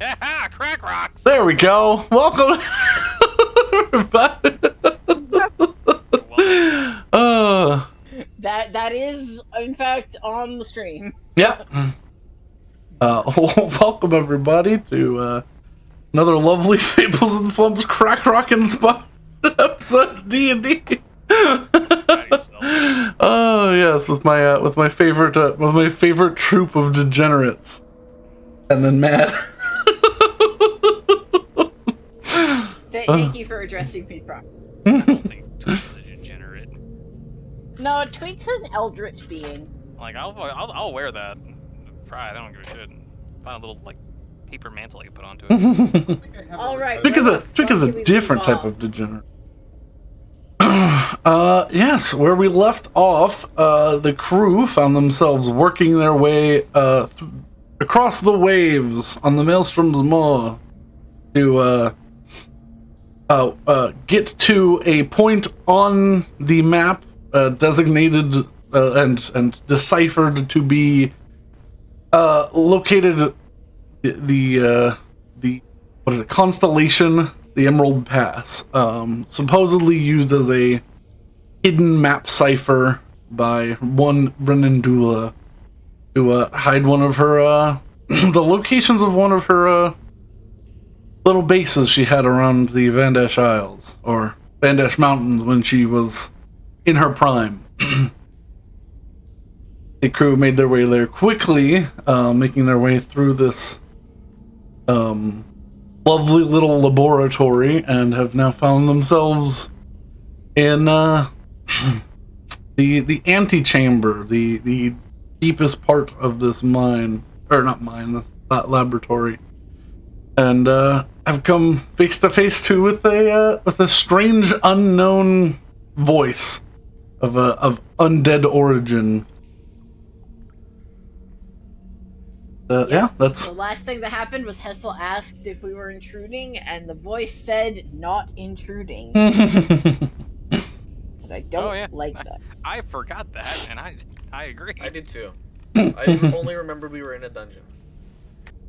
Crack rocks! There we go. Welcome, everybody. That is, in fact, on the stream. Yeah. Welcome, everybody, to another lovely Fables and Flums crack rock inspired episode of D&D. Oh yes, with my favorite troop of degenerates, and then Matt. Thank you for addressing me properly. I don't think Tweak's a degenerate. No, Tweak's an eldritch being. Like, I'll wear that. Pride, I don't give a shit. Find a little, like, paper mantle I can put onto it. Alright. Twig is a different type of degenerate. Yes, where we left off, the crew found themselves working their way across the waves on the Maelstrom's Maw to get to a point on the map designated and deciphered to be located the what is it, constellation, the Emerald Pass, supposedly used as a hidden map cipher by one Renandula to hide one of her the locations of one of her little bases she had around the Vandash Isles, or Vandash Mountains, when she was in her prime. The crew made their way there quickly, making their way through this lovely little laboratory, and have now found themselves in the antechamber, the deepest part of this mine, or not mine, this laboratory, and have come face to face with a strange unknown voice of undead origin. Yeah, that's... The last thing that happened was Hessel asked if we were intruding, and the voice said, "Not intruding." And I don't like that. I forgot that, and I agree. I did too. I only remembered we were in a dungeon.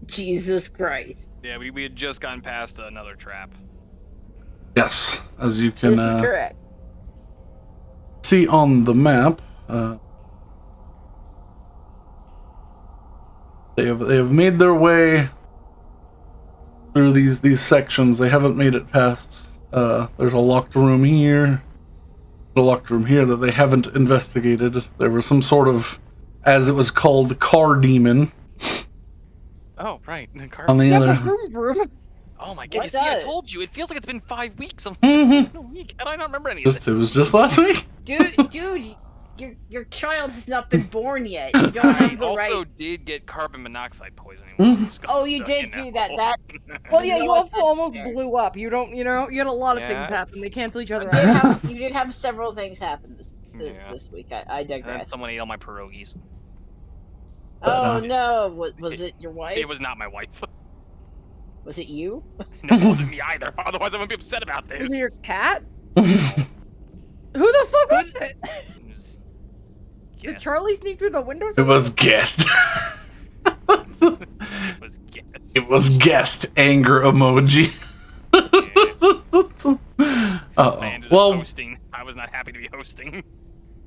Jesus Christ. Yeah, we had just gotten past another trap. Yes, as you can This is correct. see on the map, they have made their way through these sections. They haven't made it past. There's a locked room here, a locked room here that they haven't investigated. There was some sort of, as it was called, car demon. Oh, right. The car. On the other. Oh my god! You see, I told you. It feels like it's been 5 weeks. I'm Mm-hmm. a week. How do I not remember any of this? It was just last week. Dude, your child has not been born yet. You don't have the also right. did get carbon monoxide poisoning. Oh, you did do that. Well, yeah, you No, also it's almost scary. blew up. You had a lot of Yeah. things happen. They cancel each other out. You did have several things happen this Yeah. week. I And digress. someone ate all my pierogies. Oh no, was it your wife? It was not my wife. Was it you? No, it wasn't me either. Otherwise, I wouldn't be upset about this. Was it your cat? Who the fuck was it? It was Did guess. Charlie sneak through the windows? It was guessed. It was guess. It was guessed anger emoji. I ended up hosting. I was not happy to be hosting.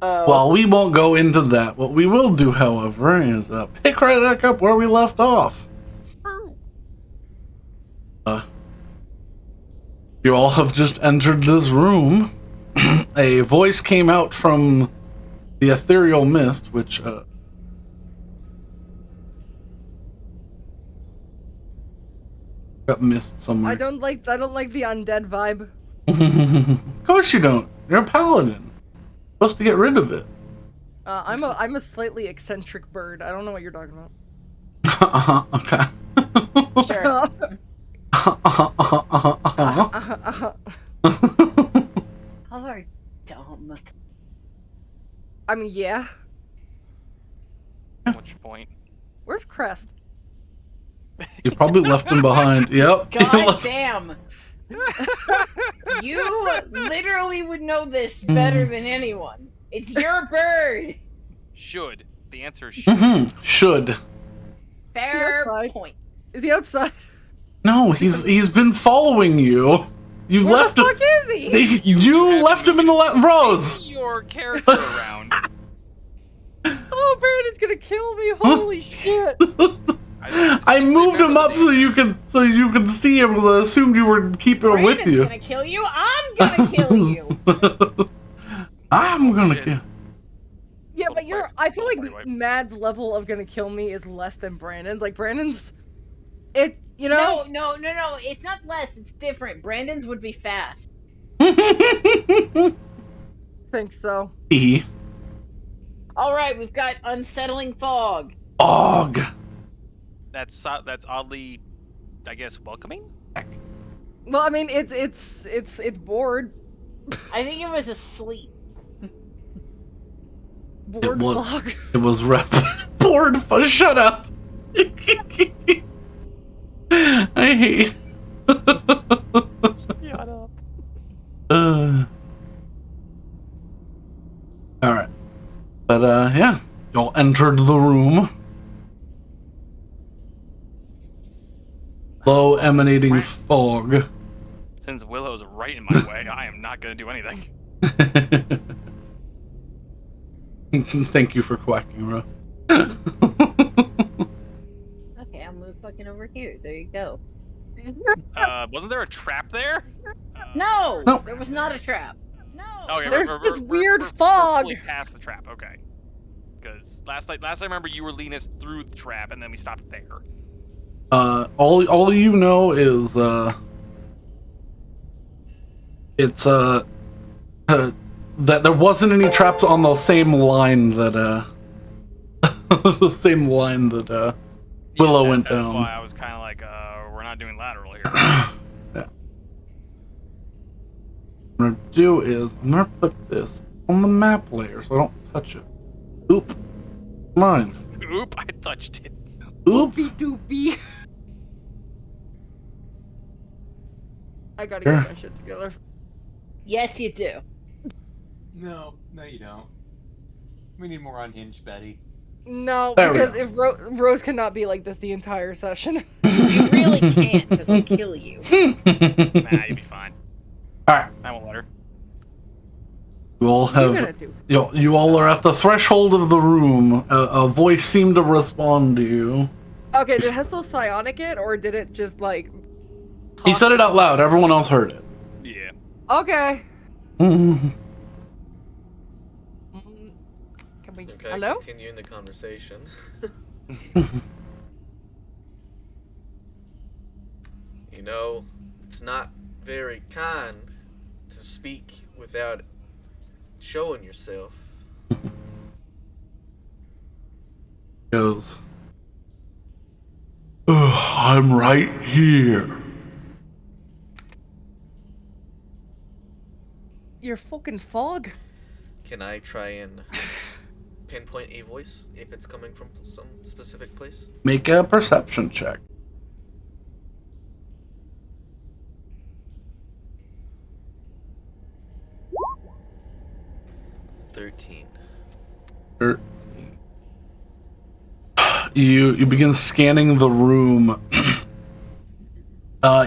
Well, we won't go into that. What we will do, however, is pick right back up where we left off. You all have just entered this room. A voice came out from the ethereal mist, which got mist somewhere. I don't like the undead vibe. Of course you don't. You're a paladin. Supposed to get rid of it. I'm a slightly eccentric bird. I don't know what you're talking about. Okay. Sure. How are dumb. I mean, yeah. What's your point? Where's Crest? You probably left him behind. Yep. God damn. You literally would know this better than anyone. It's your bird. Should. The answer is should. Should. Fair Outside. point. Is he outside? No, he's been following you. You Where left the him. fuck is he? You left him in the Rose. Your character around. Oh, Brandon's gonna kill me! Holy shit! I moved him up so you could see him. I assumed you were keeping him with Brandon's you. gonna kill you. I'm gonna kill you. I'm gonna kill. Yeah, but I feel like Anyway. Mad's level of gonna kill me is less than Brandon's. Like Brandon's, it you know. No. It's not less. It's different. Brandon's would be fast. Think so. E. All right, we've got unsettling fog. Og. That's oddly, I guess, welcoming. Well, I mean, it's bored. I think it was asleep. Bored was. fog. It was rep. Bored. Shut up. I hate. Shut up. All right, but yeah, y'all entered the room. Low emanating fog. Since Willow's right in my way, I am not gonna do anything. Thank you for quacking, Ro. Okay, I'll move fucking over here. There you go. Wasn't there a trap there? No, No. there was not a trap. No. Okay, There's this weird fog. We're past the trap, okay. Because last I remember you were leading us through the trap, and then we stopped there. All you know is it's that there wasn't any traps on the same line that the same line that Willow went that's down. why I was kind of like, we're not doing lateral here. Yeah. What I'm gonna do is I'm gonna put this on the map layer so I don't touch it. Oop. Mine. Oop! I touched it. Oop. Doopy doopy. I gotta Sure. get my shit together. Yes, you do. No, you don't. We need more unhinged Betty. No, There we because go. if Rose cannot be like this the entire session. You really can't, because I'll kill you. Nah, you'll be fine. Alright. I won't let her. You all What are you gonna have do? you all are at the threshold of the room. A voice seemed to respond to you. Okay, did Hessel psionic it, or did it just like... He said it out loud, everyone else heard it. Yeah. Okay. Mhm. Can we... Okay, Hello? continuing the conversation. You know, it's not very kind to speak without showing yourself. Goes. "Ugh, I'm right here." You're fucking fog? Can I try and pinpoint a voice if it's coming from some specific place? Make a perception check. 13. You begin scanning the room.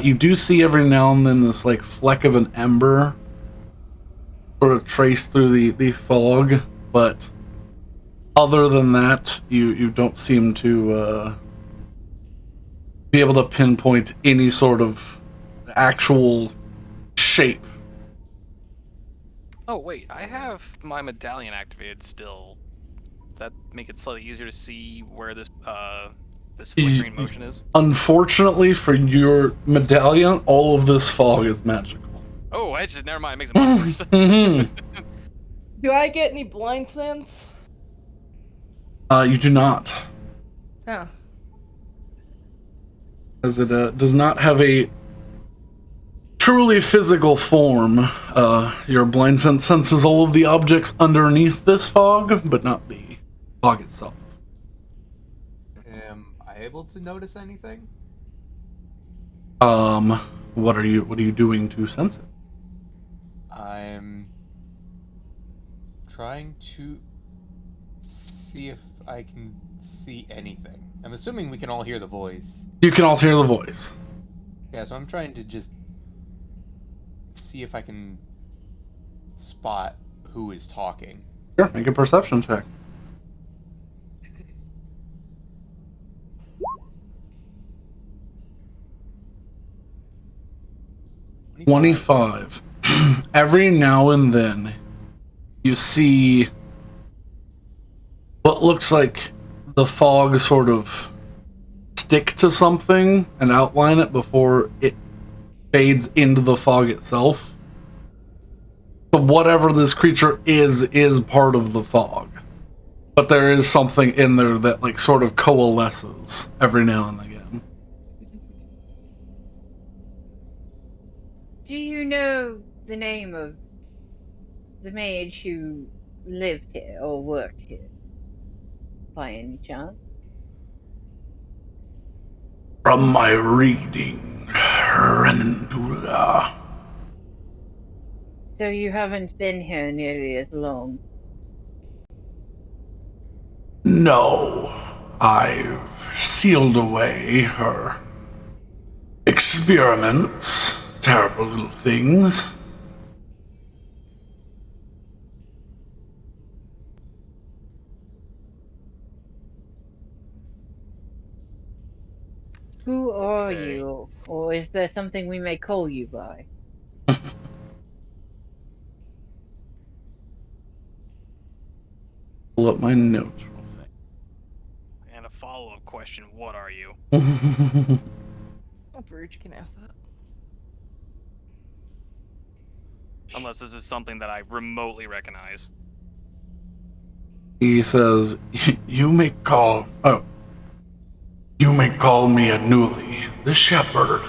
You do see every now and then this like fleck of an ember sort of trace through the fog, but other than that, you don't seem to be able to pinpoint any sort of actual shape. Oh wait, I have my medallion activated still. Does that make it slightly easier to see where this flickering motion is? Unfortunately for your medallion, all of this fog is magical. Oh, I just never mind. It makes it much worse. Mhm. Do I get any blind sense? You do not, Oh. as it does not have a truly physical form. Your blind sense senses all of the objects underneath this fog, but not the fog itself. Am I able to notice anything? What are you doing to sense it? I'm trying to see if I can see anything. I'm assuming we can all hear the voice. You can also hear the voice. Yeah, so I'm trying to just see if I can spot who is talking. Sure, make a perception check. 25. Every now and then, you see what looks like the fog sort of stick to something and outline it before it fades into the fog itself. So whatever this creature is part of the fog. But there is something in there that like sort of coalesces every now and again. Do you know the name of the mage who lived here or worked here? By any chance? From my reading, Renandula. So you haven't been here nearly as long. No, I've sealed away her experiments. Terrible little things. Who are Okay. you? Or is there something we may call you by? Pull up my notes real And a follow-up question: what are you? fast. A Verge can ask that. Unless this is something that I remotely recognize. He says, you may call me Anuli, the shepherd.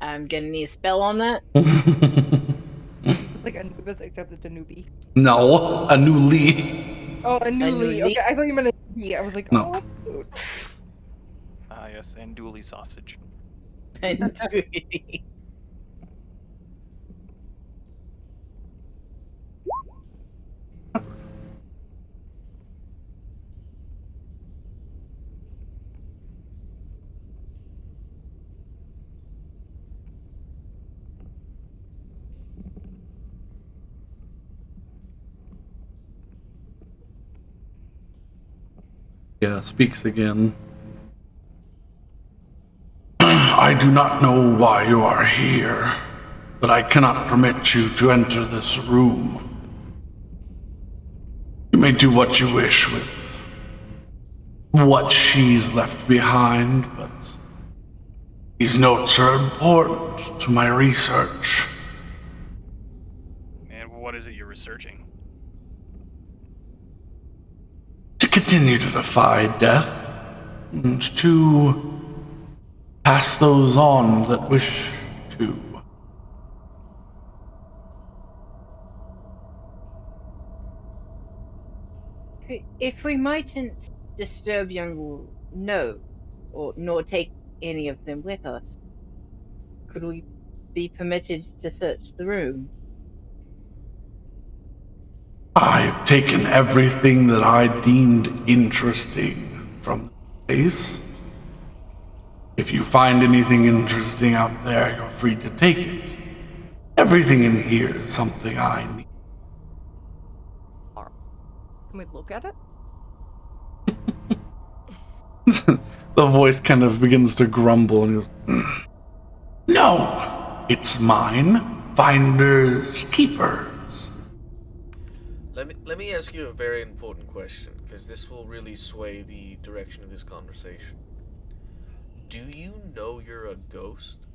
I'm gonna need a spell on that. It's like Anubis, except it's a newbie. No, Anuli. Oh, a newly. newly? Okay, I thought you meant a newbie. I was like, No. oh, dude. Ah, yes, and dually sausage. Yeah, speaks again. I do not know why you are here, but I cannot permit you to enter this room. You may do what you wish with what she's left behind, but these notes are important to my research. And what is it you're researching? To continue to defy death, and to pass those on that wish to. If we mightn't disturb your note, or nor take any of them with us, could we be permitted to search the room? I've taken everything that I deemed interesting from the place. If you find anything interesting out there, you're free to take it. Everything in here is something I need. Can we look at it? The voice kind of begins to grumble and he goes, No, it's mine. Finders, keepers. Let me ask you a very important question, because this will really sway the direction of this conversation. Do you know you're a ghost?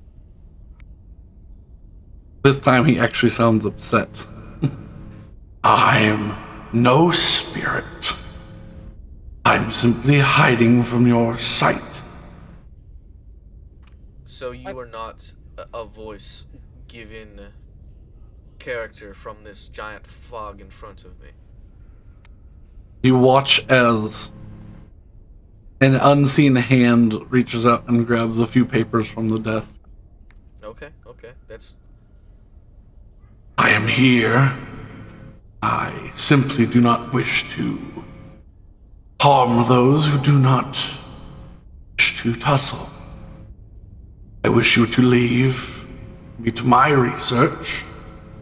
This time he actually sounds upset. I'm no spirit. I'm simply hiding from your sight. So you are not a voice given character from this giant fog in front of me. You watch as an unseen hand reaches out and grabs a few papers from the desk. Okay, that's... I am here. I simply do not wish to harm those who do not wish wish you tussle. I wish you to leave me to my research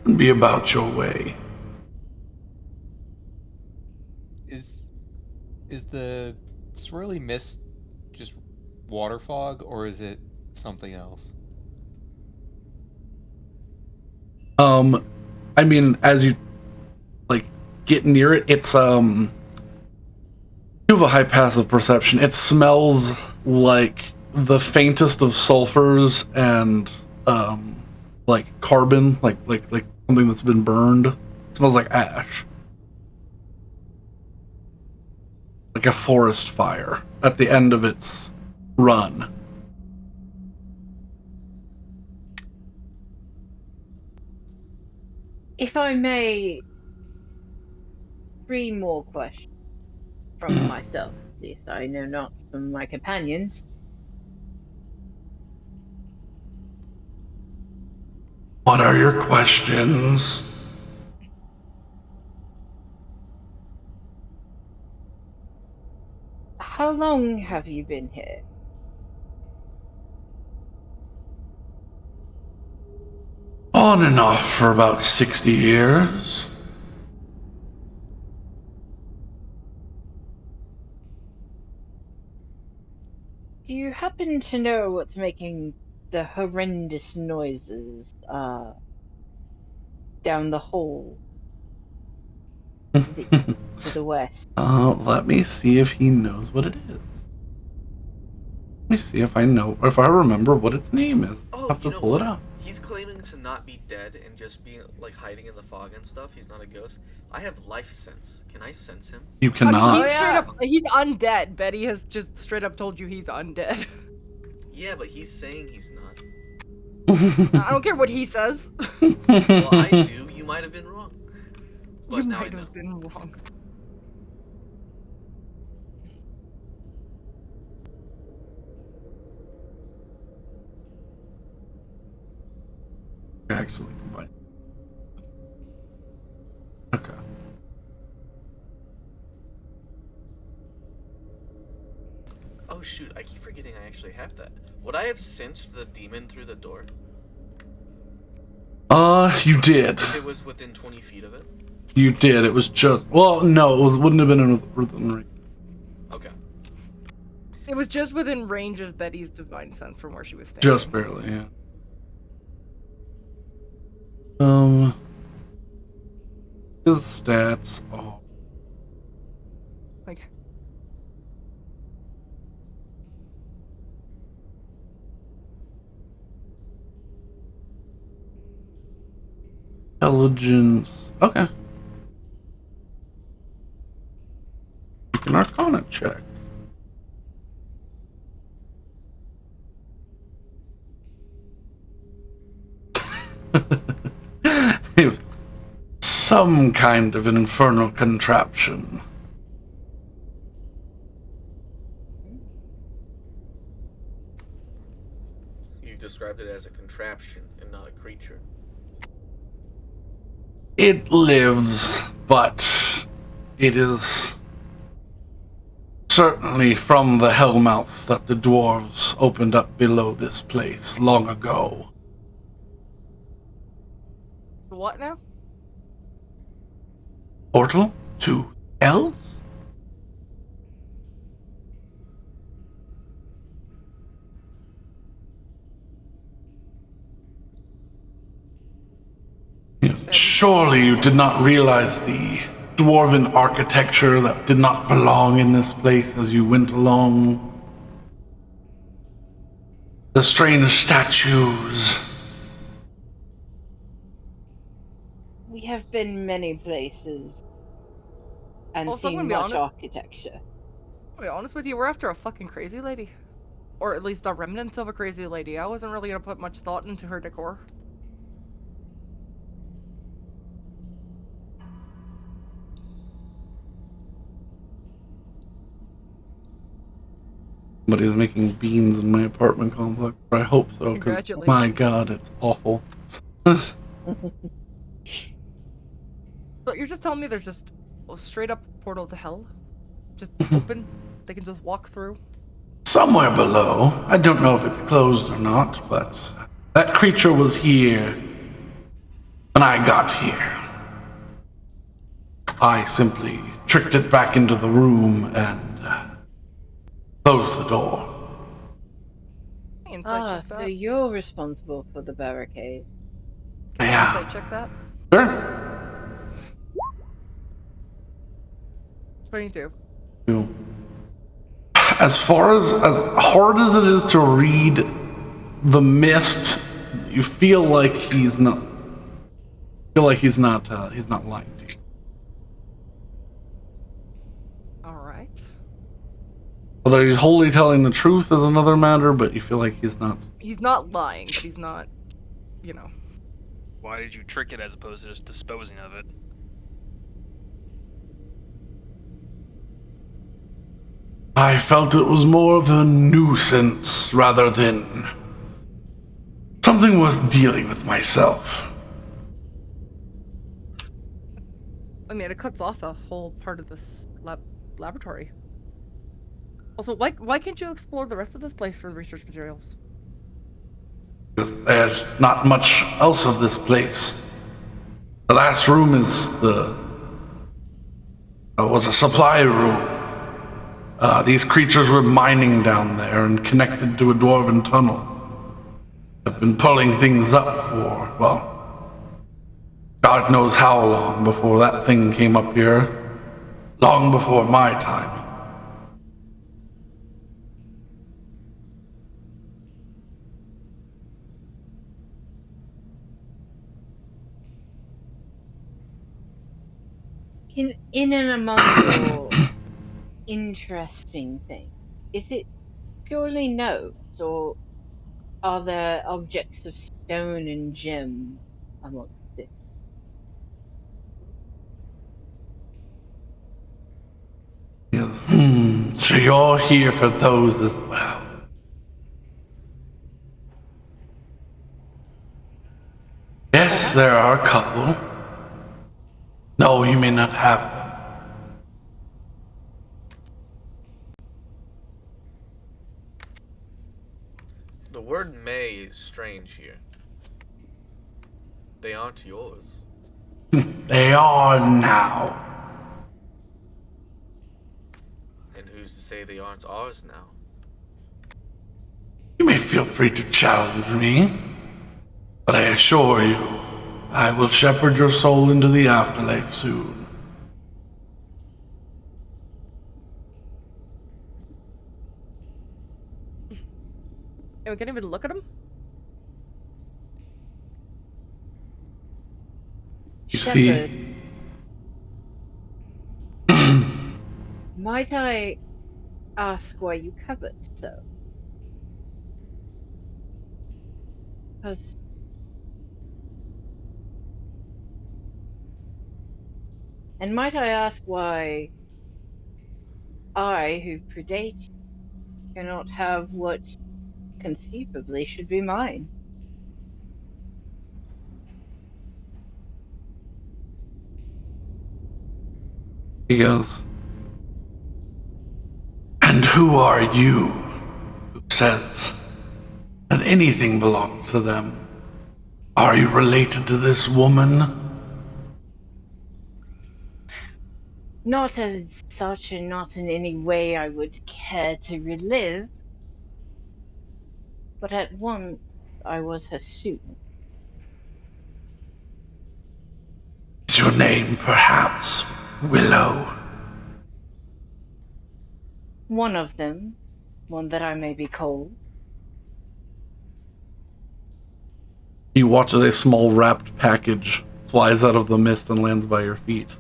and be about your way. Is the swirly mist just water fog, or is it something else? I mean, as you get near it, it's you have a high passive perception. It smells like the faintest of sulfurs and like carbon, like something that's been burned. It smells like ash. Like a forest fire at the end of its run. If I may, 3 more questions from myself, at least I know not from my companions. What are your questions? How long have you been here? On and off for about 60 years. Do you happen to know what's making the horrendous noises down the hall to the west? Let me see if he knows what it is. Let me see if I remember what its name is. Oh, I'll have to you know pull what? it up. He's claiming to not be dead and just being like hiding in the fog and stuff. He's not a ghost. I have life sense. Can I sense him? You I mean, cannot. he's straight up, he's undead. Betty has just straight up told you he's undead. Yeah, but he's saying he's not. I don't care what he says. Well, I do. You might have been wrong. But You now I might know. have been wrong. Actually, combine. Okay. Oh shoot, I keep forgetting I actually have that. Would I have sensed the demon through the door? You did. If it was within 20 feet of it? You did. It was just. Well, no, wouldn't have been within range. Okay. It was just within range of Betty's divine sense from where she was standing. Just barely, yeah. His stats. Oh. Like, Intelligence. Okay. An Arcana check. It was some kind of an infernal contraption. You described it as a contraption and not a creature. It lives, but it is certainly from the hellmouth that the dwarves opened up below this place long ago. what now? Portal to hells? Surely you did not realize the dwarven architecture that did not belong in this place as you went along. The strange statues. We have been many places and Also, I'm seen gonna be much honest- architecture. To be honest with you, we're after a fucking crazy lady. Or at least the remnants of a crazy lady. I wasn't really gonna put much thought into her decor. Somebody's making beans in my apartment complex. I hope so, because Congratulations. my god, it's awful. So you're just telling me there's just a straight up portal to hell? Just open? They can just walk through? somewhere below. I don't know if it's closed or not, but that creature was here when I got here. I simply tricked it back into the room and closed the door. Insight check so that. you're responsible for the barricade. Yeah. Insight check that. Sure. 22. As hard as it is to read the mist, you feel like he's not lying to you. Alright. Whether he's wholly telling the truth is another matter, but you feel like he's not. He's not lying, but he's not, you know. Why did you trick it as opposed to just disposing of it? I felt it was more of a nuisance rather than something worth dealing with myself. I mean, it cuts off a whole part of this laboratory. Also, why can't you explore the rest of this place for research materials? Because there's not much else of this place. The last room was a supply room. These creatures were mining down there and connected to a dwarven tunnel. Have been pulling things up for, well, God knows how long before that thing came up here. Long before my time. In and among your interesting things, is it purely notes, or are there objects of stone and gem amongst it? Yes. So you're here for those as well. Yes, there are a couple. No, you may not have them. The word may is strange here. They aren't yours. They are now. And who's to say they aren't ours now? You may feel free to challenge me, but I assure you, I will shepherd your soul into the afterlife soon. And we can't even look at him? You Shepard, see, might I ask why you covet so? Because and might I ask why I, who predate you, cannot have what conceivably should be mine? he goes, and who are you who says that anything belongs to them? Are you related to this woman? Not as such, and not in any way I would care to relive, but at once I was her student. Is your name perhaps Willow? One of them, one that I may be called. He watches a small wrapped package flies out of the mist and lands by your feet.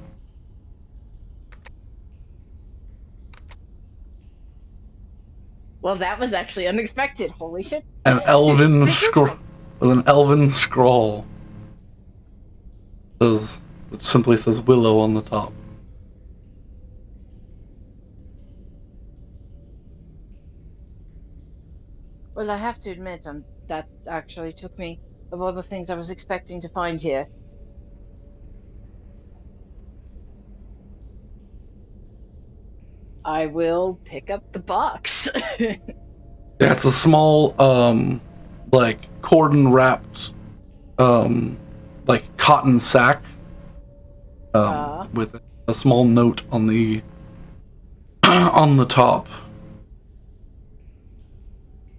Well, that was actually unexpected. Holy shit. An elven scroll with an elven scroll. It simply says Willow on the top. Well, I have to admit, that actually took me of all the things I was expecting to find here. I will pick up the box. Yeah, it's a small, like cordon wrapped, like cotton sack, with a small note on the on the top.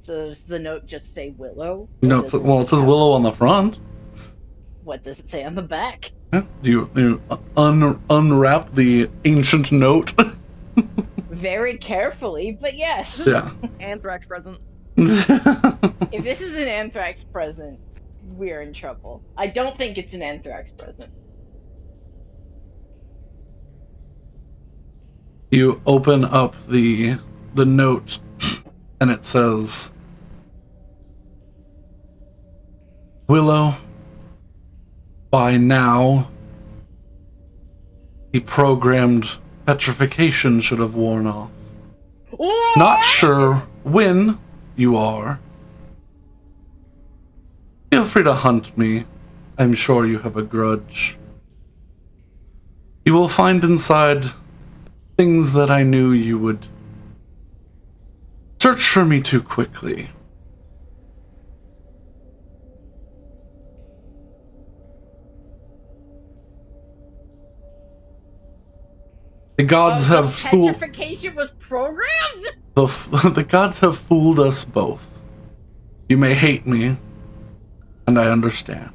Does the note just say Willow? Or No, does it well, it says have- Willow on the front. What does it say on the back? Yeah. Do you unwrap the ancient note? Very carefully, but yes. Yeah. Anthrax present. If this is an anthrax present, we're in trouble. I don't think it's an anthrax present. You open up the note, and it says, Willow, by now, the programmed petrification should have worn off. Not sure when you are. Feel free to hunt me. I'm sure you have a grudge. You will find inside things that I knew you would search for me too quickly. The gods have fooled. Petrification was programmed? The gods have fooled us both. You may hate me, and I understand.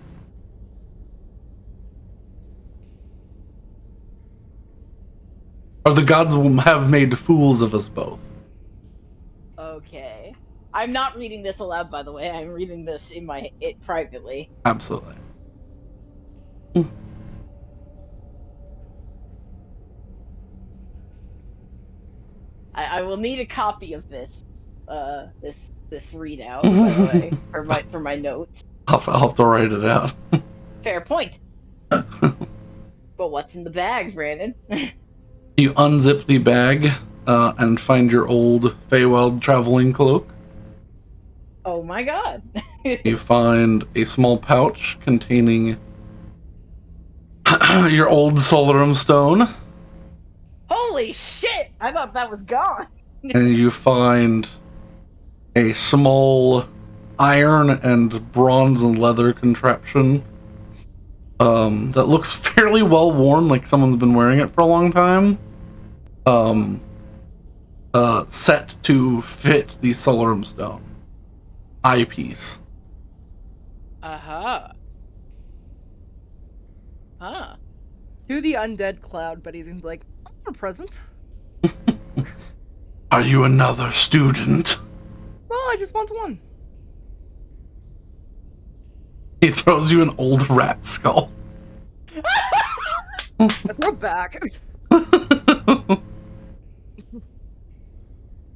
Or the gods have made fools of us both. Okay. I'm not reading this aloud, by the way. I'm reading this in it privately. Absolutely. I will need a copy of this. This readout, by the way, for my notes. I'll have to write it out. Fair point. But what's in the bag, Brandon? You unzip the bag and find your old Feywild traveling cloak. Oh my god. You find a small pouch containing your old Solarum stone. Holy shit! I thought that was gone. And you find a small iron and bronze and leather contraption that looks fairly well worn, like someone's been wearing it for a long time. Set to fit the Solarum stone eyepiece. Uh-huh. Huh. To the undead cloud, but he's like, I'm a present. Are you another student? Well, I just want one. He throws you an old rat skull. I throw it back.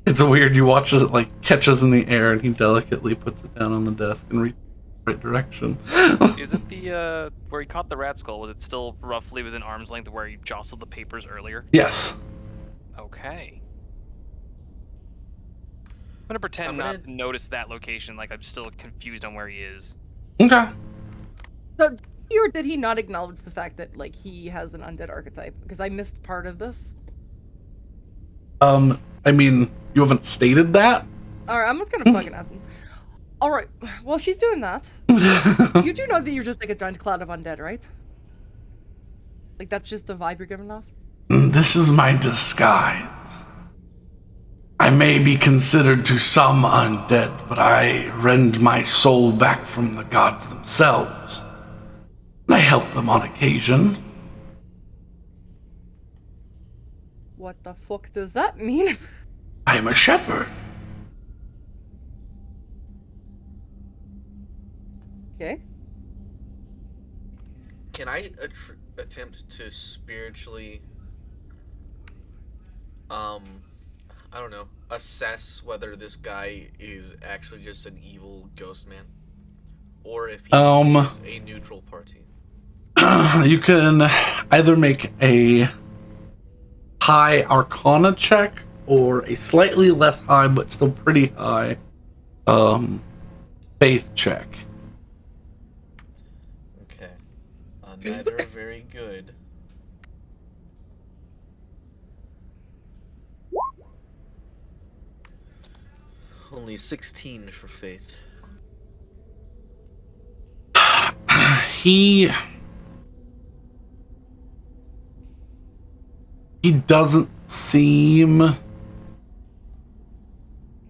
It's weird. You watch as it like catches in the air, and he delicately puts it down on the desk and reaches the right direction. Is it the where he caught the rat skull? Was it still roughly within arm's length of where he jostled the papers earlier? Yes. Okay. I'm gonna pretend not to notice that location. Like I'm still confused on where he is. Okay. So, or did he not acknowledge the fact that like he has an undead archetype? Because I missed part of this. I mean, you haven't stated that. All right, I'm just gonna fucking ask him. All right, well she's doing that. You do know that you're just like a giant cloud of undead, right? Like that's just the vibe you're giving off. This is my disguise. I may be considered to some undead, but I rend my soul back from the gods themselves. And I help them on occasion. What the fuck does that mean? I'm a shepherd. Okay. Can I attempt to spiritually, I don't know, assess whether this guy is actually just an evil ghost man, or if he is a neutral party? You can either make a high Arcana check or a slightly less high but still pretty high Faith check. Okay. Neither are very good. Only 16 for faith. He doesn't seem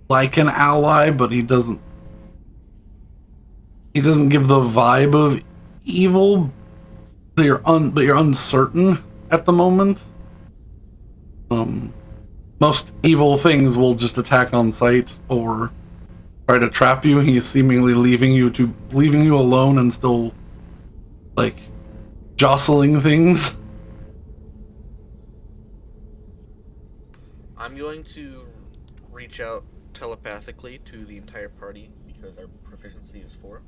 like an ally, but he doesn't give the vibe of evil. But you're uncertain at the moment. Most evil things will just attack on sight or try to trap you. He's seemingly leaving you alone and still like jostling things. I'm going to reach out telepathically to the entire party because our proficiency is 4.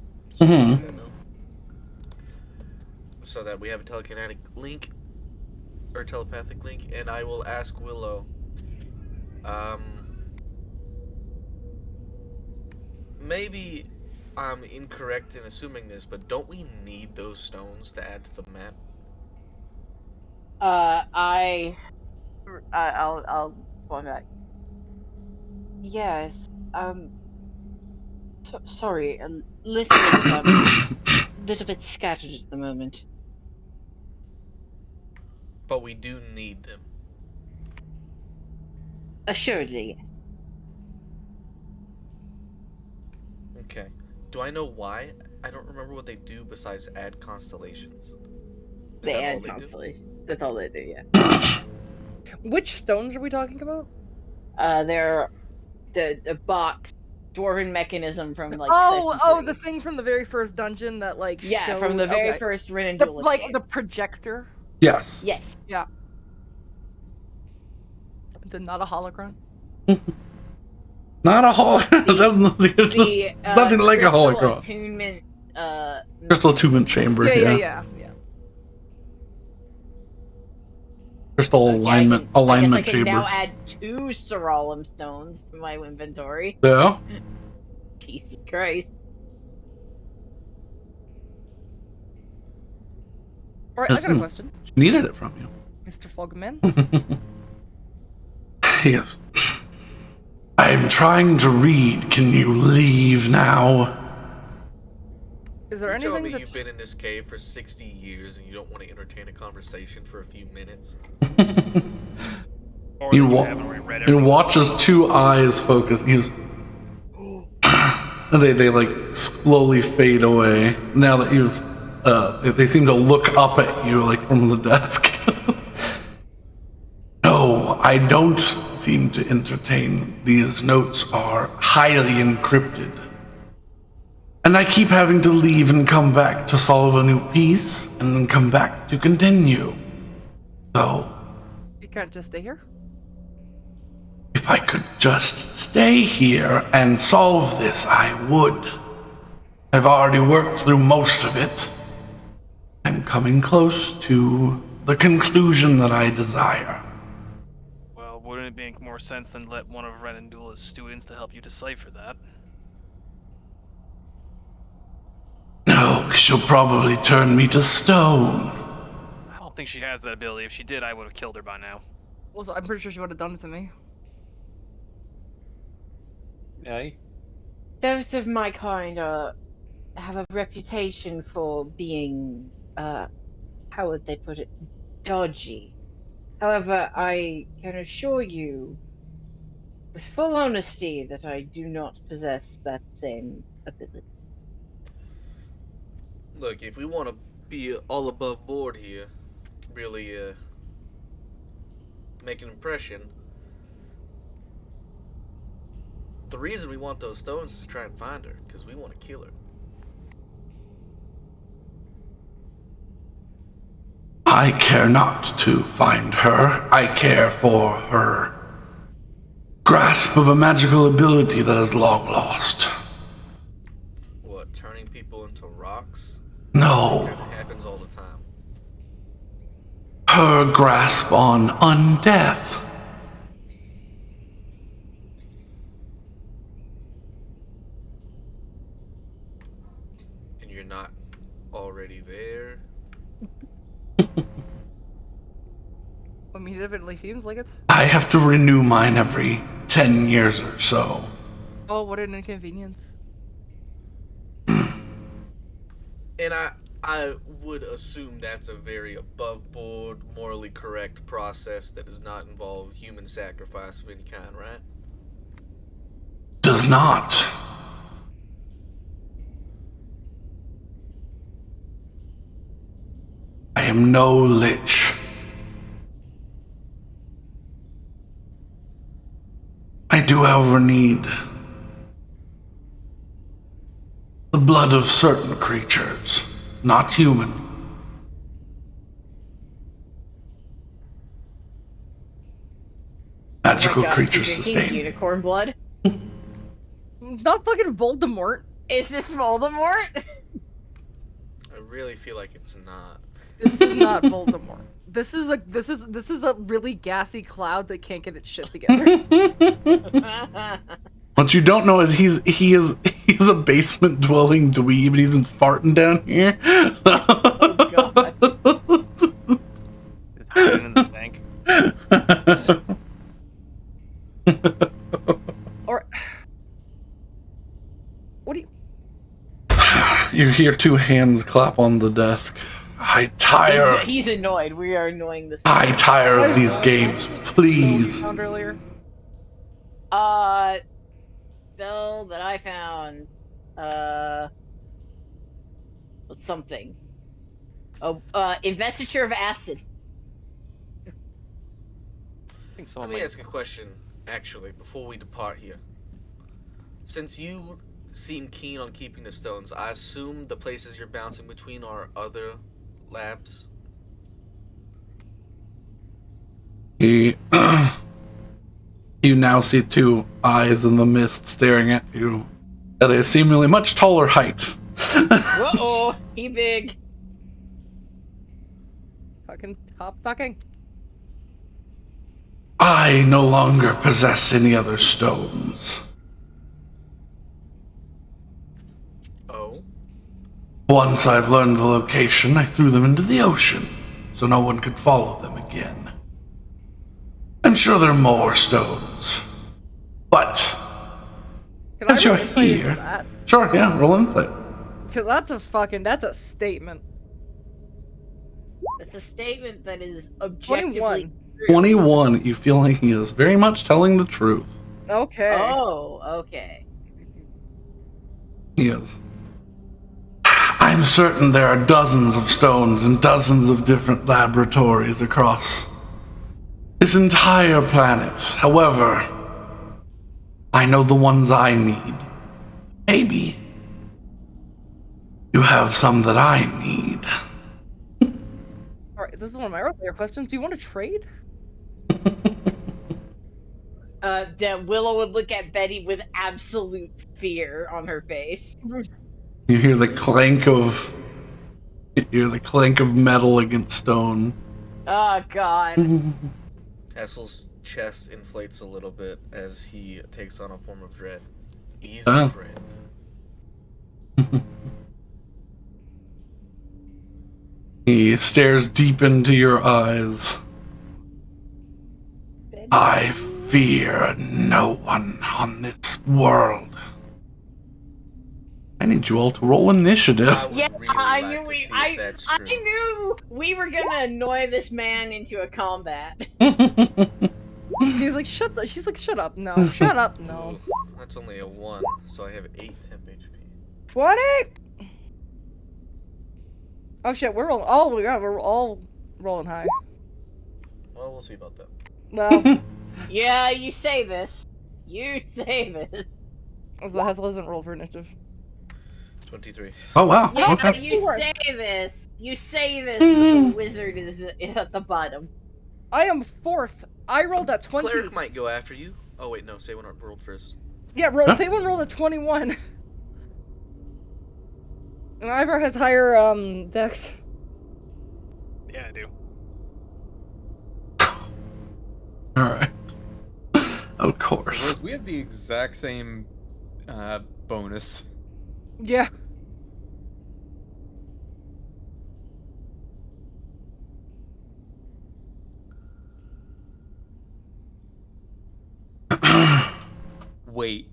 So that we have a telekinetic link or telepathic link, and I will ask Willow. Maybe I'm incorrect in assuming this, but don't we need those stones to add to the map? I'll point back. Yes. Sorry. Little bit scattered at the moment. But we do need them. Assuredly, yes. Okay. Do I know why? I don't remember what they do besides add constellations. Is They that all add do? constellation. That's all they do, yeah. Which stones are we talking about? They're the box dwarven mechanism from like Oh, session the 3. thing from the very first dungeon that like Yeah, from the very okay. first The, Renandula like camp. the projector. Yes. Yes. Not a holocron. Not a holocron. Nothing like a crystal holocron. Attunement, Crystal attunement chamber. Yeah. Crystal alignment I can chamber. now add 2 Soralum stones to my inventory. Yeah. Jesus Christ. Alright, I got a Listen. question. She needed it from you. Mr. Fogman. Yes. I'm trying to read. Can you leave now? Is there You tell anything me that's... you've been in this cave for 60 years and you don't want to entertain a conversation for a few minutes? Or You that wa- haven't already read And everything. watches 2 eyes focus. He's and they like slowly fade away. Now that you've they seem to look up at you like from the desk. No, I don't seem to entertain. These notes are highly encrypted. And I keep having to leave and come back to solve a new piece, and then come back to continue. So, You can't just stay here? if I could just stay here and solve this, I would. I've already worked through most of it. I'm coming close to the conclusion that I desire. Well, wouldn't it make more sense than let one of Renandula's students to help you decipher that? No, she'll probably turn me to stone. I don't think she has that ability. If she did, I would have killed her by now. Also, I'm pretty sure she would have done it to me. Aye. Those of my kind have a reputation for being, how would they put it, dodgy. However, I can assure you, with full honesty, that I do not possess that same ability. Look, if we want to be all above board here, really make an impression, the reason we want those stones is to try and find her, because we want to kill her. I care not to find her. I care for her grasp of a magical ability that is long lost. What, turning people into rocks? No, Kind of happens all the time. her grasp on undeath. And you're not already there? I mean, it definitely seems like it. I have to renew mine every 10 years or so. Oh, what an inconvenience. And I would assume that's a very above board, morally correct process that does not involve human sacrifice of any kind, right? Does not. I am no lich. I do, however, need the blood of certain creatures, not human. Magical Oh my gosh, creatures you're drinking sustain. unicorn blood? Not fucking Voldemort. Is this Voldemort? I really feel like it's not. This is not Voldemort. This is a really gassy cloud that can't get its shit together. What you don't know is he's a basement dwelling dweeb and he's been farting down here. Oh god. It's hiding in the stank. Or what do you? You hear two hands clap on the desk. I tire. He's annoyed. We are annoying this. I tire of these games. Please. Found earlier. Spell that I found. Something. Oh, investiture of acid. I think Let someone me might. ask a question, actually, before we depart here. Since you seem keen on keeping the stones, I assume the places you're bouncing between are other labs? You now see two eyes in the mist staring at you at a seemingly much taller height. Uh-oh, he big. Fucking top fucking. I no longer possess any other stones. Oh? Once I've learned the location, I threw them into the ocean, so no one could follow them again. I'm sure there are more stones. But, Can I as you're roll insight into here... that? Sure, yeah, roll insight. Cause that's a statement. It's a statement that is objectively 21. true. 21, you feel like he is very much telling the truth. Okay. Oh, okay. He is. I'm certain there are dozens of stones in dozens of different laboratories across this entire planet. However, I know the ones I need. Maybe you have some that I need. Alright, this is one of my earlier questions. Do you want to trade? That Willow would look at Betty with absolute fear on her face. You hear the clank of metal against stone. Oh god. Hassel's chest inflates a little bit as he takes on a form of dread. Easy, Oh. friend. He stares deep into your eyes. I fear no one on this world. I need you all to roll initiative. I would Yeah, really I like knew to we. see if I that's I true. knew we were gonna annoy this man into a combat. She's like, shut up. She's like, shut up. No. Shut up. No. Ooh, that's only a 1, so I have 8 temp HP. 20? Oh shit, we're rolling. Oh my god, we're all rolling high. Well, we'll see about that. Well, Yeah, you say this. You say this. so Hazel hasn't rolled for initiative. 23. Oh wow. Yeah, Okay. you say this. You say this. The wizard is at the bottom. I am fourth. I rolled at 20. Cleric might go after you. Oh wait, no, say when I rolled first. Yeah, Huh? Sabin rolled at 21. And Ivor has higher dex. Yeah, I do. All right. Of course. Rose, we have the exact same bonus. Yeah. Wait,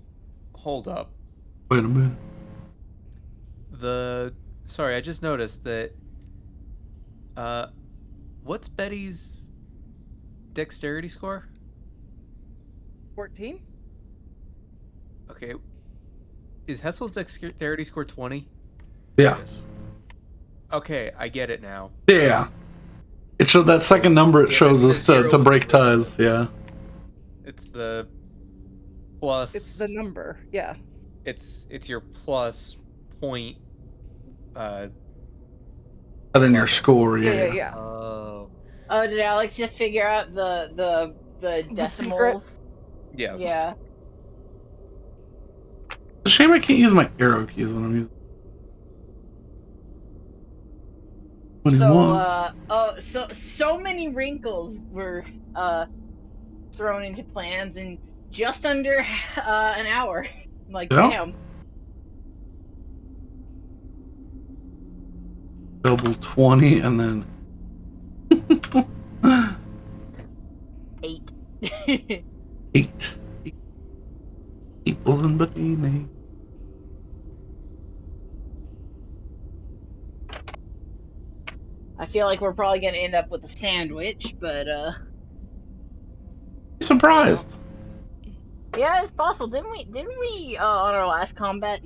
Hold up. Wait a minute. Sorry, I just noticed that. What's Betty's dexterity score? 14? Okay. Is Hessel's dexterity score 20? Yeah. Yes. Okay, I get it now. Yeah. It showed that second number. It Yeah, shows the us zero to was break the rest ties. Yeah. It's the plus. It's the number, yeah. It's your plus point. And then your score. Yeah, Yeah. yeah, yeah. Oh. Oh, did Alex just figure out the secret? decimals? Yes. Yeah. It's a shame I can't use my arrow keys when I'm using. 21. So many wrinkles were thrown into plans in just under an hour. I'm like, Yeah. damn. Double 20 and then 8. 8. People in bikini. I feel like we're probably gonna end up with a sandwich, but Surprised. yeah, it's possible. Didn't we on our last combat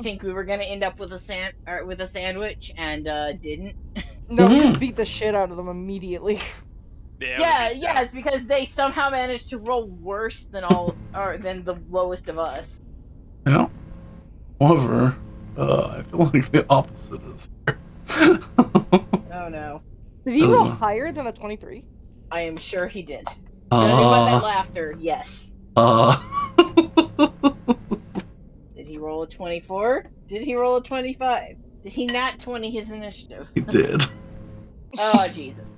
think we were gonna end up with a sandwich and didn't? No, we Mhm. just beat the shit out of them immediately. Yeah, it's because they somehow managed to roll worse than than the lowest of us. Yeah. However, I feel like the opposite is here. Oh no. Did he roll Doesn't- higher than a 23? I am sure he did. Judging by that Uh, laughter, yes. Did he roll a 24? Did he roll a 25? Did he not 20 his initiative? he did. Oh, Jesus.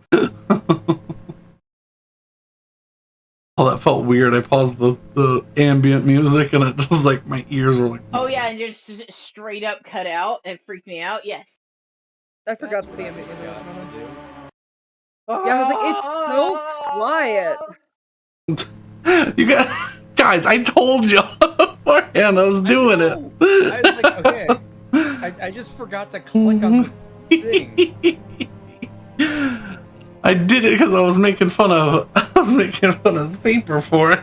Oh, that felt weird. I paused the ambient music and it just like my ears were like. Oh, yeah, and just straight up cut out and freaked me out? Yes. I forgot That's the what I ambient music was forgot going to on. do. Yeah, I was like, it's so quiet. You guys, I told you beforehand I was doing it. I was like, okay. I just forgot to click on the thing. I did it because I was making fun of Saper for it.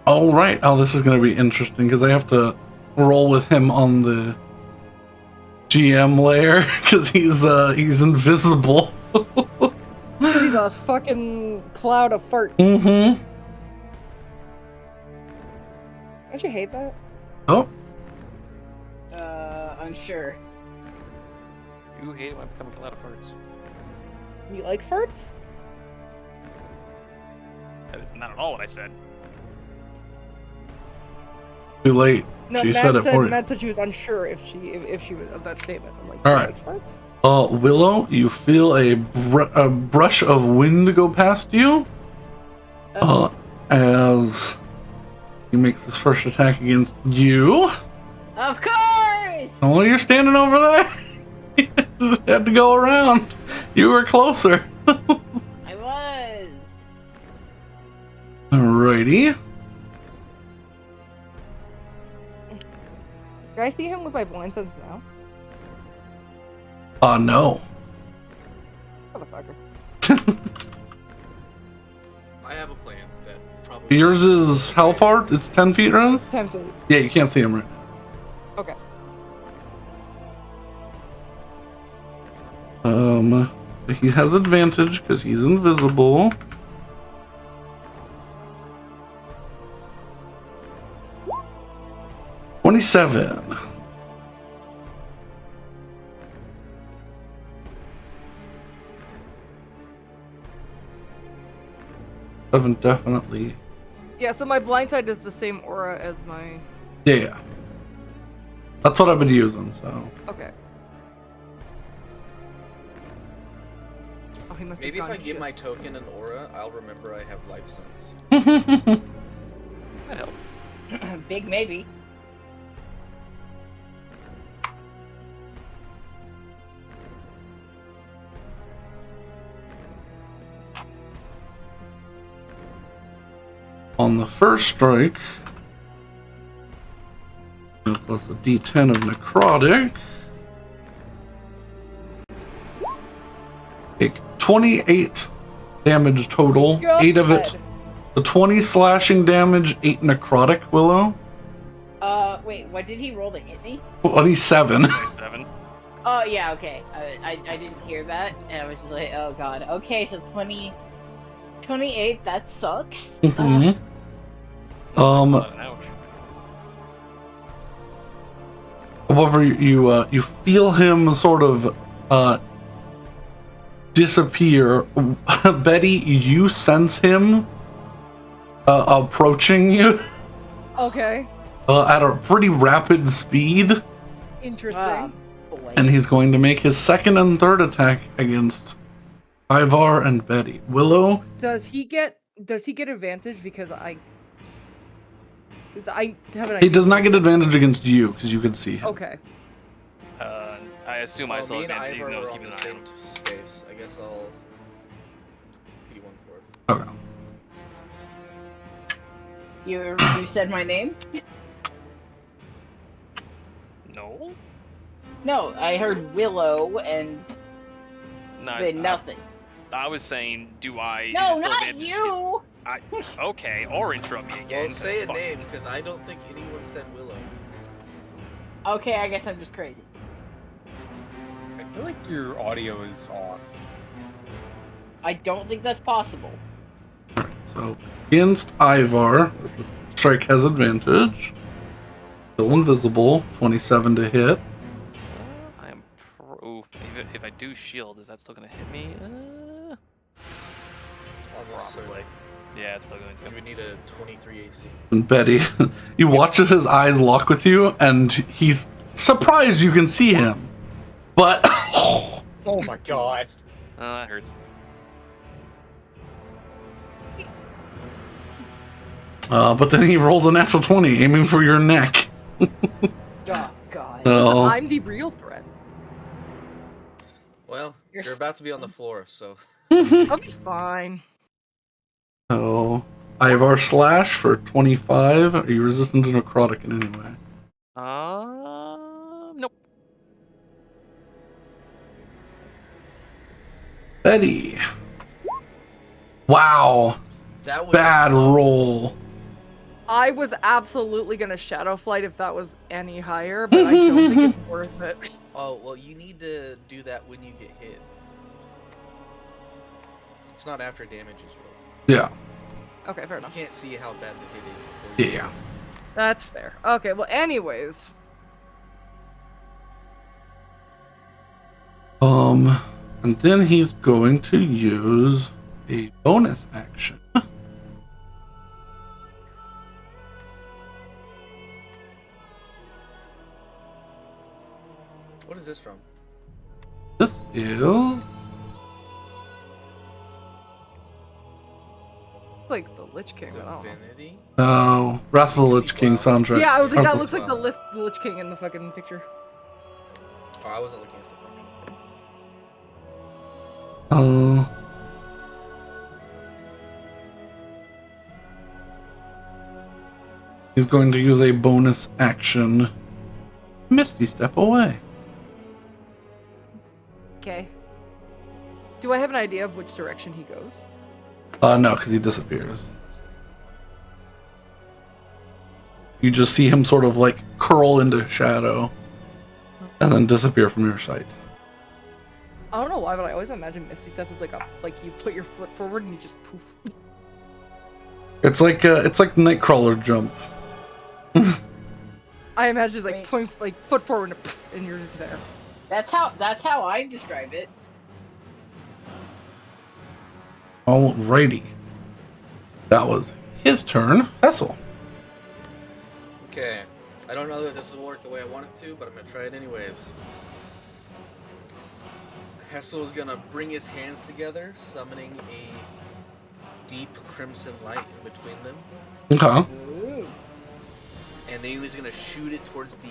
All right. Oh, this is going to be interesting because I have to roll with him on the GM layer because he's invisible. He's a fucking cloud of farts. Mm-hmm. Don't you hate that? Oh, Unsure. You hate it when I become a cloud of farts. You like farts? That is not at all what I said. too late. No, She said it for you. Matt said she was unsure if she was of that statement. I'm like, All you right. like farts? Willow, you feel a brush of wind go past you. As he makes his first attack against you. Of course! Oh, you're standing over there. You had to go around. You were closer. I was. Alrighty. Can I see him with my blind sense now? No. Motherfucker. I have a plan that probably. Yours is how far? It's 10 feet, Rose? 10 feet. Yeah, you can't see him right now. Okay. He has advantage because he's invisible. $27. Seven definitely. Yeah, so my blind side is the same aura as my... Yeah. That's what I've been using, so. Okay. Oh, he must have Maybe if gone I give shit. my token an aura, I'll remember I have life sense. That helped. Big maybe. on the first strike. Plus a d10 of necrotic. Take 28 damage total. God. 8 of it. The 20 slashing damage, 8 necrotic, Willow. Wait, what did he roll to hit me? 27. 7. Oh, yeah, okay. I didn't hear that, and I was just like, oh god. Okay, so 28, that sucks. Mhm. Ouch. However, you feel him sort of disappear. Betty, you sense him approaching you Okay. at a pretty rapid speed, Interesting. Boy. and he's going to make his second and third attack against Ivar and Betty. Willow, Does he get advantage because I have an idea? he does not get advantage against you because you can see him. Okay. I assume I still me and advantage even Ivor though were it's on keeping the an eye same on. space. I guess I'll be one for it. Okay. You said my name? No? No, I heard Willow and No, then nothing. I was saying, do I? No, is it still not advantage- you! Okay, or interrupt me again. Well, say a that's fine. name, because I don't think anyone said Willow. Okay, I guess I'm just crazy. I feel like your audio is off. I don't think that's possible. So against Ivar, this strike has advantage. Still invisible. 27 to hit. I am pro. If I do shield, is that still gonna hit me? Almost Probably. certainly. Yeah, it's still going to. You would need a 23 AC. And Betty, you watch as his eyes lock with you, and he's surprised you can see him. But Oh my god. That hurts. but then he rolls a natural 20, aiming for your neck. Oh god. So I'm the real threat. Well, You're you're about to be on the floor, so. I'll be fine. So Ivar slash for 25. Are you resistant to necrotic in any way? Nope. Betty. Wow. That was Bad roll. I was absolutely gonna shadow flight if that was any higher, but I don't think it's worth it. Oh, well, you need to do that when you get hit. It's not after damage is rolled. Yeah. Okay, fair You enough. can't see how bad the hit is before you Yeah. That's fair. Okay, well, anyways. And then he's going to use a bonus action. What is this from? This is Like the Lich King, but I don't know. Divinity? Wrath of the Lich King soundtrack. Yeah, I was like, that Wrath looks of- like the Lich King in the fucking picture. Oh, I wasn't looking at the picture. He's going to use a bonus action. Misty step away. Okay. Do I have an idea of which direction he goes? No, because he disappears. You just see him sort of like curl into shadow and then disappear from your sight. I don't know why, but I always imagine Misty Step is like you put your foot forward and you just poof. It's like Nightcrawler jump. I imagine like Wait. point like foot forward and, poof, and you're just there. That's how I describe it. Alrighty. That was his turn. Hessel. Okay. I don't know that this will work the way I want it to, but I'm gonna try it anyways. Hessel is gonna bring his hands together, summoning a deep crimson light in between them, Okay. Ooh. and then he's gonna shoot it towards the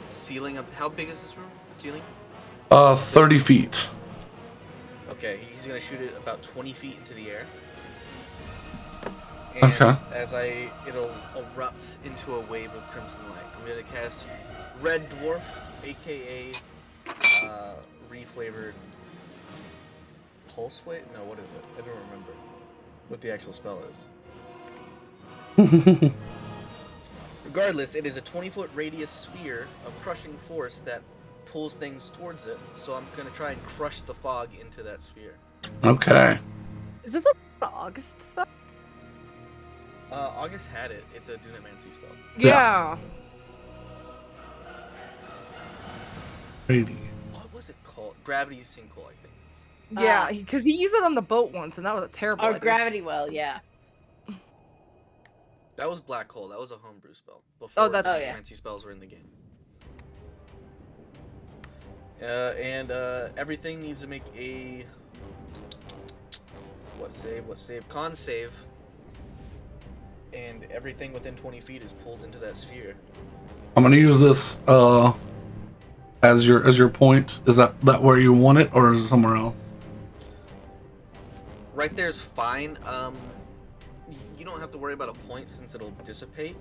ceiling of. How big is this room? Ceiling? 30 feet. Okay, he's gonna shoot it about 20 feet into the air. And Okay. as it'll erupt into a wave of crimson light. I'm gonna cast Red Dwarf, aka reflavored pulse wave. No, what is it? I don't remember what the actual spell is. Regardless, it is a 20-foot radius sphere of crushing force that pulls things towards it. So I'm gonna try and crush the fog into that sphere. Okay. Is it the August spell? August had it. It's a Dunamancy spell. Yeah. Righty. What was it called? Gravity Sinkhole, I think. Yeah, because he used it on the boat once, and that was a terrible Our idea. gravity well, yeah. That was Black Hole. That was a homebrew spell. Before that's- Oh, yeah. Dunamancy spells were in the game. Everything needs to make a... What save? Con save. And everything within 20 feet is pulled into that sphere. I'm gonna use this as your point. Is that where you want it, or is it somewhere else? Right there's fine. You don't have to worry about a point since it'll dissipate.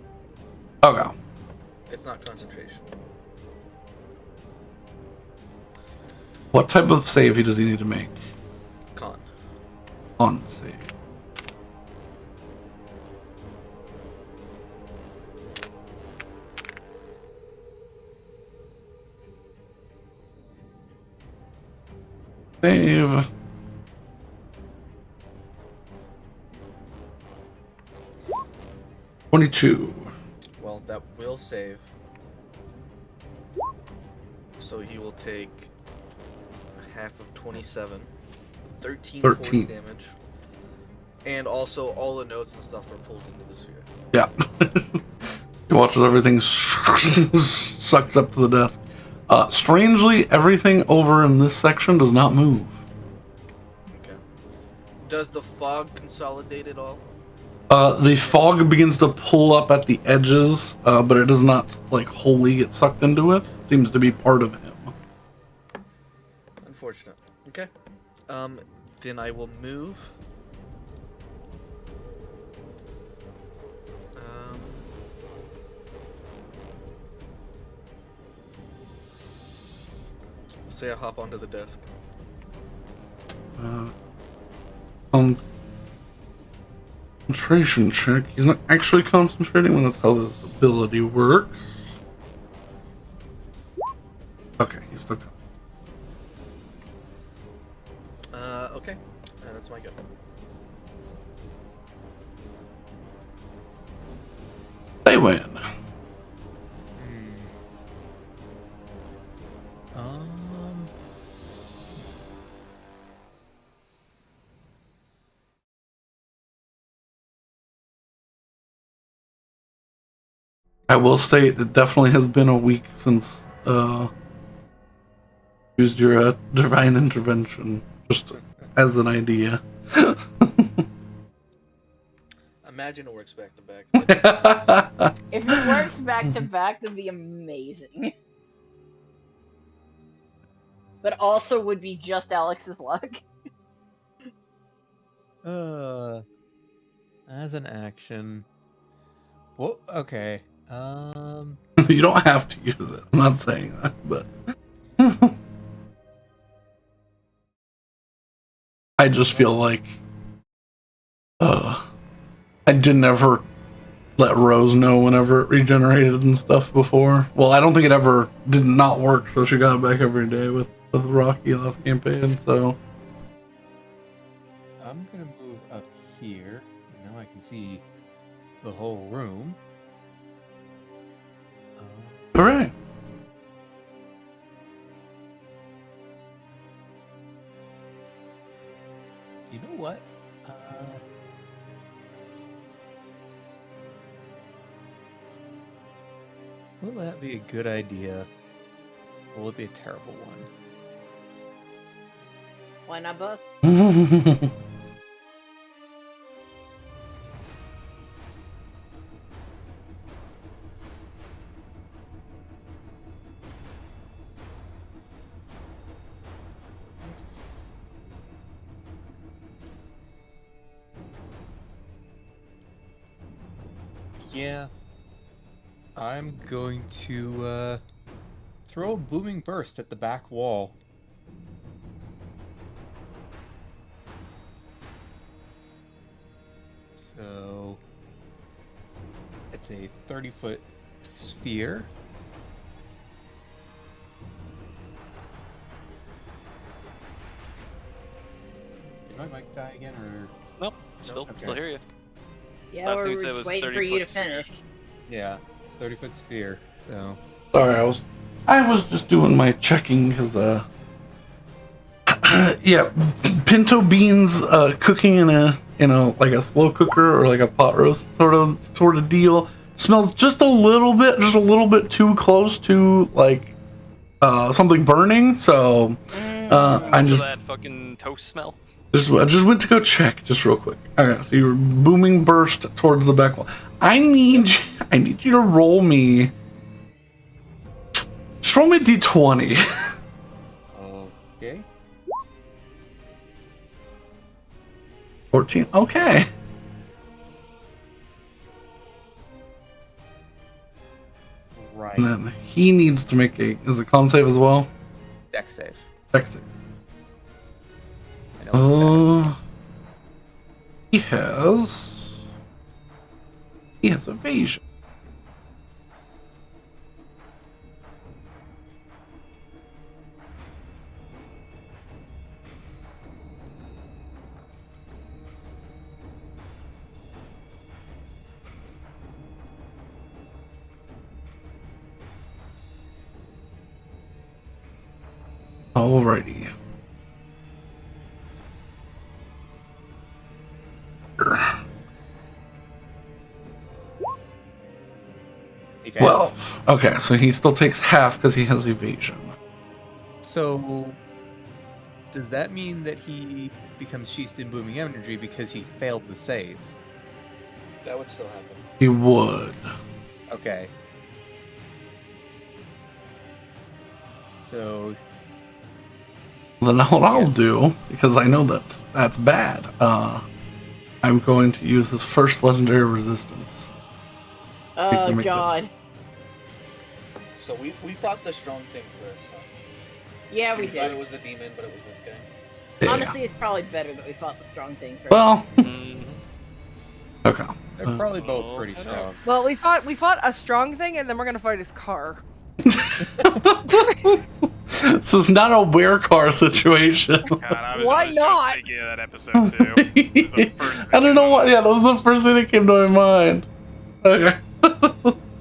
Okay. It's not concentration. What type of save does he need to make? Con. On save. Save. $22. Well, that will save. So he will take half of 27. 13 force 13. damage. And also all the notes and stuff are pulled into the sphere. Yeah. He watches everything sucks up to the desk. Strangely, everything over in this section does not move. Okay. Does the fog consolidate at all? The fog begins to pull up at the edges, but it does not like wholly get sucked into it. Seems to be part of him. Unfortunate. Okay. Then I will move. Say I hop onto the desk. Concentration check. He's not actually concentrating when that's how this ability works. Okay, he's still. Okay. That's my go. They win. I will state it definitely has been a week since used your divine intervention, just as an idea. Imagine it works back to back. If it works back to back, that'd be amazing. But also would be just Alex's luck. As an action. Well, okay. You don't have to use it. I'm not saying that, but I just feel like I didn't ever let Rose know whenever it regenerated and stuff before. Well, I don't think it ever did not work, so she got it back every day with Rocky last campaign. So I'm gonna move up here. Now I can see the whole room. hooray! You know what? Will that be a good idea? Or will it be a terrible one? Why not both? Yeah. I'm going to throw a booming burst at the back wall. So it's a 30-foot sphere. Did my mic die again, or? Nope. Still okay. hear you. Yeah, Last thing we're you said just was waiting for 30 you to foot sphere. finish. Yeah, 30-foot sphere. So. Sorry, I was just doing my checking because yeah, pinto beans cooking in a like a slow cooker or like a pot roast sort of deal smells just a little bit too close to like something burning. So I So just that fucking toast smell. I just went to go check just real quick. Okay, so you're booming burst towards the back wall. I need you to roll me. Just roll me a d20. Okay. 14. Okay. Right. And then he needs to make a con save as well. Dex save. Dex save. I know it's bad. He has evasion. Alrighty. He fails. 12. Okay, so he still takes half because he has evasion. So, does that mean that he becomes sheathed in booming energy because he failed the save? That would still happen. He would. Okay. So, Then what I'll do, because I know that's bad, I'm going to use his first legendary resistance. Oh make god. So we fought the strong thing first. Huh? Yeah, we We thought it did. was the demon, but it was this guy. Yeah. Honestly, it's probably better that we fought the strong thing first. Well, Mhm. okay. they're probably both pretty I know. strong. Well, we fought a strong thing, and then we're gonna fight his car. This is not a wear car situation. God, I was Why just not? thinking of that episode too. It was the first thing I don't know that- what. Yeah, that was the first thing that came to my mind. Okay.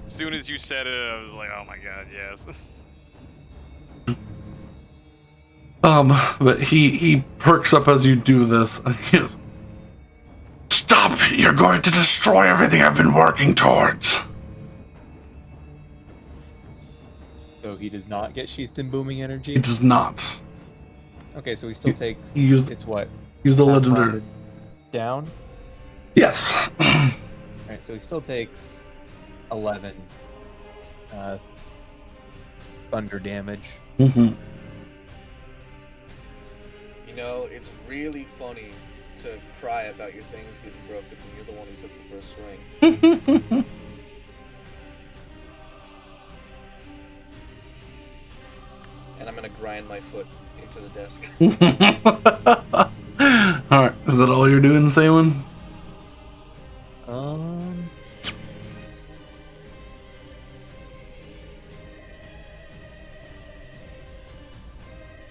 As soon as you said it, I was like, oh my god, yes. But he perks up as you do this, and he goes, "Stop! You're going to destroy everything I've been working towards." So he does not get sheathed in booming energy? It does not. Okay, so he still takes... He used It's what? use the half legendary. rounded down? Yes. Alright, so he still takes 11 thunder damage. hmm You know, it's really funny to cry about your things getting broken when you're the one who took the first swing. And I'm gonna grind my foot into the desk. All right. Is that all you're doing, Saywin?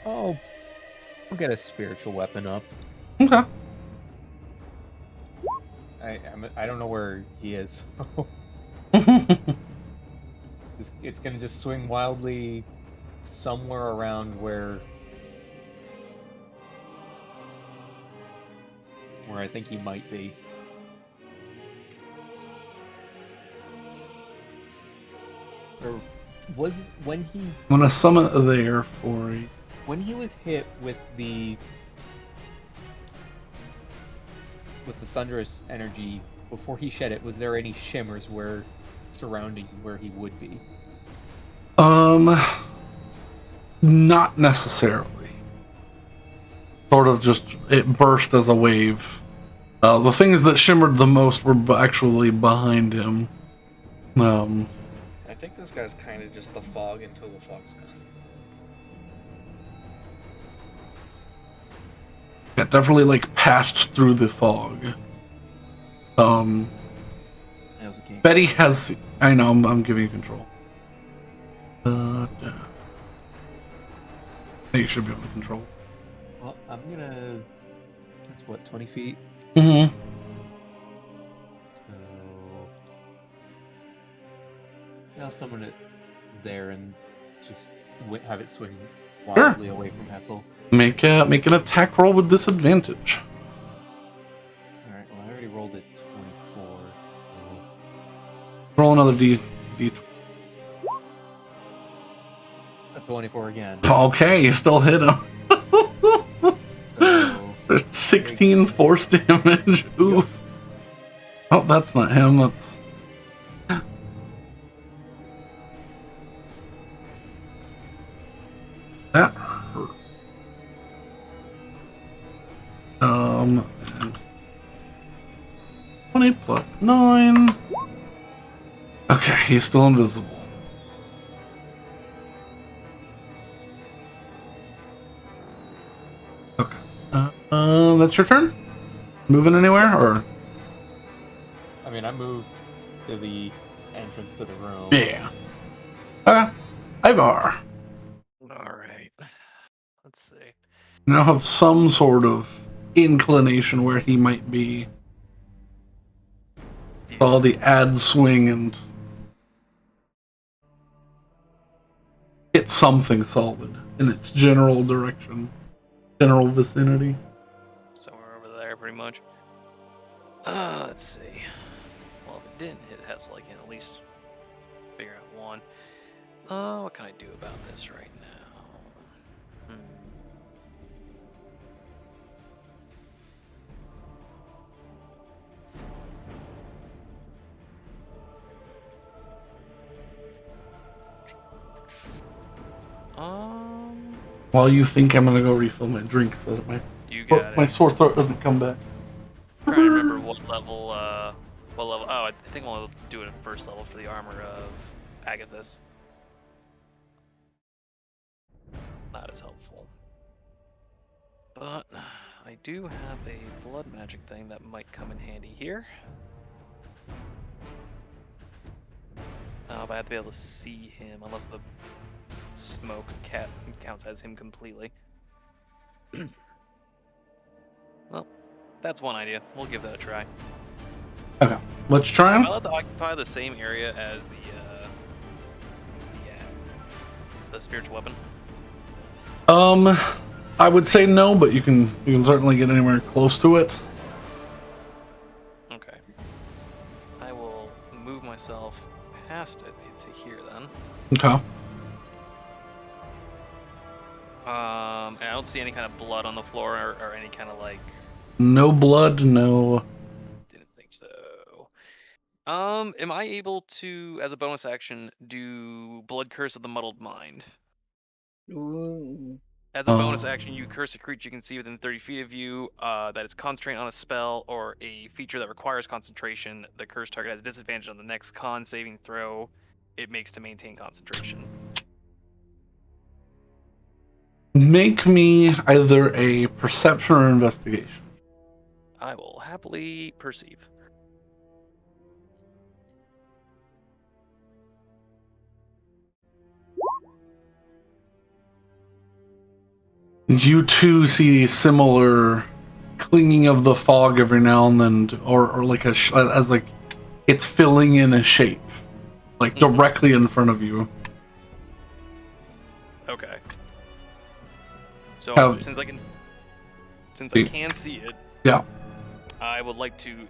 Oh, we'll get a spiritual weapon up. Okay. I don't know where he is. It's gonna just swing wildly somewhere around where I think he might be. Or was when he I'm gonna summon it there for you. when he was hit with the thunderous energy before he shed it, was there any shimmers where surrounding where he would be? Not necessarily. Sort of just it burst as a wave. The things that shimmered the most were actually behind him. I think this guy's kind of just the fog until the fog's gone. Yeah, definitely like passed through the fog. I also can't. Betty has. I know. I'm giving you control. You should be able to control. Well, I'm gonna. That's what, 20 feet? Mm-hmm. So. I'll summon it there and just have it swing wildly away from Hessel. Make an attack roll with disadvantage. Alright, well, I already rolled a 24, so. Roll another d. A 24 again. Okay, you still hit him. So. 16 force damage. Oof. Oh, that's not him. That's. That hurt. 20 plus 9. Okay, he's still invisible. Okay. That's your turn? Moving anywhere, or? I mean, I moved to the entrance to the room. Yeah. Ivar. Alright. Let's see. Now have some sort of inclination where he might be. All the ad swing and hit something solid in its general direction, general vicinity. Somewhere over there, pretty much. Let's see. Well, if it didn't hit Hessel, I can at least figure out one. What can I do about this right now? While you think, I'm gonna go refill my drink so that You got my it. sore throat doesn't come back. Trying to remember what level. Oh, I think we'll do it at first level for the armor of Agathis. Not as helpful. But I do have a blood magic thing that might come in handy here. But I have to be able to see him, unless the smoke counts as him completely. Well, that's one idea. We'll give that a try. Okay, let's try Am I him. allowed to occupy the same area as the spiritual weapon? I would say no, but you can certainly get anywhere close to it. Okay. I will move myself past it. It's here then. Okay. And I don't see any kind of blood on the floor or any kind of like. No blood, no. Didn't think so. Am I able to, as a bonus action, do Blood Curse of the Muddled Mind? Ooh. As a bonus action, you curse a creature you can see within 30 feet of you that is concentrating on a spell or a feature that requires concentration. The cursed target has a disadvantage on the next con saving throw it makes to maintain concentration. Make me either a perception or investigation. I will happily perceive. You too see similar clinging of the fog every now and then, or like as like it's filling in a shape, like directly in front of you. Okay. So How- since I can see it, Yeah. I would like to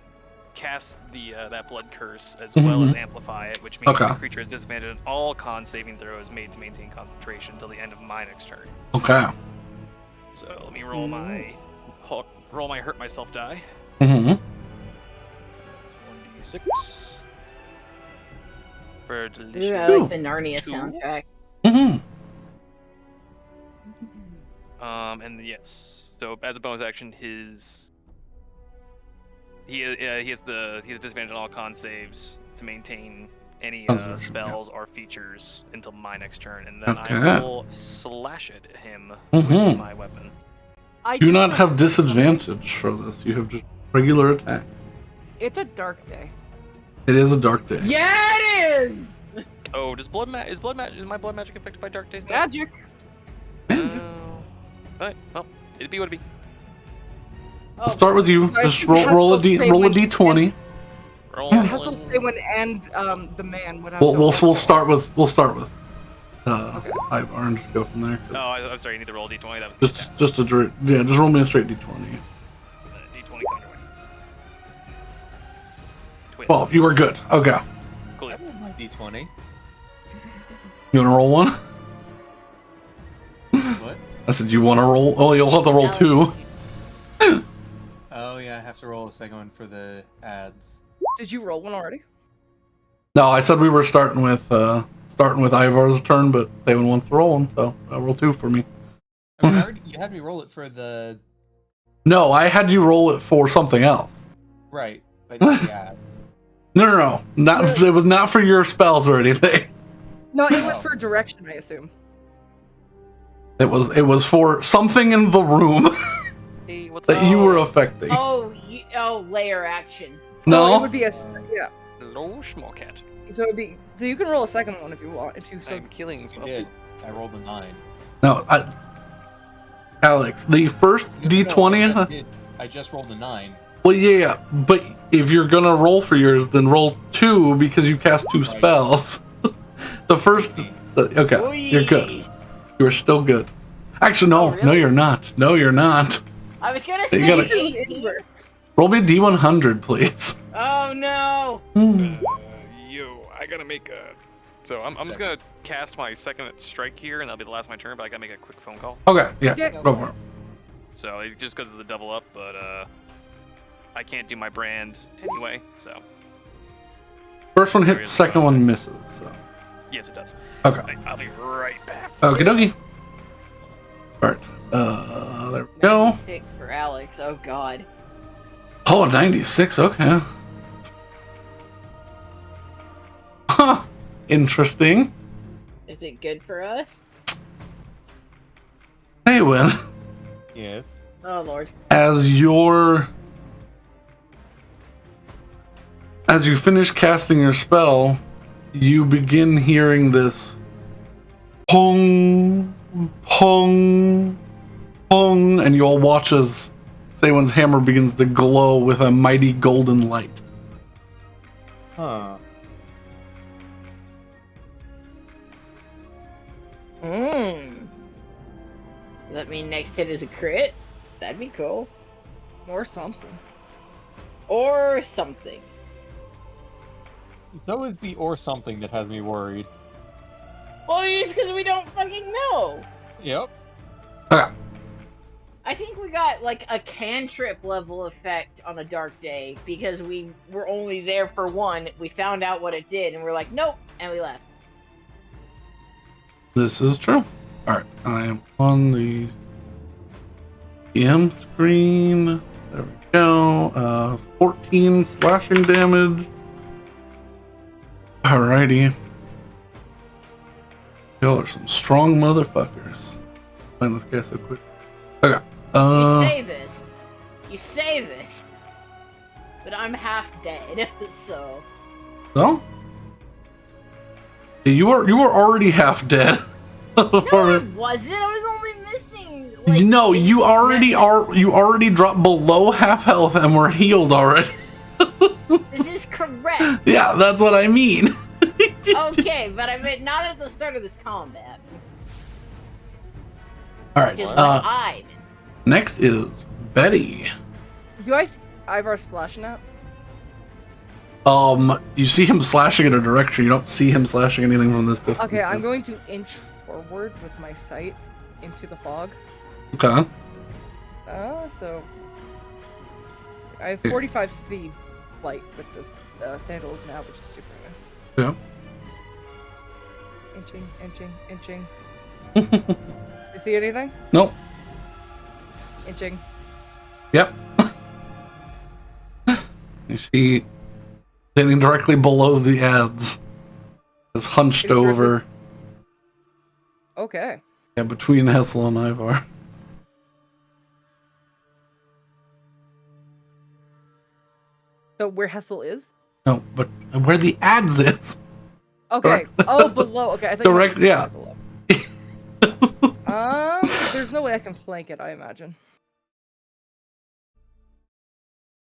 cast the that blood curse as well as amplify it, which means Okay. the creature is disadvantaged on all con saving throws made to maintain concentration until the end of my next turn. Okay. So let me roll my hurt myself die. Mm-hmm. 1d6 for Ooh, deletion. I like the Narnia Two. soundtrack. Mm-hmm. And yes. So as a bonus action, he has disadvantage on all con saves to maintain any Concentration, spells or features until my next turn, and then Okay. I will slash at him Mhm. with my weapon. I Do just not don't have know. disadvantage for this. You have just regular attacks. It's a dark day. It is a dark day. Yeah, it is. Oh, is my blood magic affected by dark days? Magic. Alright, well, it'd be what it'd be. I'll start with you. I Just think it roll a has to say roll a when- d20. Roll. It has to say when and the man would have to We'll roll. start with Okay. Ivar and just go from there. Oh, I'm sorry. You need to roll a d20. That was the attack. Just roll me a straight d20. D20 coming your way. 12. You were good. Okay. Cool. I rolled my d20. You want to roll one? What? I said you want to roll. Oh, you'll have to roll two. Oh yeah, I have to roll a second one for the ads. Did you roll one already? No, I said we were starting with Ivar's turn, but Thaven wants to roll one, so I'll roll two for me. I mean, you had me roll it for the No, I had you roll it for something else. right, but not the ads. No. Not it was not for your spells or anything. No, it was for direction, I assume. It was for something in the room Hey, what's that up? you were affecting. Layer action. So it No, would be yeah. Hello, small cat. So it'd be so you can roll a second one if you want. If you so I'm killing You did. I rolled a 9. no. Alex, the first No, d20. I just rolled a 9. Well, yeah, but if you're gonna roll for yours, then roll two because you cast two Right. spells. The first, okay, you're good. You are still good. Actually, no, Oh, no, really? you're not. No, you're not. I was gonna You say gotta- 18. Roll me a d100, please. Oh no. I gotta make a. So I'm just gonna cast my second strike here, and that'll be the last of my turn. But I gotta make a quick phone call. Okay, yeah, Yeah. go for it. So it just goes to the double up, but I can't do my brand anyway. So First one hits, second one misses. So. yes, it does. Okay. I'll be right back. Okie dokie. Alright, there we go. 96 for Alex. Oh god. Oh, 96, okay. Huh, interesting. Is it good for us? Hey, Win, Yes. Oh lord. as you finish casting your spell, you begin hearing this pong, pong, pong, and you all watch as Saywan's hammer begins to glow with a mighty golden light. Huh. Does that mean next hit is a crit? That'd be cool. or something. Or something. It's always the or something that has me worried. Well, it's because we don't fucking know. Yep. Okay. I think we got like a cantrip level effect on a dark day because we were only there for one. We found out what it did and we're like, nope, and we left. This is true. Alright, I am on the EM screen. There we go. 14 slashing damage. Alrighty. Y'all are some strong motherfuckers. Find this guy so quick. Okay. You say this, but I'm half dead, so. So? You were already half dead. No, I wasn't. I was only missing. Like, No, you already dropped below half health and were healed already. This is correct. Yeah, that's what I mean. Okay, but I meant not at the start of this combat. Alright, Just I'm. next is Betty. You guys, Ivar slashing at? You see him slashing in a direction. You don't see him slashing anything from this distance. Okay, I'm going to inch forward with my sight into the fog. Okay. So I have 45 speed flight with this sandals now, which is super nice. Yeah. Inching. You see anything? Nope. Inching. Yep. You see, standing directly below the ads is hunched It is directly- over. Okay. Yeah, between Hessel and Ivar. So where Hessel is? No, but where the ads is. Okay. Oh, below. Okay, I thought Direct, you meant yeah. below. There's no way I can flank it, I imagine.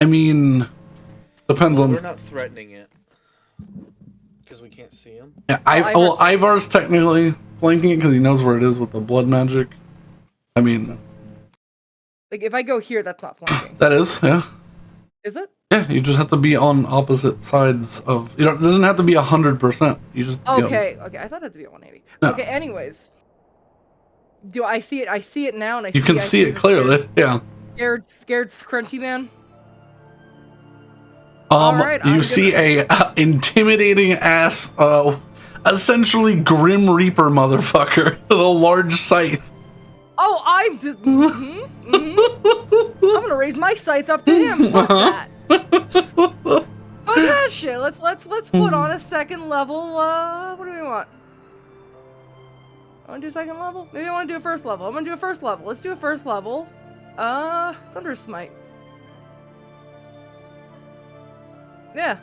I mean, depends We're on. not threatening it. Because we can't see him. Yeah, Ivar's- Ivar's technically flanking it because he knows where it is with the blood magic. I mean, Like, if I go here, that's not flanking. that is, yeah. Is it? Yeah, you just have to be on opposite sides of. You know, it doesn't have to be 100%. You just. have to be on- Okay, okay. I thought it had to be at 180. No. Okay, anyways. Do I see it? I see it now, and You can see it clearly, yeah. Scared scrunchy man. You Alright, I'm see a intimidating ass, essentially Grim Reaper motherfucker with a large scythe. Oh, I'm just. I'm gonna raise my sights up to him. Fuck that. Fuck that shit. Let's put on a second level. What do we want? I want to do second level? Maybe I want to do a first level. I'm gonna do a first level. Let's do a first level. Thunder Smite. Yeah,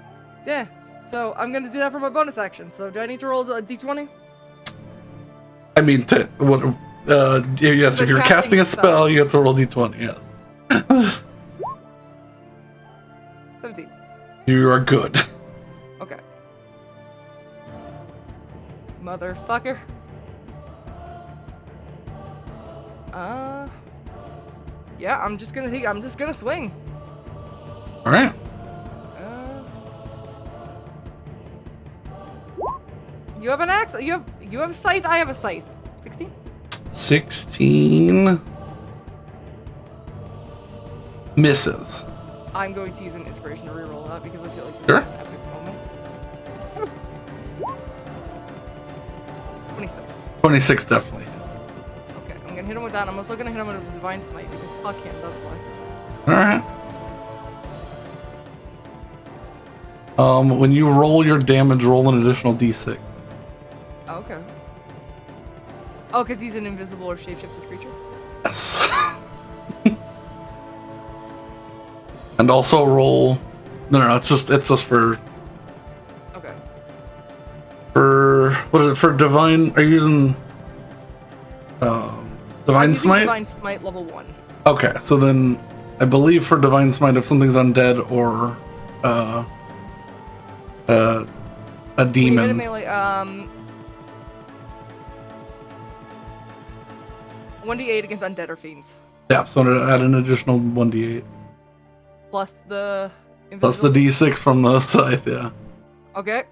yeah. So I'm gonna do that for my bonus action. So do I need to roll a d20? I mean, yes, if you're casting a spell, you have to roll d20, yeah. 17. You are good. Okay. Motherfucker. Yeah, I'm just gonna swing. Alright. You have an axe. You have a scythe. I have a scythe. 16. 16 misses. I'm going to use an inspiration to reroll that because I feel like this Sure. is an epic moment. 26. 26 definitely. Okay, I'm gonna hit him with that. I'm also gonna hit him with a divine smite because fuck him. That's why. Alright. When you roll your damage, roll an additional d6. Oh, okay. Oh, because he's an invisible or shapeshifted creature. Yes. And also roll. No, it's just for. Okay. What is it for divine? Are you using I'm divine using smite? Divine smite level 1. Okay, so then I believe for divine smite, if something's undead or a When you hit a demon. melee, 1d8 against undead or fiends. Yeah, so add an additional 1d8 Plus the plus the invisible. d6 from the scythe. Yeah. Okay.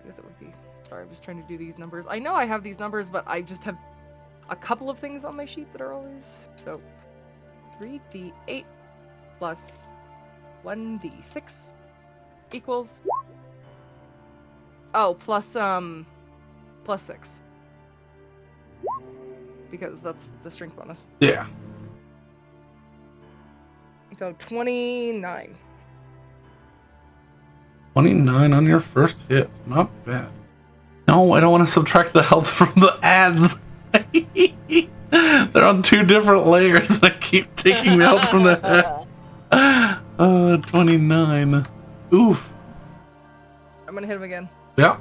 I guess it would be. Sorry, I'm just trying to do these numbers. I know I have these numbers, but I just have a couple of things on my sheet that are always. So 3d8 plus 1d6 equals. Oh, plus 6. Because that's the strength bonus. Yeah. So 29. 29 on your first hit. Not bad. No, I don't want to subtract the health from the ads. They're on 2 different layers, and I keep taking the health from the head. 29. Oof. I'm gonna hit him again. Yeah.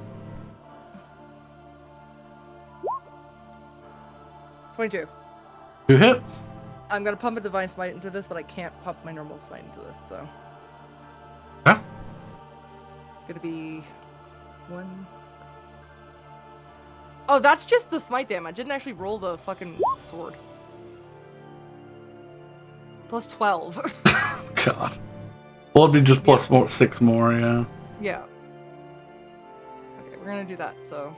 22. 2 hits. I'm gonna pump a divine smite into this, but I can't pump my normal smite into this, so. Yeah. It's gonna be 1. Oh, that's just the smite damage. I didn't actually roll the fucking sword. Plus 12. God. Well, it'd be just plus 6 more, yeah. Yeah. Okay, we're gonna do that, so.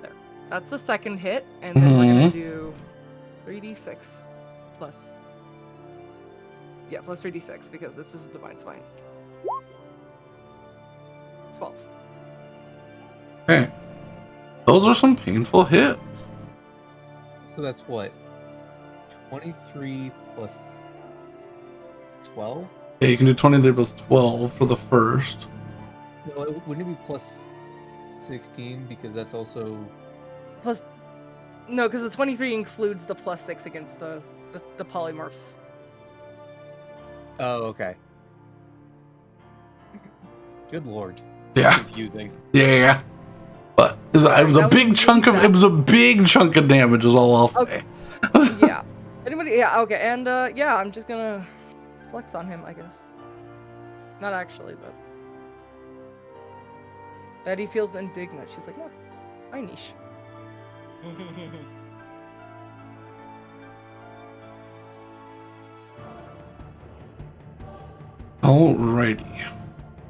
There. That's the second hit, and then we're gonna do 3d6 plus. Yeah, plus 3d6 because this is a divine smite. 12. Okay. Those are some painful hits. So that's what? 23 plus 12? Yeah, you can do 23 plus 12 for the first. No, wouldn't it be plus 16 because that's also Plus, no, because the 23 includes the plus 6 against the polymorphs. Oh, okay. Good lord. Yeah. Confusing. Yeah. But it was a big chunk of damage is all I'll say. Okay. Yeah. Anybody? Yeah. Okay. And yeah, I'm just gonna flex on him, I guess. Not actually, but Betty feels indignant. She's like, "No, my niche." Alrighty.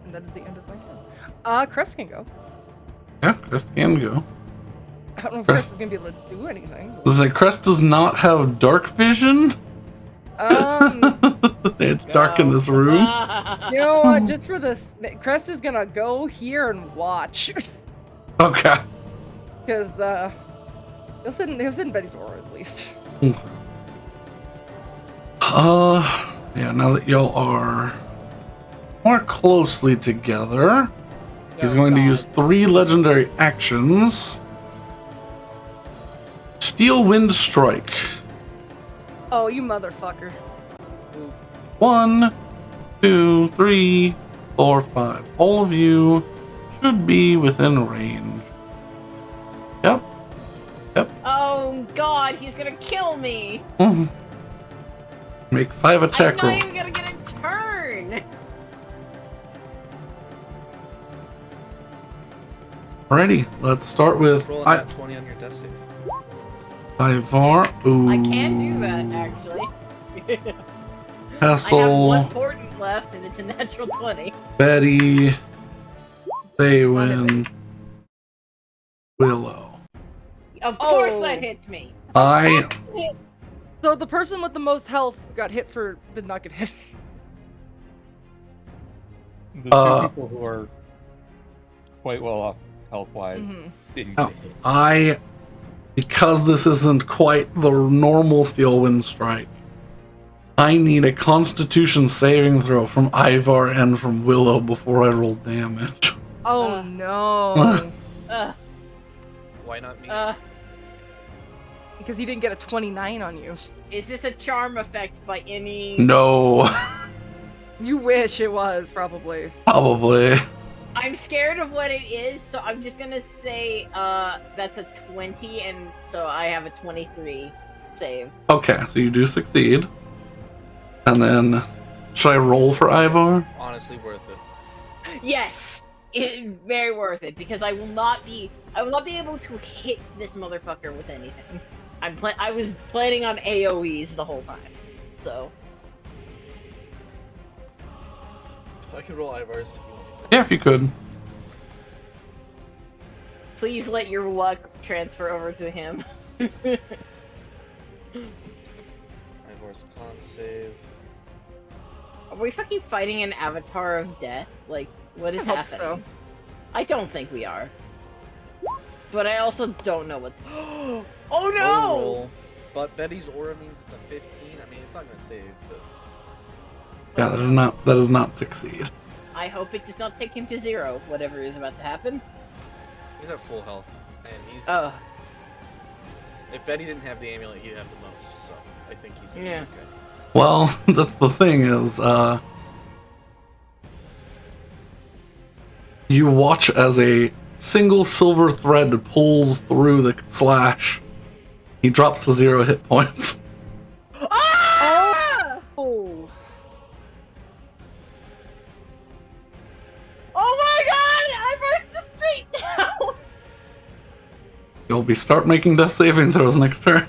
And that is the end of my turn. Crest can go. Yeah, Crest can go. I don't know if Crest is gonna be able to do anything. Crest does not have dark vision. It's dark in this room. You know what? Just for this, Crest is gonna go here and watch. Okay. Because he'll sit in Betty's aura at least. Yeah. Now that y'all are more closely together, he's going to use 3 legendary actions. Steel Wind Strike. Oh, you motherfucker. 1, 2, 3, 4, 5. All of you should be within range. Yep. Oh God, he's gonna kill me. Make 5 attack I'm rolls. not even gonna get a turn. Alrighty, let's start with Roll a nat 20 on your death save. Ivar. Ooh. I can do that actually. I have Hassel, one portent left, and it's a natural 20. Betty, Thaywin, Willow. Of course Oh. that hits me. So the person with the most health did not get hit. The two people who are quite well off health-wise didn't get hit. Because this isn't quite the normal Steel Wind Strike, I need a Constitution saving throw from Ivar and from Willow before I roll damage. Oh no. Why not me? Because he didn't get a 29 on you. Is this a charm effect by any? No. You wish it was, probably. Probably. I'm scared of what it is, so I'm just gonna say that's a 20, and so I have a 23 save. Okay, so you do succeed. And then, should I roll for Ivar? Honestly, worth it. Yes, very worth it because I will not be able to hit this motherfucker with anything. I was planning on AoEs the whole time, so. I can roll Ivar's if you want me to. Yeah, if you could. Please let your luck transfer over to him. Ivar's con save. Are we fucking fighting an avatar of death? Like, what is I hope happening? so. I don't think we are. But I also don't know what's. Oh Low no! roll. But Betty's aura means it's a 15. I mean, it's not gonna save, but Yeah, that does not succeed. I hope it does not take him to 0, whatever is about to happen. he's at full health, and he's. Oh, If Betty didn't have the amulet, he'd have the most. So I think he's gonna be Yeah. okay. Well, that's the thing is, you watch as a single silver thread pulls through the slash. He drops to 0 hit points. ah! Oh. Oh my god! I burst the street now! You'll be start making death saving throws next turn.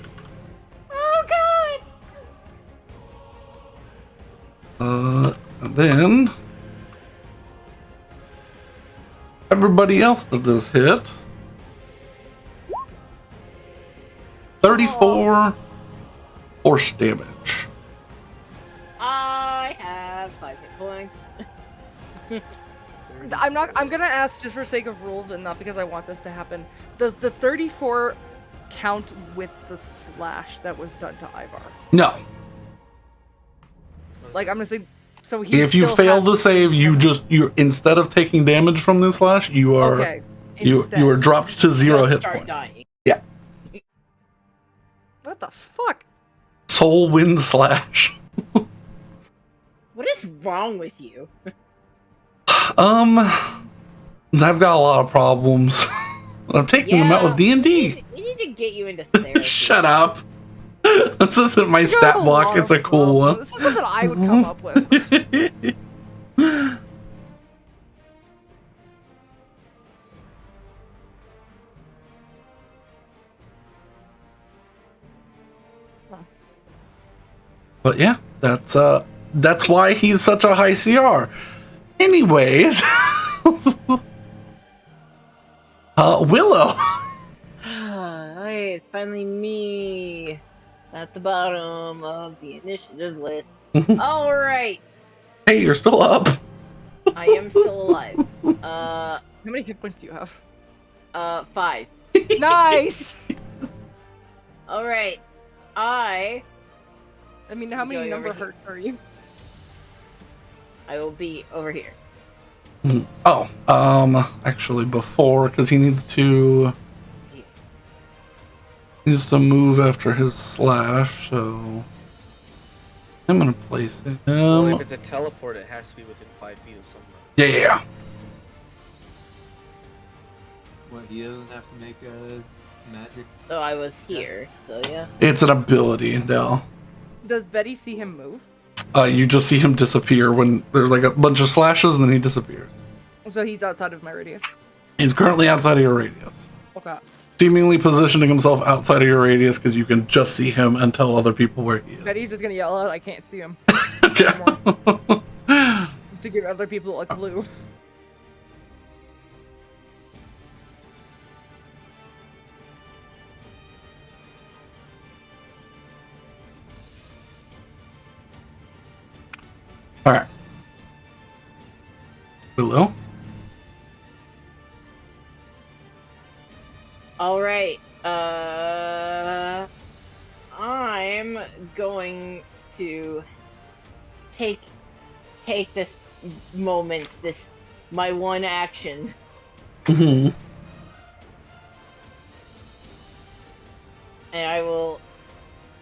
Oh god! And then everybody else that this hit. 34 force damage. I have 5 hit points. I'm gonna ask just for sake of rules and not because I want this to happen. Does the 34 count with the slash that was done to Ivar? No. Like, I'm gonna say So he If you still fail has the to save, take damage. you instead of taking damage from this slash, you are Okay. you instead. are dropped to 0 Just hit start points. dying. What the fuck? Soul wind slash. What is wrong with you? I've got a lot of problems. I'm taking them out with D&D. We need to get you into therapy. Shut up. This isn't my You got stat a block. lot It's of a cool one. problems. This is something I would come up with. But yeah, that's why he's such a high CR. Anyways, Willow. Hey, it's finally me at the bottom of the initiative list. All right, Hey, you're still up. I am still alive. How many hit points do you have? 5. Nice! All right, I I mean, how many Going over number here. hurt are you? will be over here. Oh, actually before, because he needs to move after his slash, so I'm gonna place it. Well, if it's a teleport, it has to be within 5 feet of someone. Yeah. What, he doesn't have to make a magic? So I was here. So yeah. It's an ability, Dell. Does Betty see him move? You just see him disappear when there's like a bunch of slashes, and then he disappears. So he's outside of my radius. He's currently outside of your radius, Okay. seemingly positioning himself outside of your radius because you can just see him and tell other people where he is. Betty's just gonna yell out, I can't see him. Okay. To give other people a clue. All right. Willow. All right. I'm going to take this moment, my one action, Mhm. and I will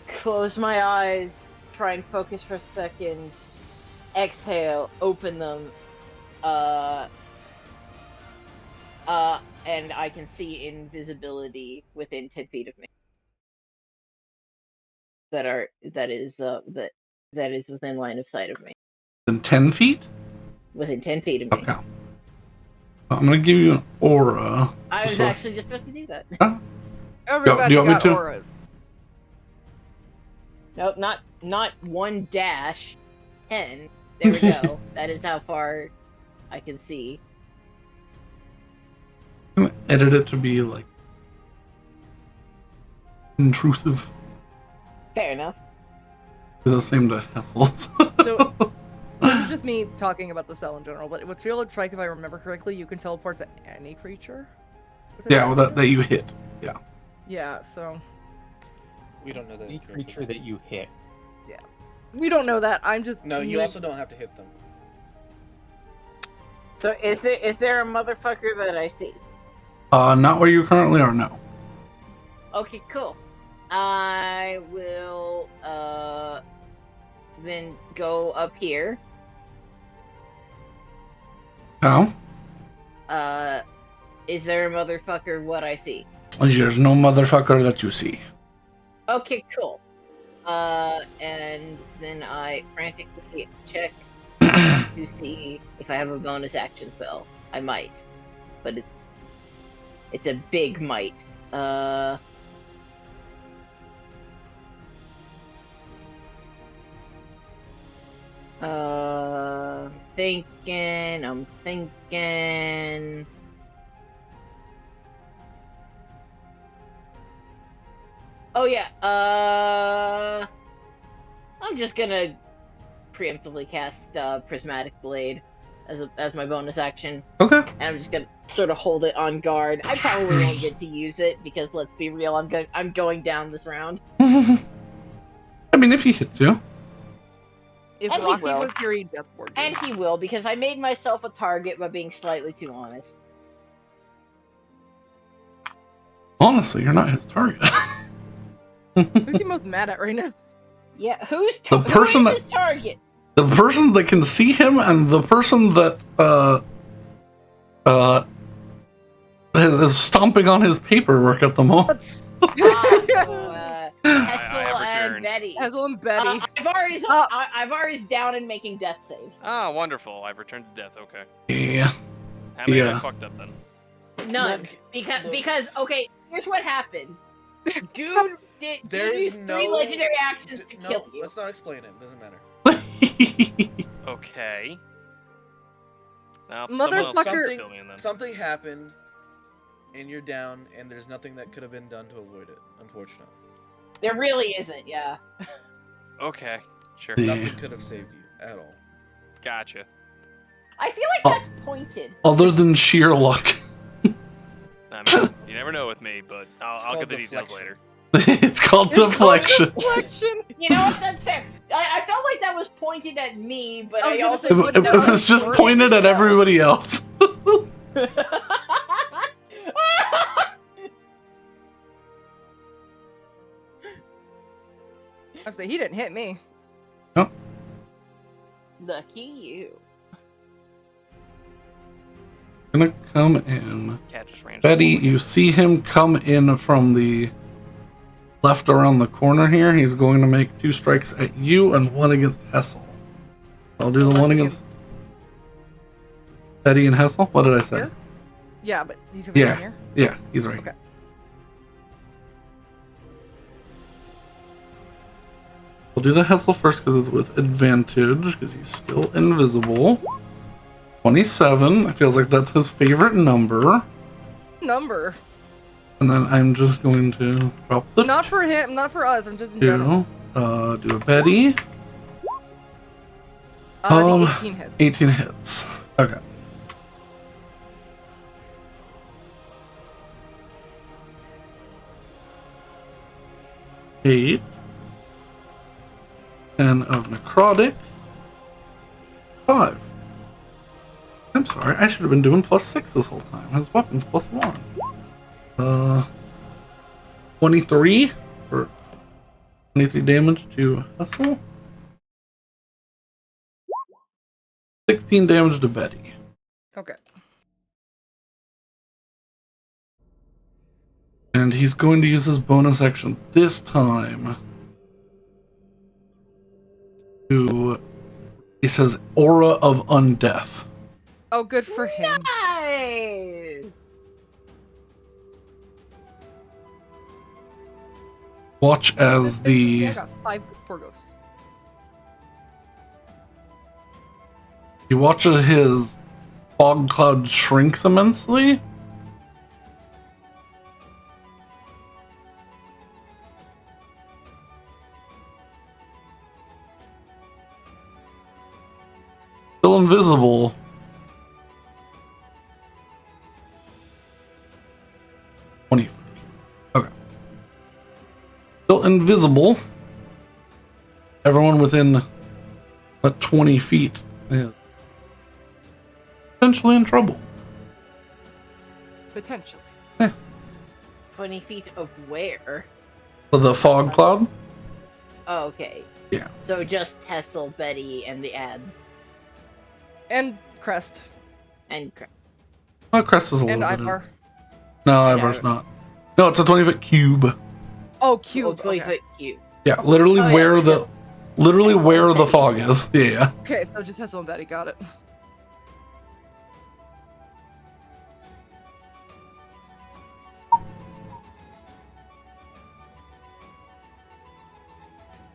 close my eyes, try and focus for a second, exhale, open them, and I can see invisibility within 10 feet of me. That is within line of sight of me. In 10 feet? Within 10 feet of me. Okay. I'm gonna give you an aura. I was So- actually just about to do that. Everybody you want me got to? auras. Nope, not 1-10. There we go. That is how far I can see. I'm gonna edit it to be like intrusive. Fair enough. It's the same to Hessel's. So, this is just me talking about the spell in general, but with Field of Strike, if I remember correctly, you can teleport to any creature? Yeah, well, that you hit. Yeah. Yeah, so... We don't know that. Any creature that you hit. We don't know that, I'm just... No, you also don't have to hit them. So is there a motherfucker that I see? Not where you currently are, no. Okay, cool. I will then go up here. How? Is there a motherfucker what I see? There's no motherfucker that you see. Okay, cool. And then I frantically check to see if I have a bonus action spell. I might, but it's a big might. I'm thinking. Oh yeah, I'm just gonna preemptively cast Prismatic Blade as my bonus action, Okay. and I'm just gonna sort of hold it on guard. I probably won't get to use it because let's be real, I'm going down this round. I mean, if he hits you. If And he Rocky will. was here, he'd death board you. And he will, because I made myself a target by being slightly too honest. Honestly, you're not his target. Who's you most mad at right now? Yeah, who's The person who that- is his target? The person that can see him and the person that is stomping on his paperwork at the moment. Hessel and returned. Betty. Hazel and Betty. I've already down and making death saves. Ah, wonderful. I've returned to death. Okay. Yeah. How many Yeah. I fucked up then? None. Look, Because okay, here's what happened. Dude did There's these no 3 legendary actions to no, kill you. let's not explain it. Doesn't matter. Okay. Now, Motherfucker. kill me and then. Something happened, and you're down, and there's nothing that could have been done to avoid it. Unfortunately, There really isn't, yeah. Okay, sure. Yeah. nothing could have saved you at all. Gotcha. I feel like Oh. that's pointed. Other than sheer luck. I mean, you never know with me, but I'll called get the details deflection. later. It's called deflection. Deflection. You know what? That's fair. I felt like that was pointed at me, but I was I gonna also. say, It, it was just pointed at everybody else. I say he didn't hit me. Lucky you. Gonna come in. Cat just ran. Betty, you see him come in from the left around the corner here. He's going to make 2 strikes at you and 1 against Hessel. I'll do the one against Betty and Hessel. What did I say? Here? Yeah, but he's over Yeah. here. Yeah, he's right. Okay. We'll do the Hessel first because it's with advantage because he's still invisible. 27. It feels like that's his favorite number. Number. And then I'm just going to drop the Not for him, not for us. I'm just in general. 2. Do a Betty. The 18 hits. 18 hits. Okay. Eight. 10 of necrotic. 5. I'm sorry, I should have been doing +6 this whole time. His weapons +1. 23 for 23 damage to Hustle. 16 damage to Betty. Okay. And he's going to use his bonus action this time to, he says, Aura of Undeath. Oh, good for him. Nice. Watch as I got 4 ghosts. he watches his fog cloud shrinks immensely. Still invisible. Okay. Still invisible. Everyone within about 20 feet is potentially in trouble. Potentially. 20 feet of where? So the fog cloud? Oh, okay. Yeah. So just Hessel, Betty, and the ads. And Crest. And Oh, Crest is a And little bit. Ivar. No, Ivar's not. No, it's a 20-foot cube. Oh, cube. 20 Okay. foot cube. Yeah, literally Oh, yeah, where the because- literally Hessel where and the Betty. fog is. Yeah. Okay, so just Hessel and Betty got it.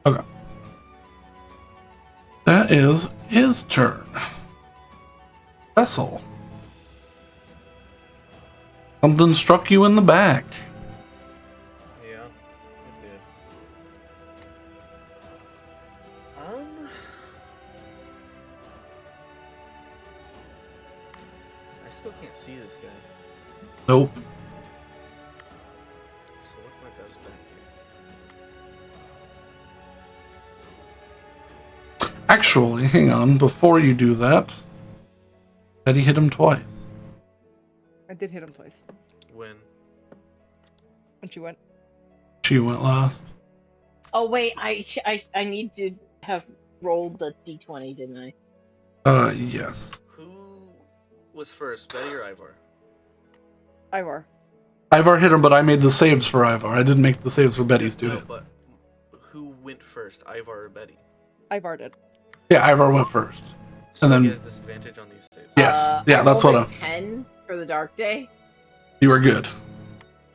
Okay. That is his turn. Vessel. Something struck you in the back. Yeah, it did. I still can't see this guy. Nope. So what's my best bet here? Actually, hang on. Before you do that, Betty hit him twice. I did hit him twice. When? When she went. She went last. Oh wait, I need to have rolled the d20, didn't I? Yes. Who was first, Betty or Ivar? Ivar. Ivar hit him, but I made the saves for Ivar. I didn't make the saves for Betty's two No, hit. but who went first, Ivar or Betty? Ivar did. Yeah, Ivar went first. So And then- he has disadvantage on these saves. Yes. Yeah, I that's rolled what a 10 for the dark day. You were good.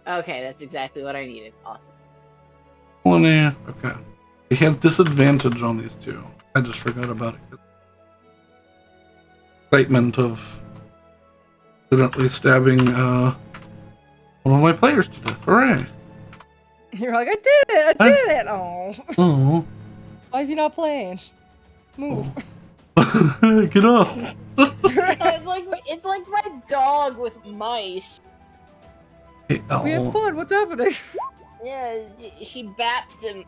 Okay, that's exactly what I needed. Awesome. 20. Okay. He has disadvantage on these two. I just forgot about it. Excitement of accidentally stabbing one of my players to death. Hooray! You're like, I did it! I did it! Oh. Oh. Why is he not playing? Move. Get off! It's like my dog with mice. Hey, We had owl. fun. What's happening? Yeah, she baps them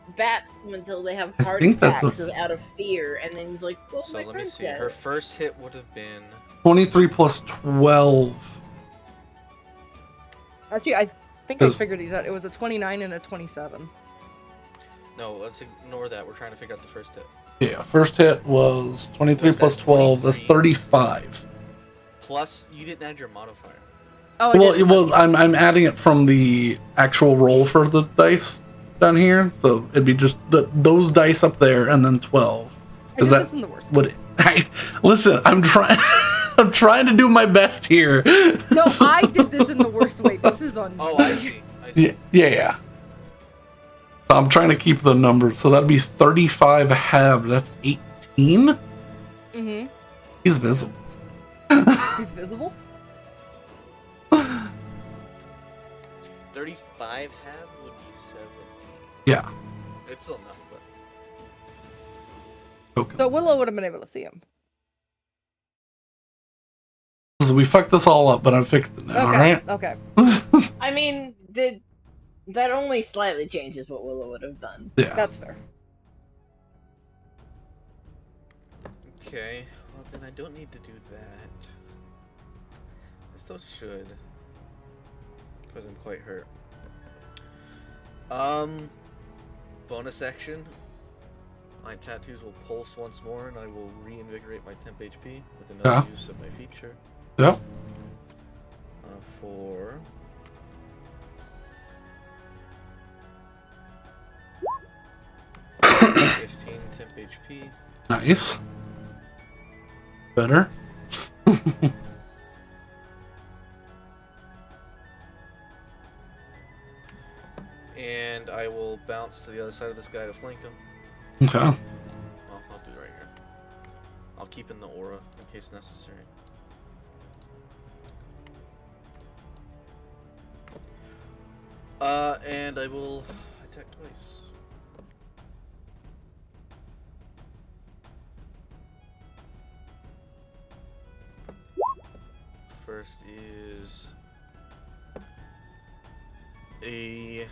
until they have I heart think that's attacks out of fear, and then he's like, "Well, So my let me friend's see. dead." Her first hit would have been 23 plus 12. Actually, I think I Is- figured these out. It was a 29 and a 27. no. Let's ignore that. We're trying to figure out the first hit. Yeah, first hit was 23 Was that plus 12. That's 23? 35. Plus, you didn't add your modifier. Oh, I did. Well, I'm adding it from the actual roll for the dice down here, so it'd be just those dice up there and then 12. I Is did that this in the worst. what? Listen, I'm trying. I'm trying to do my best here. No, I did this in the worst way. This is on. Oh, I see. I see. Yeah. So I'm trying to keep the numbers, so that'd be 35 halved. That's 18. Mm-hmm. He's visible. He's visible. 35 half would be 17. Yeah. It's still enough, but Okay. So Willow would have been able to see him. So we fucked this all up, but I fixed it now. All right. Okay. I mean, that only slightly changes what Willow would have done. Yeah. That's fair. okay. Well, then I don't need to do that. I still should, because I'm quite hurt. Bonus action. My tattoos will pulse once more, and I will reinvigorate my temp HP with another use of my feature. Yep. For 15 temp HP. Nice. Better. And I will bounce to the other side of this guy to flank him. Okay. Well, I'll do it right here. I'll keep in the aura in case necessary. And I will attack twice. First is a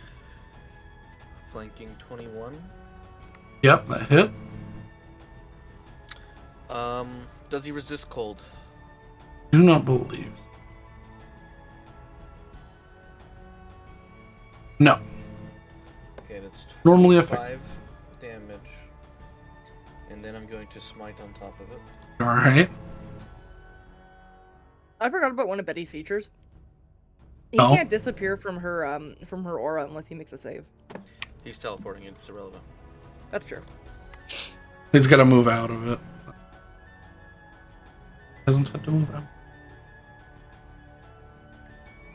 flanking 21. Yep, that hit. Does he resist cold? Do not believe. No. Okay, that's Normally 25 damage. And then I'm going to smite on top of it. All right. I forgot about one of Betty's features. He Oh. can't disappear from her aura unless he makes a save. He's teleporting, it's irrelevant. That's true. He's got to move out of it. Doesn't have to move out.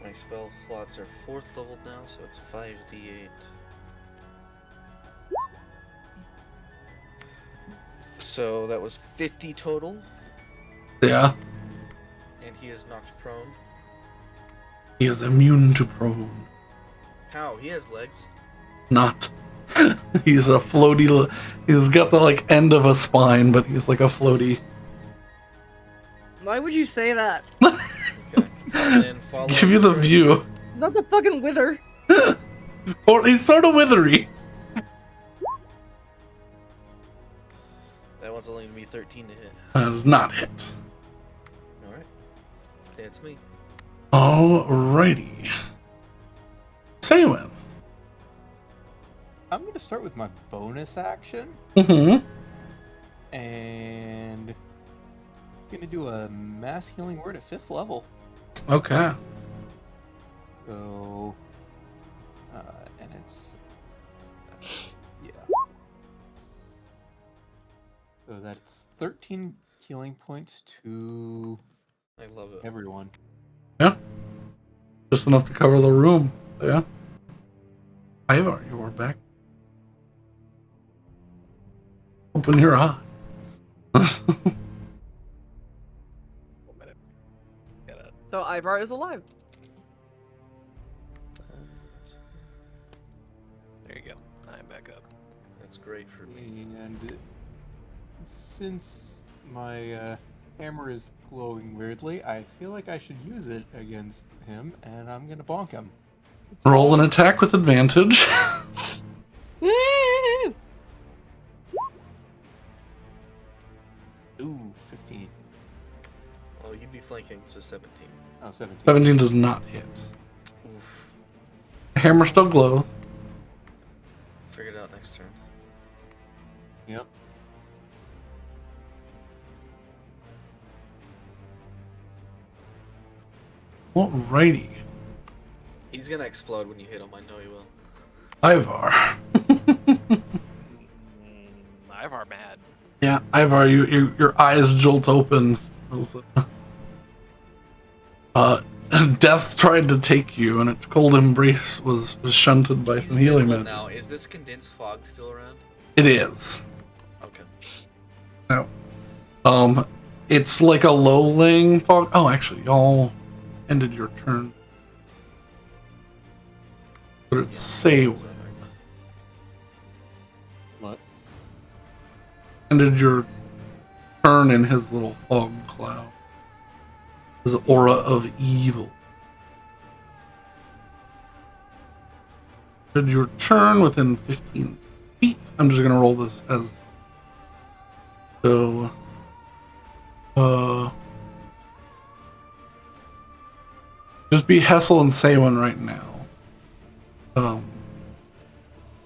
My spell slots are 4th level now, so it's 5d8. So that was 50 total, Yeah. and he is knocked prone. He is immune to prone. How? He has legs. Not. He's a floaty. He's got the like end of a spine, but he's like a floaty. Why would you say that? Okay. And then follow Give you the view. Not the fucking wither. He's sort of withery. That one's only gonna be 13 to hit. That does not hit. Alright. That's me. Alrighty. Saywin. I'm gonna start with my bonus action, Mm-hmm. and gonna do a mass healing word at 5th level. Okay. So, and it's yeah. So that's 13 healing points to I love it. everyone. Yeah. Just enough to cover the room. Yeah. Ivar, you are back. Open your eye. 1 minute. Gotta, So Ivar is alive. there you go. I'm back up. That's great for me. And since my hammer is glowing weirdly, I feel like I should use it against him, and I'm gonna bonk him. Roll an attack with advantage. Ooh, 15. Oh, you'd be flanking, so 17. Oh, 17. 17 does not hit. Oof. The hammer still glows. Figure it out next turn. Yep. Alrighty. He's gonna explode when you hit him, I know he will. Ivar. Ivar mad. Yeah, Ivar, your eyes jolt open. Death tried to take you, and its cold embrace was shunted by some healing visible magic. now. Is this condensed fog still around? It is. Okay. No. It's like a low-laying fog. Oh, actually, y'all ended your turn. But it's Saywin. What? Ended your turn in his little fog cloud. His aura of evil. Ended your turn within 15 feet. I'm just gonna roll this as so. Just be Hessel and Saywin right now.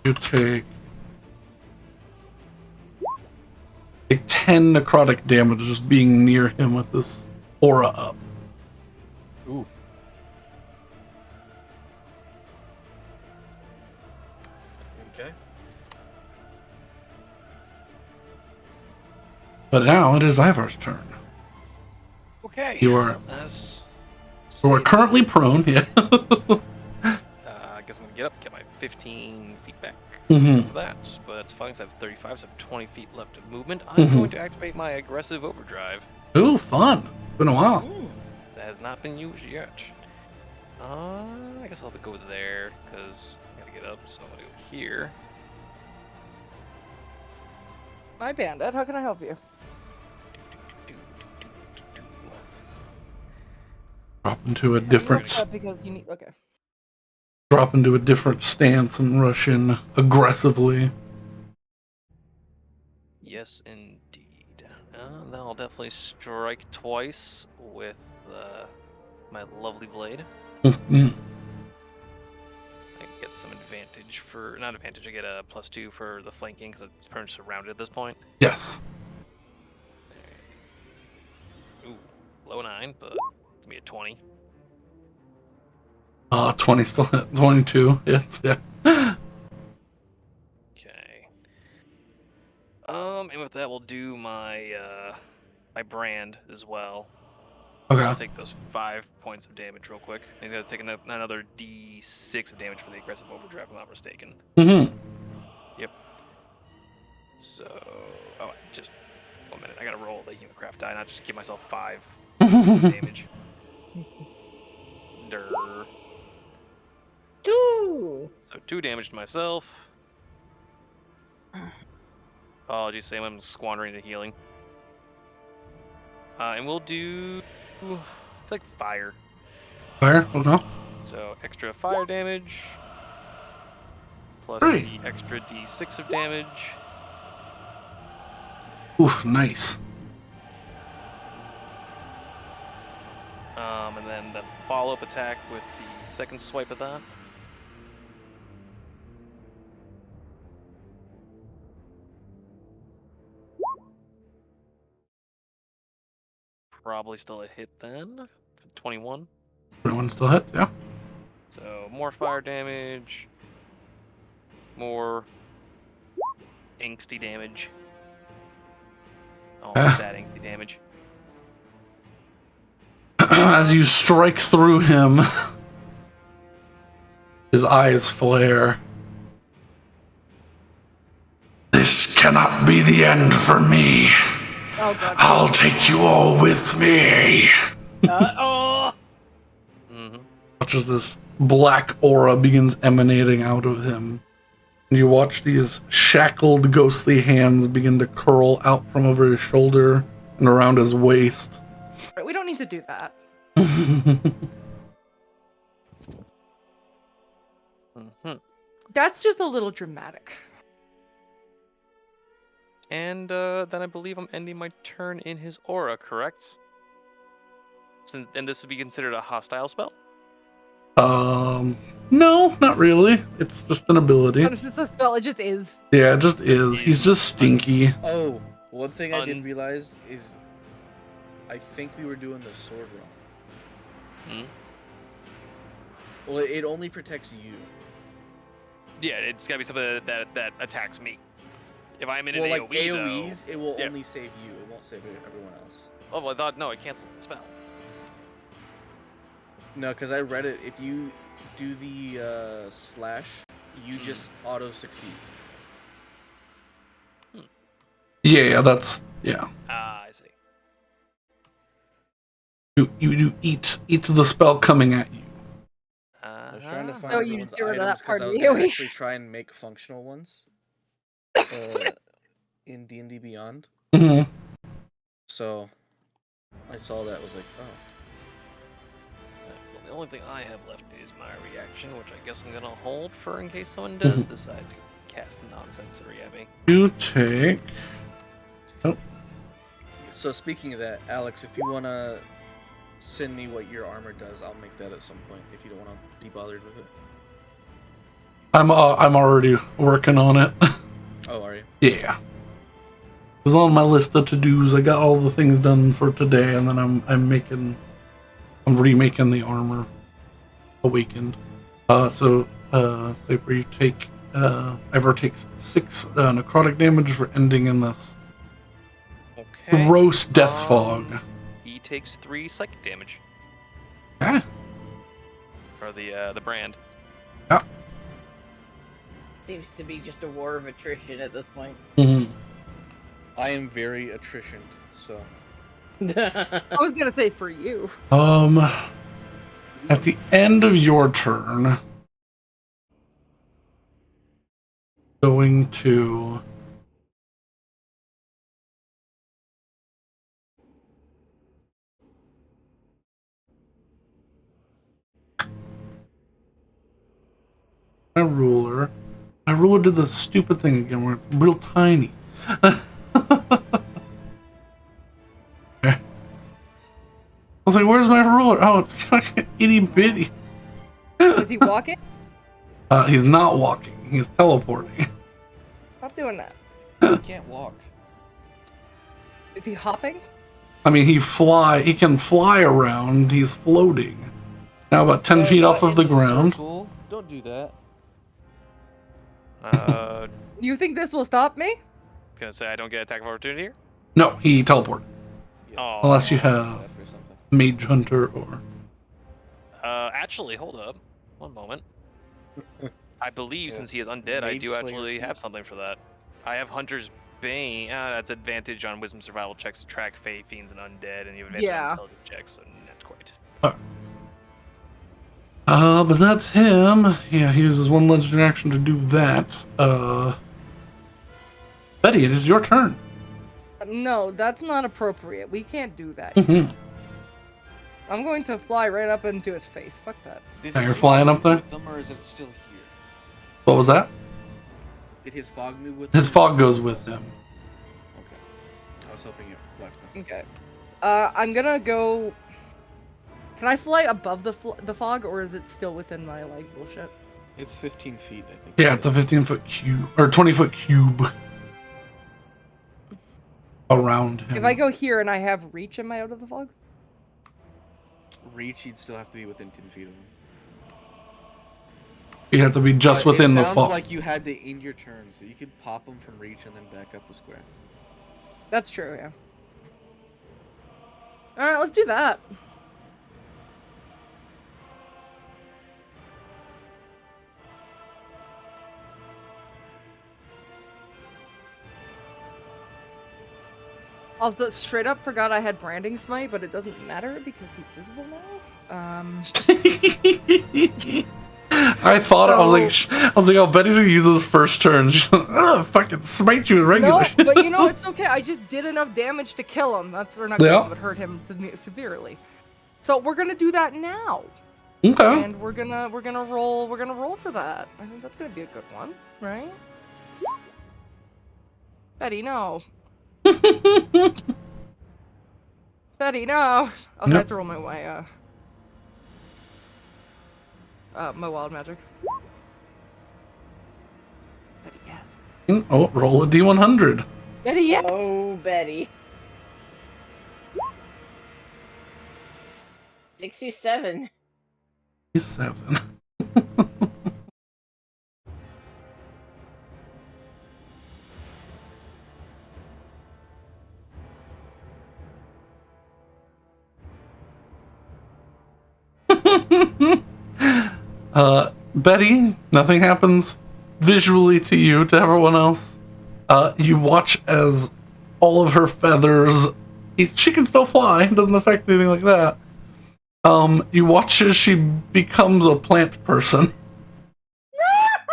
You take 10 necrotic damage just being near him with this aura up. Ooh. Okay. But now it is Ivar's turn. Okay. You are That's currently prone. Yeah. I guess I'm gonna get up, get my 15 feet back Mhm. for that. But that's fine, 'cause I have 35, so I have 20 feet left of movement. I'm Mhm. going to activate my aggressive overdrive. Ooh, fun. It's been a while. That has not been used yet. I guess I'll have to go there, because I gotta get up, so I'm gonna go here. My bandit, how can I help you? Drop into a different Because you need. Okay. drop into a different stance and rush in aggressively. Yes, indeed. Then I'll definitely strike twice with my lovely blade. Mhm. I get some advantage for, not advantage, I get a +2 for the flanking because it's pretty much surrounded at this point. Yes. Ooh, low 9, but it's gonna be a 20. 20 still hit. 22. Yes, yeah. Okay. And with that, we'll do my my brand as well. Okay. I'll take those 5 points of damage real quick. He's gonna take another D6 of damage for the aggressive overdrive, if I'm not mistaken. Mm-hmm. Yep. So, just 1 minute. I gotta roll the Humancraft die, not just give myself 5 damage. Durr. 2. So 2 damage to myself. Apologies, Sam, I'm squandering the healing. And we'll do like fire. Fire? Okay. So extra fire damage. Plus Hey. the extra D6 of damage. Oof, nice. And then the follow-up attack with the second swipe of that. Probably still a hit then. 21. Everyone still hits, yeah. So more fire damage. More angsty damage. Oh, sad angsty damage. As you strike through him, his eyes flare. This cannot be the end for me. Oh god. I'll take you all with me. Oh. Watch as this black aura begins emanating out of him. And you watch these shackled, ghostly hands begin to curl out from over his shoulder and around his waist. Right, we don't need to do that. That's just a little dramatic. And then I believe I'm ending my turn in his aura, correct? And this would be considered a hostile spell? No, not really. It's just an ability. What is this a spell? It just is. Yeah, it just is. He's just stinky. Oh, one thing I didn't realize is I think we were doing the sword wrong. Well, it only protects you. Yeah, it's gotta be something that attacks me. If I'm in an Well, AoE, like AoEs, though, it will only save you. It won't save everyone else. Oh, well, I thought, no, it cancels the spell. No, because I read it. If you do the slash, you just auto succeed. Yeah, that's yeah. Ah, I see. You eat the spell coming at you. I was trying to find No, you everyone's just get rid of items that part because I of was the gonna AoE. actually try and make functional ones in D&D Beyond. Mm-hmm. So I saw that, was like, oh. Well, the only thing I have left is my reaction, which I guess I'm gonna hold for in case someone does decide to cast nonsensory at me. You take. Oh, So speaking of that, Alex, if you wanna send me what your armor does, I'll make that at some point. If you don't wanna be bothered with it. I'm already working on it. Oh, are you? Yeah. It was on my list of to-dos. I got all the things done for today, and then I'm remaking the armor. Awakened. So Saber, you take Ever takes 6 necrotic damage for ending in this Okay. gross death fog. He takes 3 psychic damage Ah, for the brand. yeah. Seems to be just a war of attrition at this point. Mm-hmm. I am very attrition, so. I was gonna say for you. At the end of your turn, going to my ruler. My ruler did the stupid thing again where it's real tiny. I was like, where's my ruler? Oh, it's fucking itty bitty. Is he walking? He's not walking. He's teleporting. Stop doing that. I can't walk. Is he hopping? I mean, he can fly around. He's floating. Now about 10 feet off of the ground. Circle. Don't do that. You think this will stop me? Gonna say I don't get attack of opportunity here. No, he teleported. Oh. Unless you have Or something. Mage Hunter or... Actually, hold up. One moment. I believe Yeah. since he is undead, I Mage do Slayer actually feat. have something for that. I have Hunter's Bane. That's advantage on Wisdom Survival checks to track Fate, Fiends, and Undead, and you have advantage on Yeah. Intelligence checks, so that's quite. But that's him. Yeah, he uses one legendary action to do that. Betty, it is your turn. No, that's not appropriate. We can't do that. Mhm. I'm going to fly right up into his face. Fuck that. Did Now his you're fog flying up move there? with them, or is it still here? What was that? Did his fog move with His them, or fog is it goes still with us? him. Okay. was hoping it left him. Okay. I'm gonna go. Can I fly above the fog, or is it still within my like bullshit? It's 15 feet, I think. Yeah, it's a 15-foot cube or 20-foot cube around him. If I go here and I have reach, am I out of the fog? Reach, you'd still have to be within 10 feet of him. You have to be just within the fog. It fog. sounds like you had to end your turn, so you could pop him from reach and then back up a square. That's true, yeah. Alright, let's do that. Also, straight up forgot I had branding smite, but it doesn't matter because he's visible now. I thought I was like, oh, Betty's gonna use this first turn. She's like, oh, fucking smite you with regular. No, but you know it's okay. I just did enough damage to kill him. That's or not kill him, but hurt him severely. So we're gonna do that now. Okay. And we're gonna roll for that. I think that's gonna be a good one, right? Betty, no. Betty, no. Okay, I have to roll my my wild magic. Betty, yes. Oh, roll a d100. Betty, yes. Oh, Betty. 67. 7. Betty, nothing happens visually to you, to everyone else. You watch as all of her feathers, she can still fly, it doesn't affect anything like that. You watch as she becomes a plant person.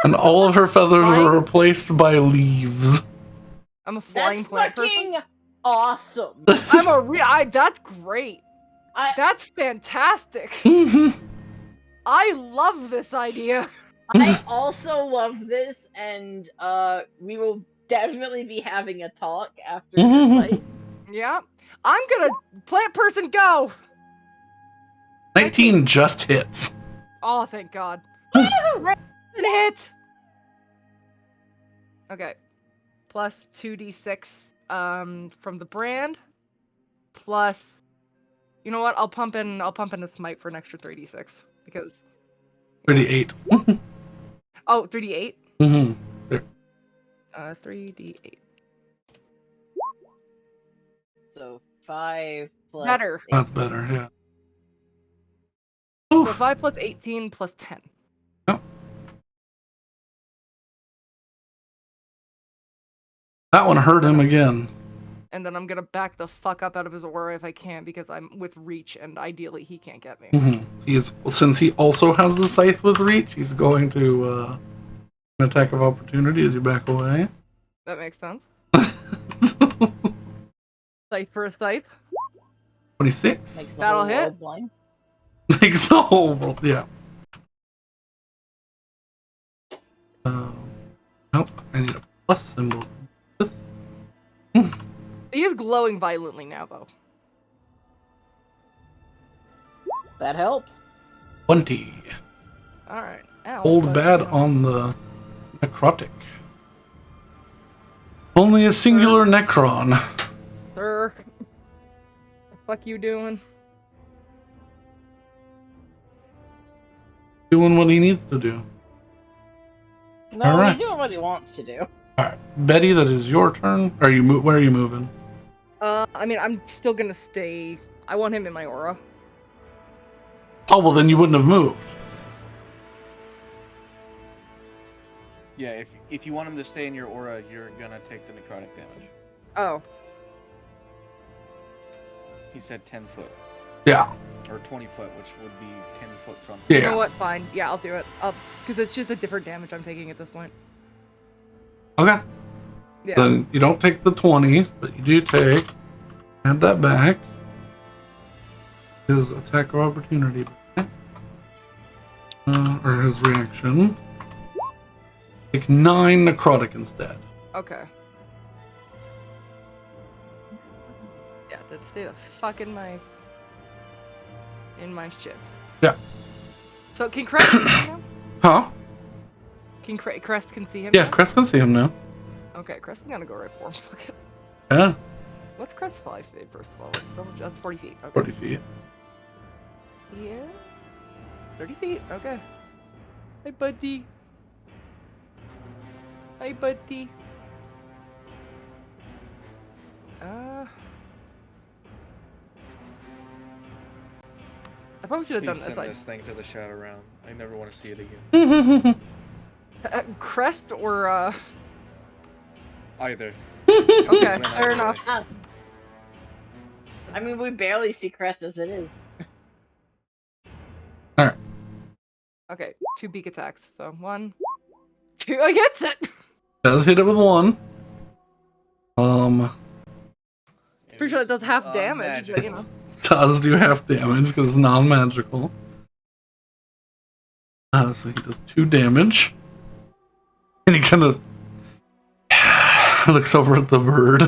And all of her feathers are replaced by leaves. I'm a flying plant person. That's awesome. That's great. That's fantastic. I love this idea. I also love this, and we will definitely be having a talk after this fight. Yeah. I'm gonna plant person go. 19 just hits. Oh, thank God. Hit. Okay. Plus 2d6 from the brand. Plus, you know what? I'll pump in a smite for an extra 3d6 because 38. Oh, 3d8. Mm-hmm. There. 3d8. So 5 plus. Better. That's better, yeah. So 5 plus 18 plus 10. Yep. That one hurt him again. And then I'm gonna back the fuck up out of his aura if I can, because I'm with reach, and ideally he can't get me. Mm-hmm. Since he also has the scythe with reach, he's going to an attack of opportunity as you back away. That makes sense. Scythe for a scythe. 26. That'll hit. Makes the whole world, yeah. Nope, I need a plus symbol. He is glowing violently now, though. That helps. 20. Alright. Hold bad on the necrotic. Only a singular necron. Sir. What the fuck you doing? Doing what he needs to do. No, Alright. he's doing what he wants to do. Alright, Betty, that is your turn. Where are you moving? I mean, I'm still gonna stay. I want him in my aura. Oh, well, then you wouldn't have moved. Yeah, if you want him to stay in your aura, you're gonna take the necrotic damage. Oh. He said 10 foot. Yeah. Or 20 foot, which would be 10 foot from. Yeah. You know what? Fine. Yeah, I'll do it. Because it's just a different damage I'm taking at this point. Okay. Yeah. Then you don't take the 20, but you do take. Add that back. His attack of opportunity. Or his reaction. Take 9 necrotic instead. Okay. that stay the fuck in my shit. Yeah. So can Crest see him now? Huh? Can Crest can see him? Yeah, now? Crest can see him now. Okay, Crest is gonna go right for him. Fuck it. Yeah, What's Crest fly speed first of all? Let's double check. 40 feet. Okay. 40 feet. Yeah. 30 feet. Okay. Hey, buddy. Hi, buddy. I probably should have Please done this. send Like, this thing to the shadow realm. I never want to see it again. Crest or Either. Okay, fair enough. I mean, we barely see Crest as it is. Alright. Okay, 2 beak attacks. So 1, 2. I gets it. Does hit it with 1. Pretty sure it does half damage, but you know. Does do half damage because it's non-magical. So he does 2 damage. And he kind of looks over at the bird.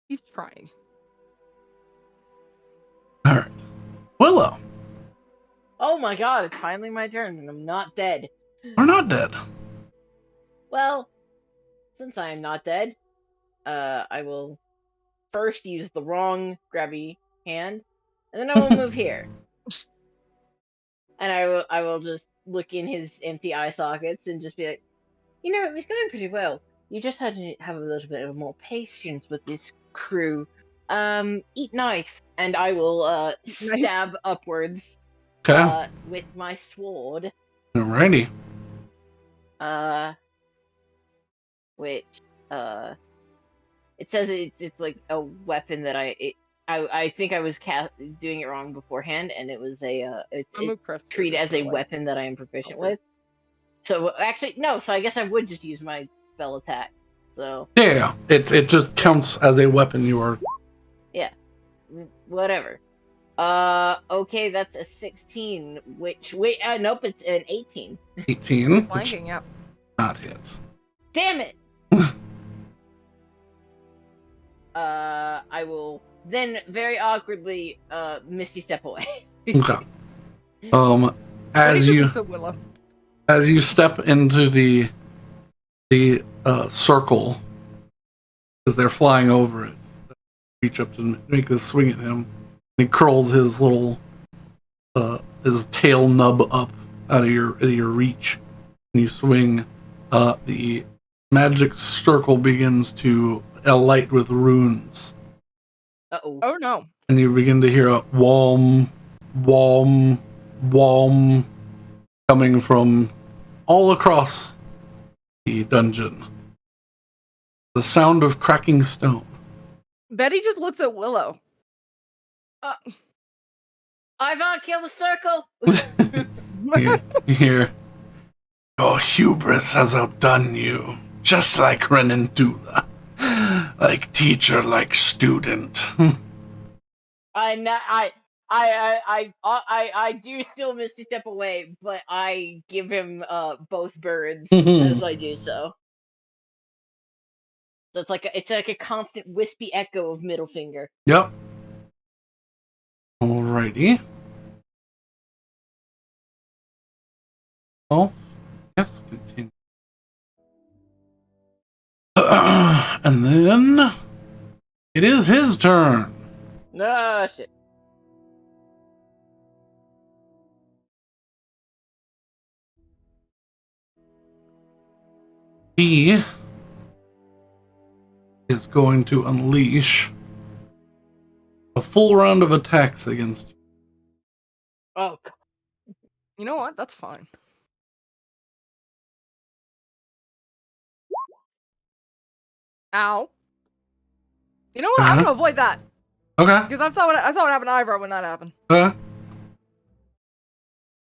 He's trying. Alright. Willow, Oh my god, it's finally my turn and I'm not dead. we're not dead. Well, since I am not dead, I will first use the wrong grabby hand, and then I will move here. And I will just look in his empty eye sockets and just be like, you know, it was going pretty well. You just had to have a little bit of more patience with this crew. Eat knife, and I will stab upwards Okay. with my sword. Alrighty. Which it says it's like a weapon that I think I was doing it wrong beforehand, and it was it's treated as a weapon that I am proficient with. So actually no, so I guess I would just use my spell attack. So Yeah, it just counts as a weapon. You are whatever. Okay, that's a 16. Which nope, it's an 18. 18. Which Flanking, yep. not hit. Damn it! I will then very awkwardly misty step away. Okay. I As think you it's a Willow. as you step into the circle, as they're flying over it, reach up to make this swing at him. He curls his little his tail nub up out of your reach, and you swing. The magic circle begins to alight with runes, Uh-oh. Oh no. and you begin to hear a whom, whom, whum coming from all across the dungeon. The sound of cracking stone. Betty just looks at Willow. Ivan, kill the circle! You hear, your hubris has outdone you, just like Renandula. Like teacher, like student. I do still misty step away, but I give him both birds as I do so. So it's like a constant wispy echo of middle finger. Yep. Alrighty. Oh, yes, continue. And then it is his turn. No shit. He is going to unleash a full round of attacks against you. Oh god. You know what? That's fine. Ow. You know what? I'm gonna avoid that Okay. because I saw what happened to Ivor when that happened. Okay.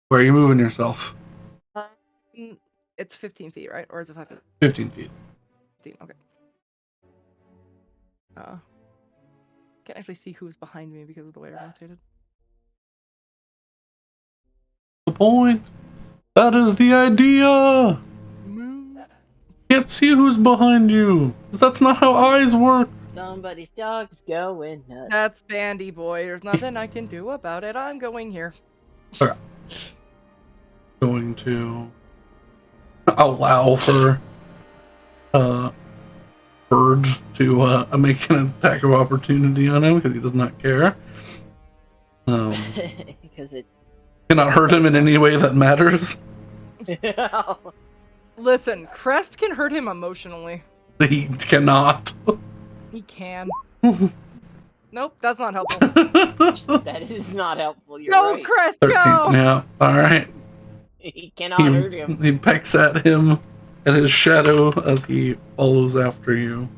Where are you moving yourself? It's 15 feet, right? Or is it 5 feet? 15 feet. 15. Okay. Can't actually see who's behind me because of the way I rotated. The point. That is the idea. Can't see who's behind you. That's not how eyes work. Somebody's dog's going nuts. That's Bandy Boy. There's nothing I can do about it. I'm going here. Going to allow for Bird to make an attack of opportunity on him because he does not care. Because it Cannot hurt him in any way that matters. Listen, Crest can hurt him emotionally. He cannot. He can. Nope, that's not helpful. that is not helpful. You're Go, right. Crest, 13. go! Yeah. All right. He cannot hurt him. He pecks at him at his shadow as he follows after you.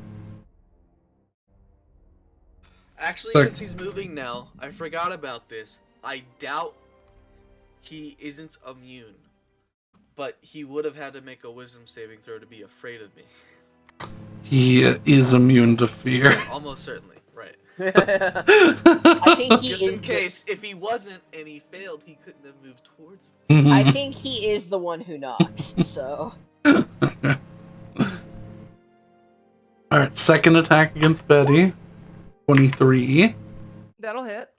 Actually, Look. since he's moving now, I forgot about this. I doubt he isn't immune. But he would have had to make a wisdom saving throw to be afraid of me. He is immune to fear. Almost certainly, right. I think he Just is in case, if he wasn't and he failed, he couldn't have moved towards me. I think he is the one who knocks, so. Alright, second attack against Betty. 23. That'll hit.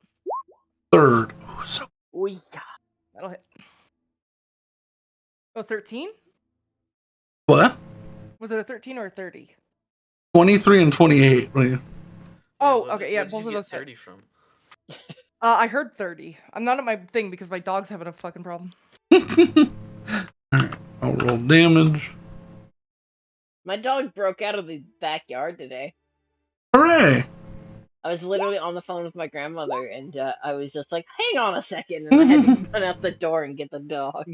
Third. Oh, so Oh, yeah. That'll hit. Oh, 13? what? Was it a 13 or a 30? 23 and 28. Oh, what- okay, yeah, what did both you of get those hit. 30 from? I heard 30. I'm not at my thing because my dog's having a fucking problem. Alright, I'll roll damage. My dog broke out of the backyard today. Hooray! I was literally on the phone with my grandmother, and I was just like, hang on a second, and I had to run out the door and get the dog.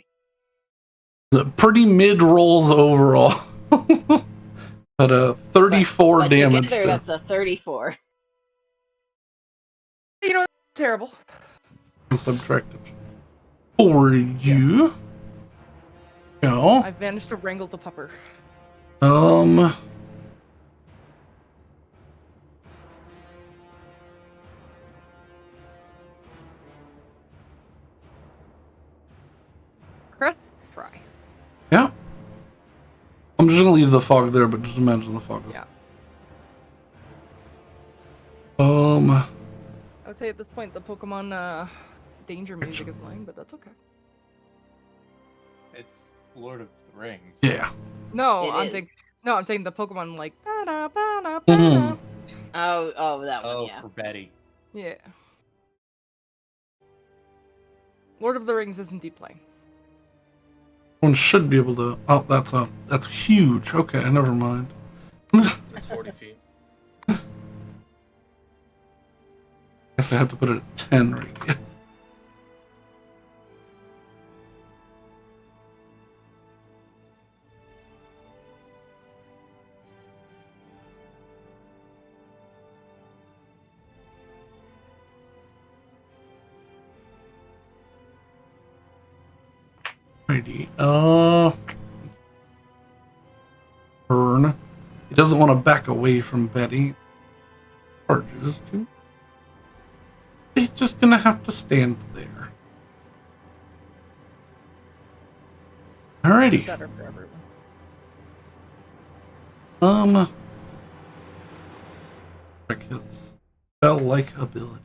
The pretty mid rolls overall. But 34 But damage. together, that's a 34. You know, that's terrible. Subtracted. For you. Go. I've managed to wrangle the pupper. Crest, try. Yeah. I'm just gonna leave the fog there, but just imagine the fog is. Yeah. Um. I would say at this point the Pokemon danger music is mine, but that's okay. It's Lord of the Rings. Yeah. No, It I'm is. saying I'm saying the Pokemon like ba-da, ba-da, Mhm. ba-da. Oh, that one, Oh, yeah. for Betty. Yeah. Lord of the Rings is indeed playing. One should be able to. Oh, that's huge. Okay, never mind. That's 40 feet. Guess I have to put it at 10 right. Righty. Burn. He doesn't want to back away from Betty. Charges to. He's just gonna have to stand there. Alrighty. Better for everyone. Check his spell-like ability.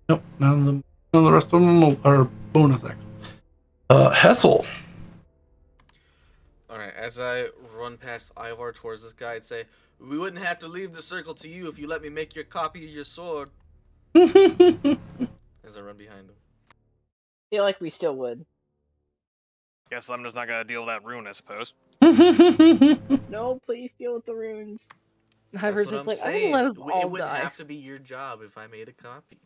Nope, none of the rest of them are bonus action. Hessel. Alright, as I run past Ivar towards this guy, I'd say, we wouldn't have to leave the circle to you if you let me make your copy of your sword. As I run behind him. feel like we still would. Guess I'm just not gonna deal with that rune, I suppose. No, please deal with the runes. I was just like, I'm gonna let us It all wouldn't die. have to be your job if I made a copy.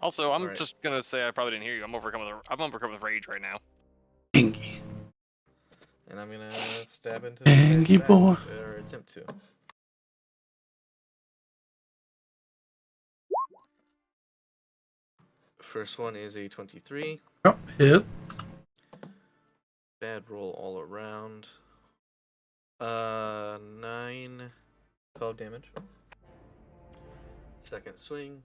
Also, I'm Alright. just gonna say I probably didn't hear you. I'm overcome with rage right now. Angie. And I'm gonna stab into Angie back, boy. or attempt to. First one is a 23. Oh, hit. Bad roll all around. 9, 12 damage. Second swing.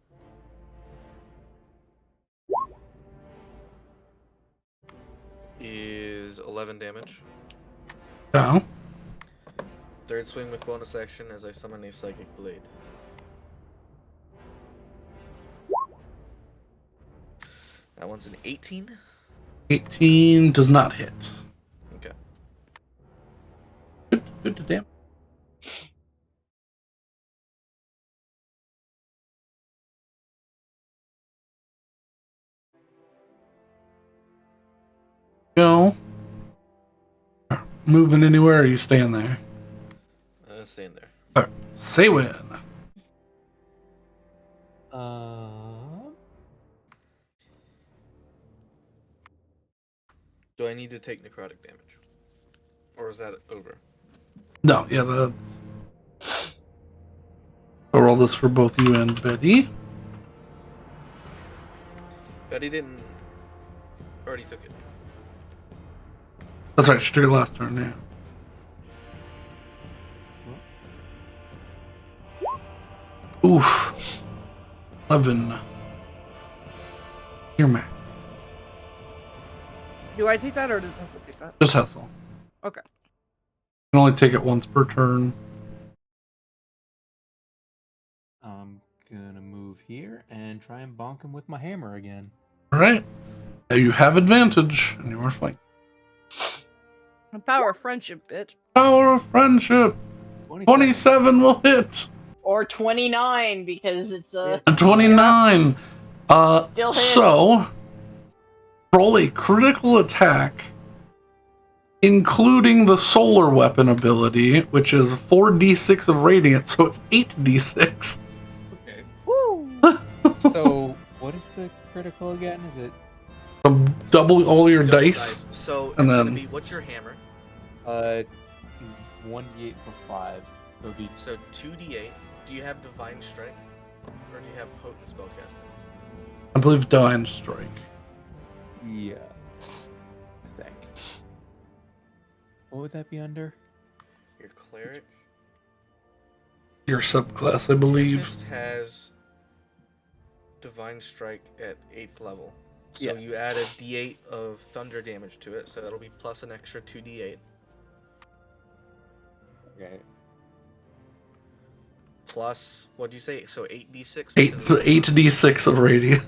Is 11 damage. Yeah. Third swing with bonus action as I summon a psychic blade. That one's an 18. 18 does not hit. Okay. Good to damn. Go. Moving anywhere, or are you staying there? Staying there. Alright, say when. Do I need to take necrotic damage? Or is that over? No, yeah, that's. I'll roll this for both you and Betty. Betty didn't... already took it. That's right, she took it last turn, yeah. Oof. 11. Here, Mac. Do I take that or does Hessel take that? Just Hessel. Okay. You can only take it once per turn. I'm gonna move here and try and bonk him with my hammer again. Alright. Now you have advantage, and you are flanking. The power of friendship, bitch. Power of friendship! 27 will hit! Or 29 because it's a. And 29! Still hits. So, roll a critical attack, including the solar weapon ability, which is 4d6 of radiant, so it's 8d6. Okay. Woo! So, what is the critical again? Is it Double all your Double dice. So and it's then- gonna be, what's your hammer? 1d8 plus 5? So it'd be So 2d8. Do you have divine strike? Or do you have potent spellcasting? I believe Divine Strike. yeah. I think. What would that be under? Your cleric? Your subclass, I believe. Tempest has divine strike at 8th level. So Yes. you add a d8 of thunder damage to it, so that'll be plus an extra 2d8. Okay. Plus, what'd you say? So 8d6? 8d6 of radiant.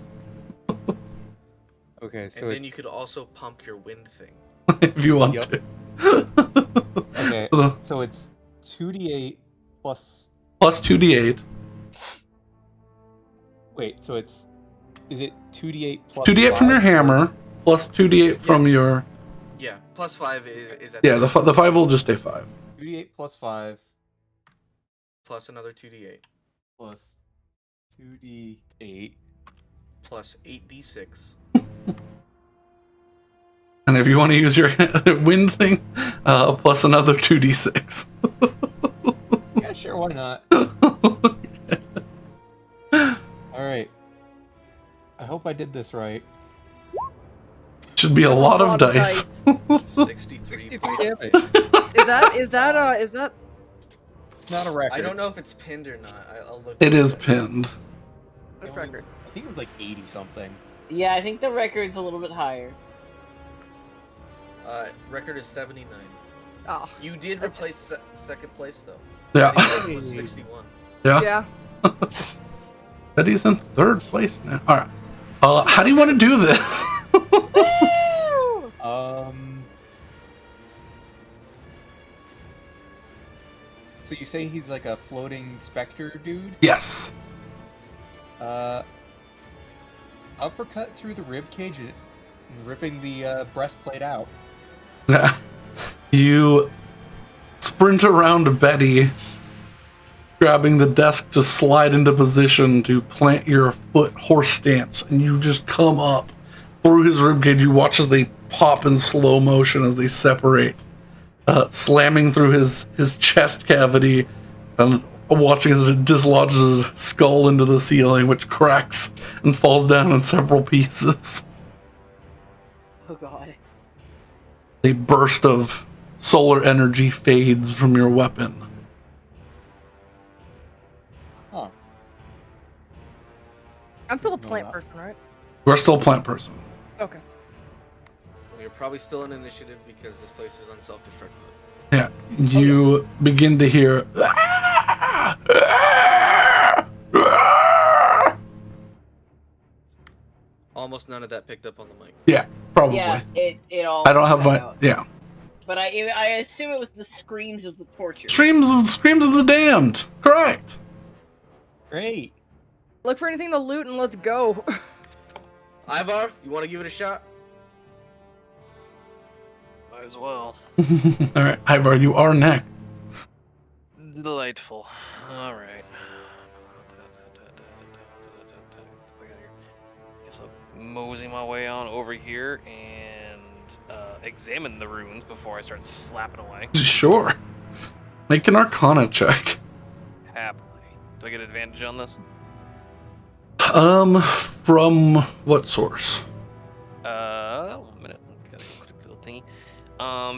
Okay, so And then it's, you could also pump your wind thing. If you want Yep. to. okay, so it's 2d8 plus. Plus 2d8. Wait, so it's. Is it 2d8 plus. 2d8 from your 5? hammer, plus 2d8 from your. Yeah, plus 5 is at Yeah, the 5 will just stay 5. 2d8 plus 5 plus another 2d8 plus 2d8. plus 8d6. And if you want to use your wind thing, plus another 2d6. Yeah, sure, why not? Alright. I hope I did this right. Should be a lot of dice. 63. 63 damage. Is that It's not a record. I don't know if it's pinned or not. I'll look. It into is that. pinned. that's It was- record? I think it was like 80 something. Yeah, I think the record's a little bit higher. Record is 79. Oh, You did That's- replace second place though. Yeah. It was 61. Yeah. yeah. But he's in 3rd place now. Alright. How do you want to do this? So you say he's like a floating specter dude? Yes. Uppercut through the rib cage and ripping the breastplate out. You sprint around Betty, grabbing the desk to slide into position to plant your foot horse stance, and you just come up through his ribcage. You watch as they pop in slow motion as they separate, slamming through his chest cavity, and watching as it dislodges his skull into the ceiling, which cracks and falls down in several pieces. Oh god. A burst of solar energy fades from your weapon. Huh. I'm still a No, plant not- person, right? You're still a plant person. Okay. Well, you're probably still in initiative because this place is unself-destructive. Yeah. you begin to hear. Almost none of that picked up on the mic. Yeah, probably. Yeah, it all. I don't have cut my. out. Yeah. But I assume it was the screams of the torture. Screams of the damned. Correct. Great. Look for anything to loot and let's go. Ivar, you want to give it a shot? Might as well. All right, Ivar, you are next. Delightful. All right. Guess I'll mosey my way on over here and examine the runes before I start slapping away. Sure. Make an Arcana check. Happily. Do I get advantage on this? From what source? 1 minute. Got a quick little thingy.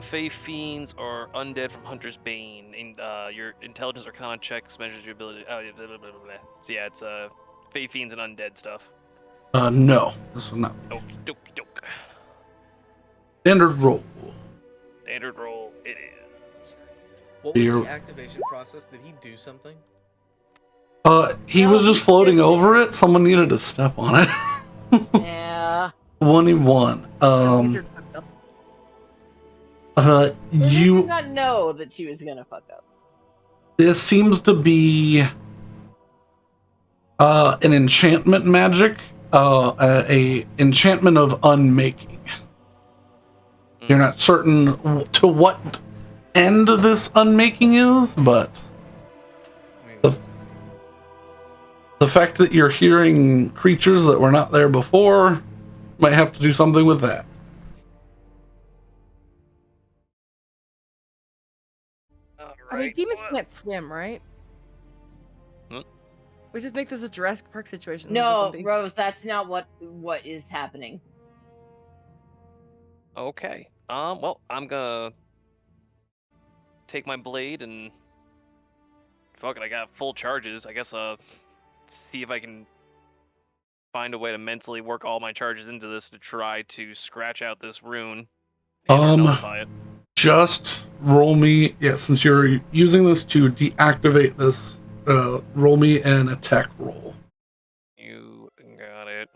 Fey fiends or undead from Hunter's Bane. Your intelligence or con checks measures your ability. Oh, blah, blah, blah, blah. So yeah, it's Fey fiends and undead stuff. No, this is not. Okie dokie doke. Standard roll. Standard roll it is. What was You're- the activation process? Did he do something? He No, was just he floating didn't. over it. Someone needed to step on it. Yeah. 21. Wizard fucked up. Wizard did You. not know that she was gonna fuck up. This seems to be an enchantment magic. A enchantment of unmaking. You're not certain to what end this unmaking is, but I mean, the fact that you're hearing creatures that were not there before might have to do something with that. I mean, demons can't swim, right? Hmm? We just make this a Jurassic Park situation. No, Rose, that's not what is happening. Okay. Well, I'm gonna take my blade and fuck it. I got full charges. I guess see if I can find a way to mentally work all my charges into this to try to scratch out this rune and nullify it. Just roll me, yeah, since you're using this to deactivate this, roll me an attack roll. You got it.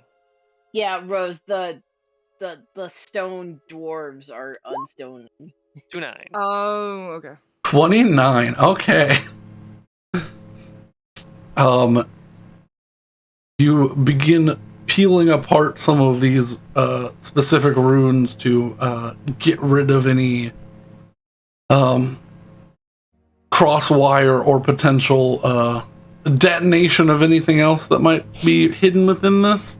Yeah, Rose, the stone dwarves are unstone. 2-9. Oh, okay. 29, okay. You begin peeling apart some of these specific runes to get rid of any cross wire or potential detonation of anything else that might be hidden within this.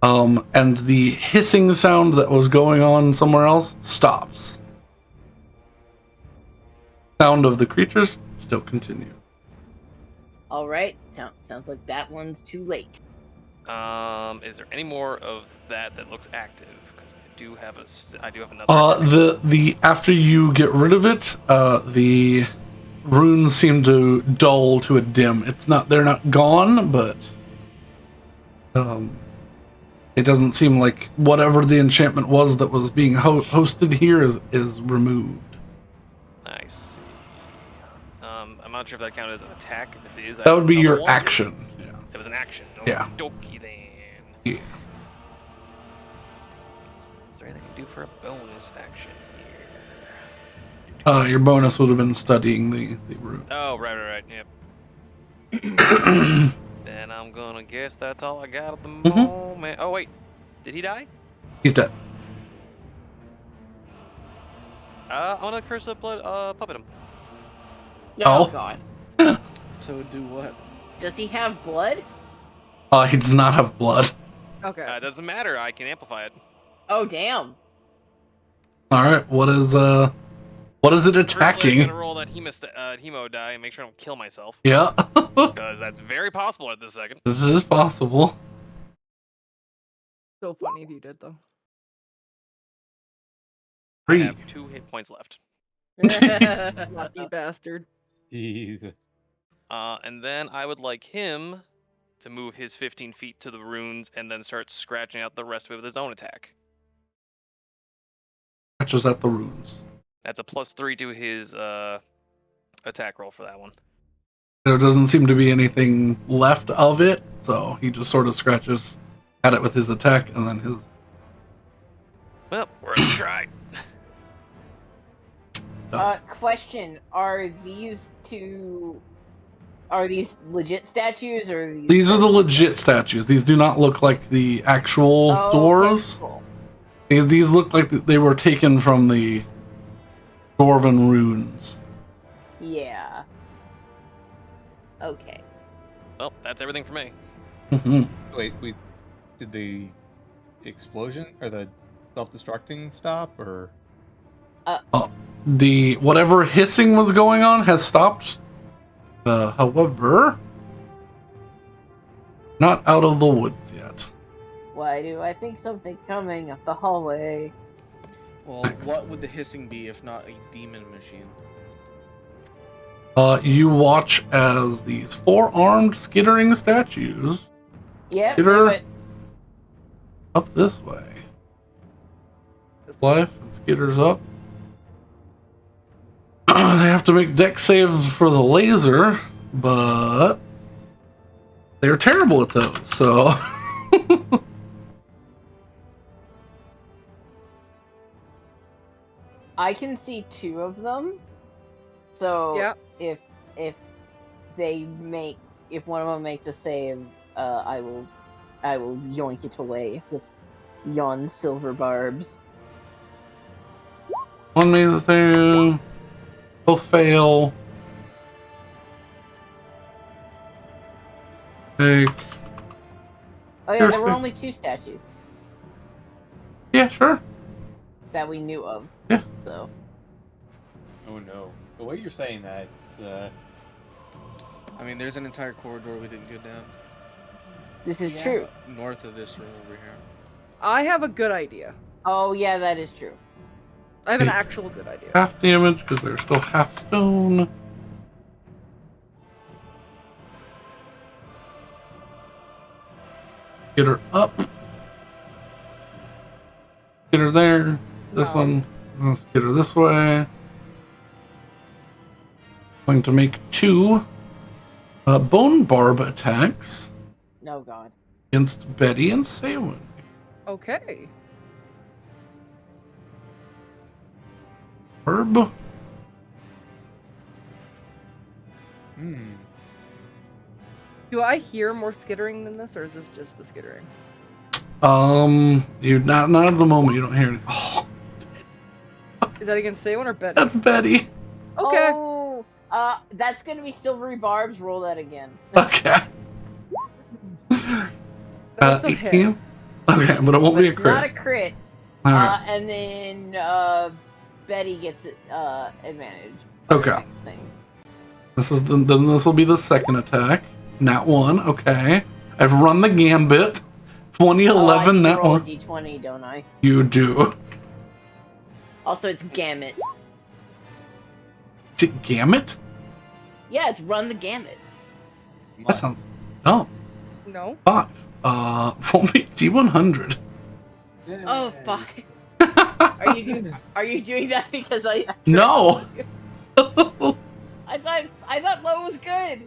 And the hissing sound that was going on somewhere else stops. Sound of the creatures still continue. All right, sounds like that one's too late. Is there any more of that looks active? Because I do have another. The after you get rid of it, the runes seem to dull to a dim. They're not gone, but it doesn't seem like whatever the enchantment was that was being hosted here is removed. I see. I'm not sure if that counted as an attack. If it is, That would be another your one. action. Yeah. It was an action. Yeah. Dokie then. Yeah. Is there anything I can do for a bonus action here? Your bonus would have been studying the rune. Oh, right. Yep. Then I'm gonna guess that's all I got at the moment. Oh wait, did he die? He's dead. I'm gonna curse a blood puppet him. Oh. God. so do what? Does he have blood? He does not have blood. Okay. It doesn't matter. I can amplify it. Oh, damn. All right. What is it Firstly, I'm attacking? gonna roll that hemo die and make sure I don't kill myself, Yeah. because that's very possible at this second. This is possible. So funny if you did though. I 3. have 2 hit points left. Lucky bastard. Jesus. And then I would like him to move his 15 feet to the runes and then start scratching out the rest of it with his own attack. Catches at the runes. That's a +3 to his attack roll for that one. There doesn't seem to be anything left of it, so he just sort of scratches at it with his attack, and then his... Well, worth a try. Question: Are these legit statues, or are These are the legit statues. These do not look like the actual dwarves. Okay, cool. These look like they were taken from the Dwarven runes. Yeah. Okay. Well, that's everything for me. Wait, did the explosion or the self-destructing stop, or? The whatever hissing was going on has stopped. However, not out of the woods yet. Why do I think something coming up the hallway? Well, what would the hissing be if not a demon machine? You watch as these 4-armed skittering statues Yep. skitter up this way. Life and skitters up. They have to make dex saves for the laser, but they're terrible at those, so... I can see 2 of them. So Yep. if one of them makes a save, I will yoink it away with yon silver barbs. One made the save. Both fail. Take. Oh yeah, Here's there were the- only 2 statues Yeah, sure. that we knew of. Yeah. So Oh no! The way you're saying that, it's I mean, there's an entire corridor we didn't go down. this is Yeah. true. North of this room over here. I have a good idea. Oh yeah, that is true. I have an Hey. actual good idea. Half damage because they're still half stone. Get her up. Get her there. This No. one. Let's get her this way. Going to make 2 bone barb attacks No god. against Betty and Saywin. Okay. Barb. Do I hear more skittering than this, or is this just the skittering? You not at the moment. You don't hear anything. Oh, Is that against Saywin or Betty? that's Betty. Okay. Oh, that's gonna be silvery barbs. Roll that again. Okay. That's a hit. 18. Okay, but it won't be a It's not a crit. crit. All right. And then Betty gets advantage. Okay. Thing. Then this will be the second attack. Nat 1. Okay. I've run the gambit. 2011. I Nat roll a 1. d20, don't I? You do. Also, it's gamut. Is it gamut? Yeah, it's run the gamut. That sounds dumb. No. 5. Only D100. Oh fuck. Are you doing that because I? No. I thought low was good.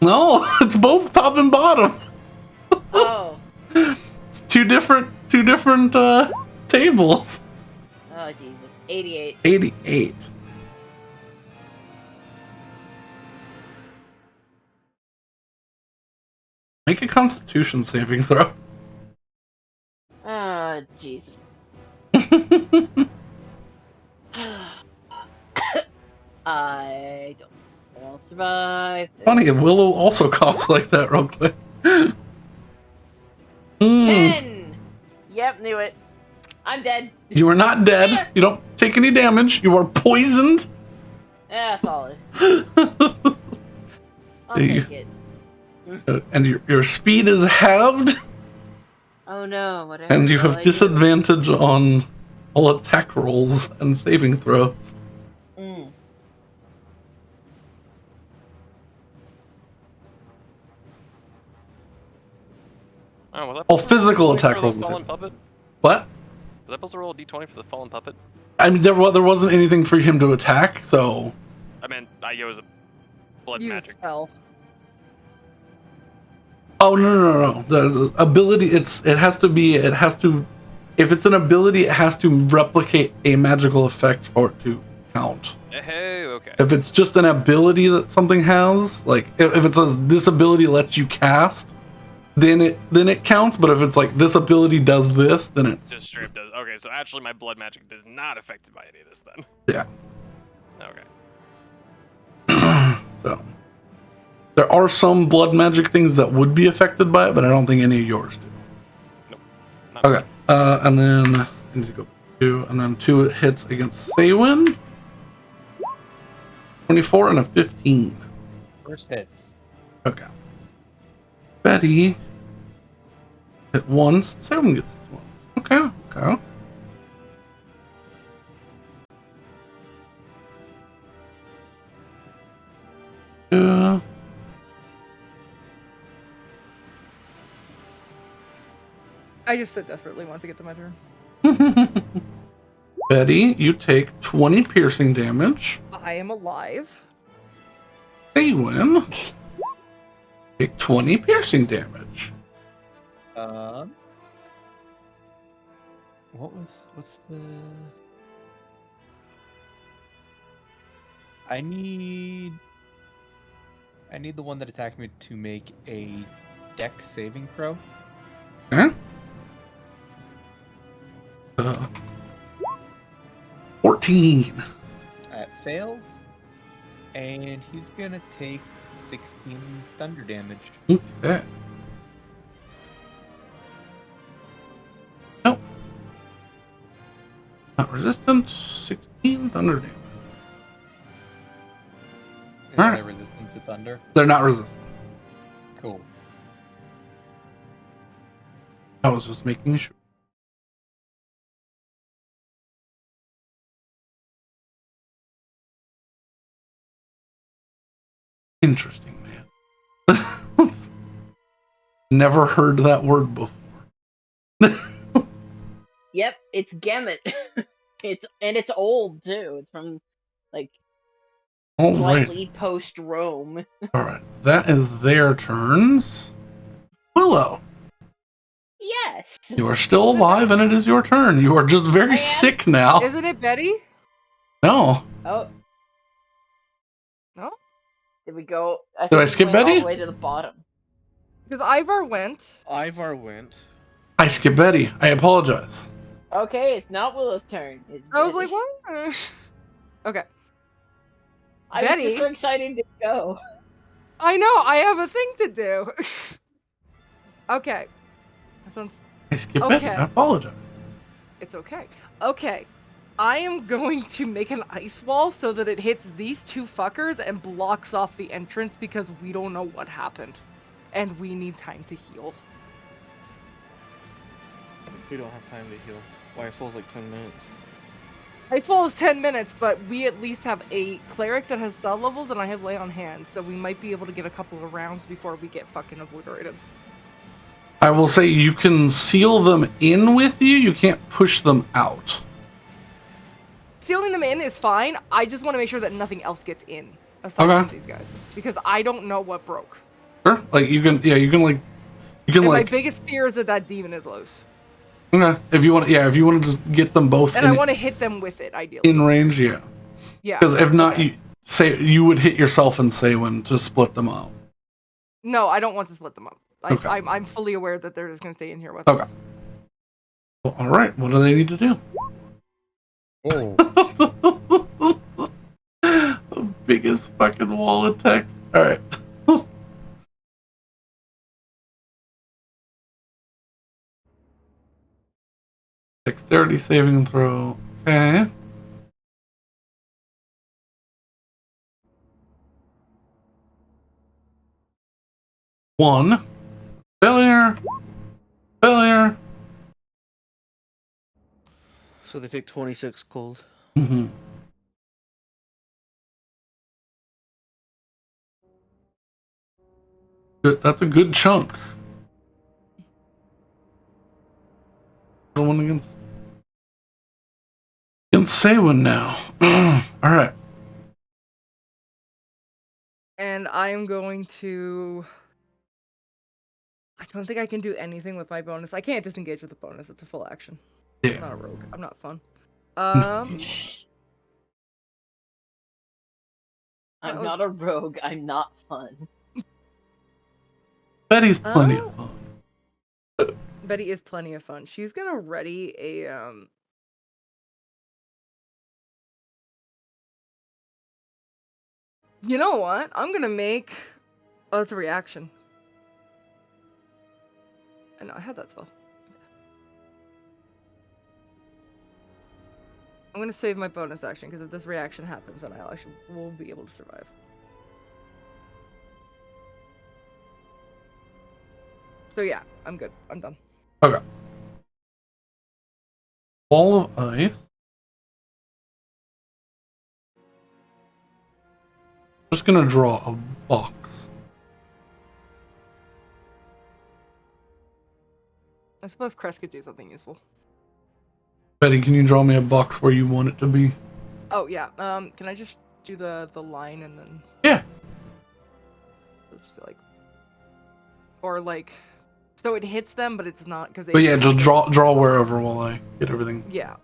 No, it's both top and bottom. Oh. It's two different tables. Oh Jesus. 88. 88. Make a Constitution saving throw. Oh Jesus. I don't. I'll survive. Funny, Willow also coughs like that real quick. 10. Yep, knew it. I'm dead. You are not dead. You don't take any damage. You are poisoned. Yeah, solid. I'll You- take it. And your speed is halved, Oh no, whatever. and you shall have I do? disadvantage on all attack rolls and saving throws. Mm. Oh, was that Oh, supposed to roll a physical D20 attack for rolls the and fallen save. puppet? What? Was I supposed to roll a d20 for the fallen puppet? I mean, there wasn't anything for him to attack, so. I meant I use a blood Use magic. spell. Oh no. The ability it has to if it's an ability it has to replicate a magical effect for it to count. Hey, okay. If it's just an ability that something has, like if it says this ability lets you cast, then it counts, but if it's like this ability does this, then it's Just straight up does. Okay, so actually my blood magic is not affected by any of this then. yeah. Okay. So there are some blood magic things that would be affected by it, but I don't think any of yours do. Nope. Not Okay. And then I need to go 2, and then 2 hits against Saywin. 24 and a 15. First hits. Okay. Betty hit once. Saywin gets hit once. Okay. I just so desperately want to get to my turn. Betty, you take 20 piercing damage. I am alive. Saywin, take 20 piercing damage. What's the? I need the one that attacked me to make a dex saving throw. Okay. 14. That fails, and he's gonna take 16 thunder damage. Okay. Nope. Not resistant. 16 thunder damage. Is Alright. they resistant to thunder? They're not resistant. Cool. I was just making sure. Interesting, man. Never heard that word before. Yep, it's Gamut. It's old too. It's from like All right. slightly post Rome. All right. That is their turns. Willow, Yes. you are still alive and it is your turn. You are just I very am? sick now. Isn't it Betty? No. Oh. No? Did we go? Did I we skip went all Betty? the way to the bottom. Because Ivar went. Ivar went. I skipped Betty. I apologize. Okay, it's not Willow's turn. It's I was Betty. like, what? Okay. I was Betty? just so excited to go. I know, I have a thing to do. Okay. That sounds... I skipped Betty. Okay. I apologize. It's okay. Okay. I am going to make an ice wall so that it hits these two fuckers and blocks off the entrance because we don't know what happened. And we need time to heal. We don't have time to heal. Why, it was like 10 minutes. Ice wall is 10 minutes, but we at least have a cleric that has spell levels and I have lay on hands, so we might be able to get a couple of rounds before we get fucking obliterated. I will say you can seal them in with you. You can't push them out. Sealing them in is fine. I just want to make sure that nothing else gets in aside Okay. from these guys, because I don't know what broke. Sure. Like you can And my like biggest fear is that that demon is loose, okay. If you want to just get them both and I want to hit them with it ideally. in range, yeah. Yeah. Because if not, you would hit yourself and Saywin to split them out. No, I don't want to split them up. Okay. I'm fully aware that they're just gonna stay in here with Okay. us. Well, all right. What do they need to do? Oh. The biggest fucking wall of text. All right. Dexterity saving throw. Okay. One. Failure. Failure. So they take 26 cold. Mm-hmm. Good. That's a good chunk. The one against can say one now. All right. And I am going to. I don't think I can do anything with my bonus. I can't disengage with a bonus. It's a full action. I'm Yeah. not a rogue. I'm not fun. I'm not a rogue. I'm not fun. Betty's plenty of fun. Betty is plenty of fun. She's gonna ready a You know what? I'm gonna make. Oh, it's a reaction. I know I had that spell. I'm gonna save my bonus action because if this reaction happens, then I actually will be able to survive. So yeah, I'm good. I'm done. Okay. Ball of ice. Just gonna draw a box. I suppose Crest could do something useful. Betty, can you draw me a box where you want it to be? Oh yeah. Can I just do the line and then? Yeah. Just like. Or like, so it hits them, but it's not because they. But yeah, just draw wherever while I get everything. Yeah.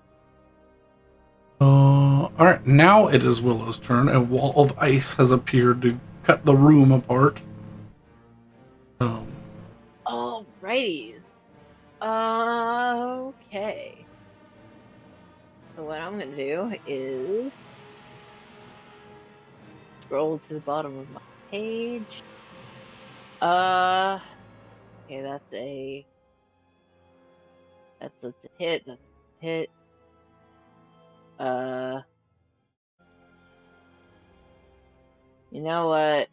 All right. Now it is Willow's turn. A wall of ice has appeared to cut the room apart. Alrighties. Okay. So what I'm gonna do is scroll to the bottom of my page. Okay, that's a hit. That's a hit. You know what?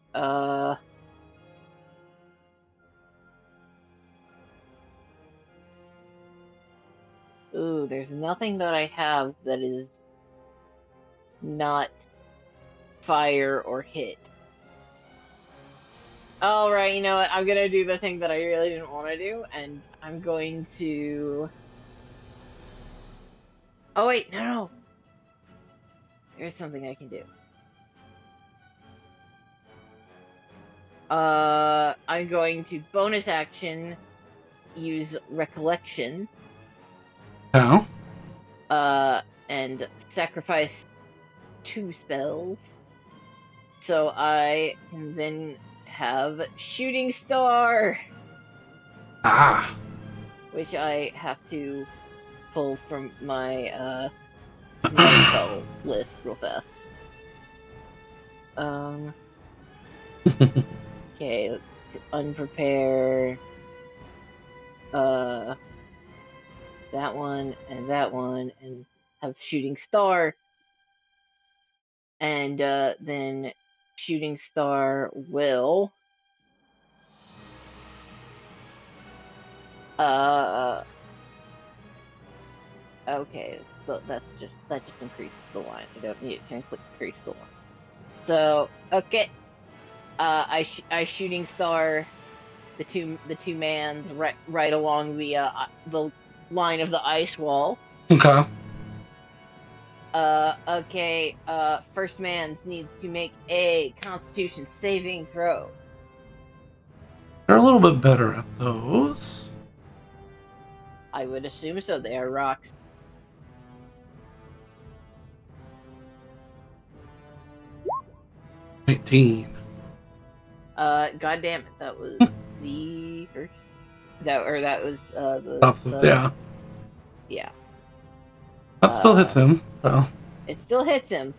Ooh, there's nothing that I have that is not fire or hit. Alright, you know what? I'm gonna do the thing that I really didn't want to do, and I'm going to... Oh wait, no. There's something I can do. I'm going to bonus action use recollection. How? And sacrifice 2 spells. So I can then have Shooting Star! Ah. Which I have to pull from my, my spell list real fast. Okay, let's unprepare. That one, and have Shooting Star. And, then Shooting Star will... Okay, so that just increases the line. I don't need it to increase the line. So, okay. I Shooting Star the two mans right along the line of the ice wall. Okay. Okay, first man's needs to make a Constitution saving throw. They're a little bit better at those. I would assume so. They are rocks. $19. God damn it, that was the first. That was the Yeah. Yeah. That still hits him, though. It still hits him.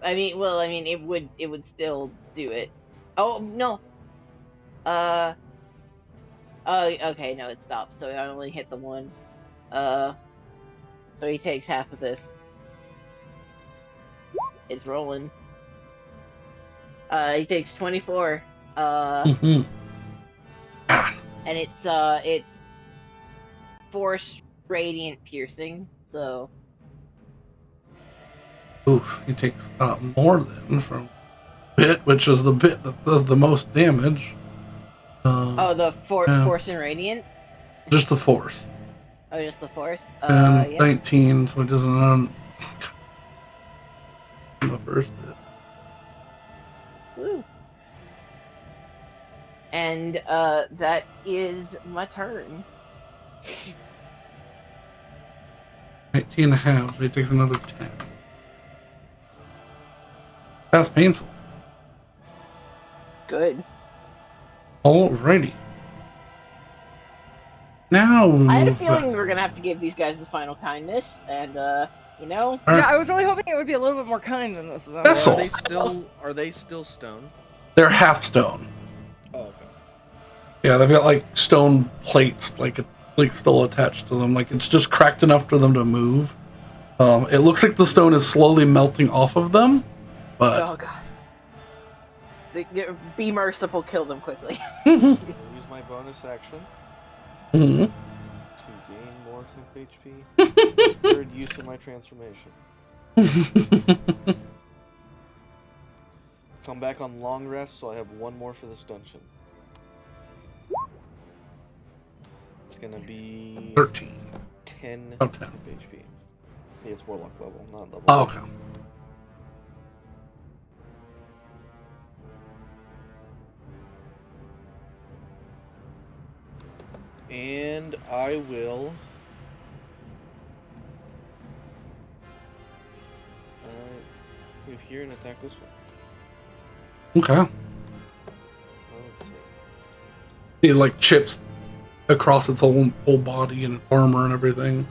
I mean, it would still do it. Oh no. Oh, okay, no, it stops. So I only hit the one. So he takes half of this. It's rolling. He takes 24. Mm-hmm. And it's force radiant piercing. So. Oof, he takes more than from bit, which is the bit that does the most damage. The force and radiant? Just the force. Oh, just the force? And yeah. 19, so it doesn't The first hit. Woo. And that is my turn. 19 and a half, so he takes another 10. That's painful. Good. Alrighty. Now we I had a move feeling back. we were gonna have to give these guys the final kindness, and you know. Alright. Yeah, I was really hoping it would be a little bit more kind than this. Though. That's Are all. they still stone? They're half stone. Oh, okay. Yeah, they've got like stone plates, like still attached to them. Like it's just cracked enough for them to move. It looks like the stone is slowly melting off of them, but Oh god. Be merciful, kill them quickly. I'll use my bonus action Mhm. to gain more temp HP. Third use of my transformation. Come back on long rest, so I have one more for this dungeon. It's gonna be 13. 10 Oh, 10. temp HP. Yeah, it's warlock level, not level. Oh, okay. And I will move here and attack this one. Okay. Let's see. It like chips across its whole body and its armor and everything.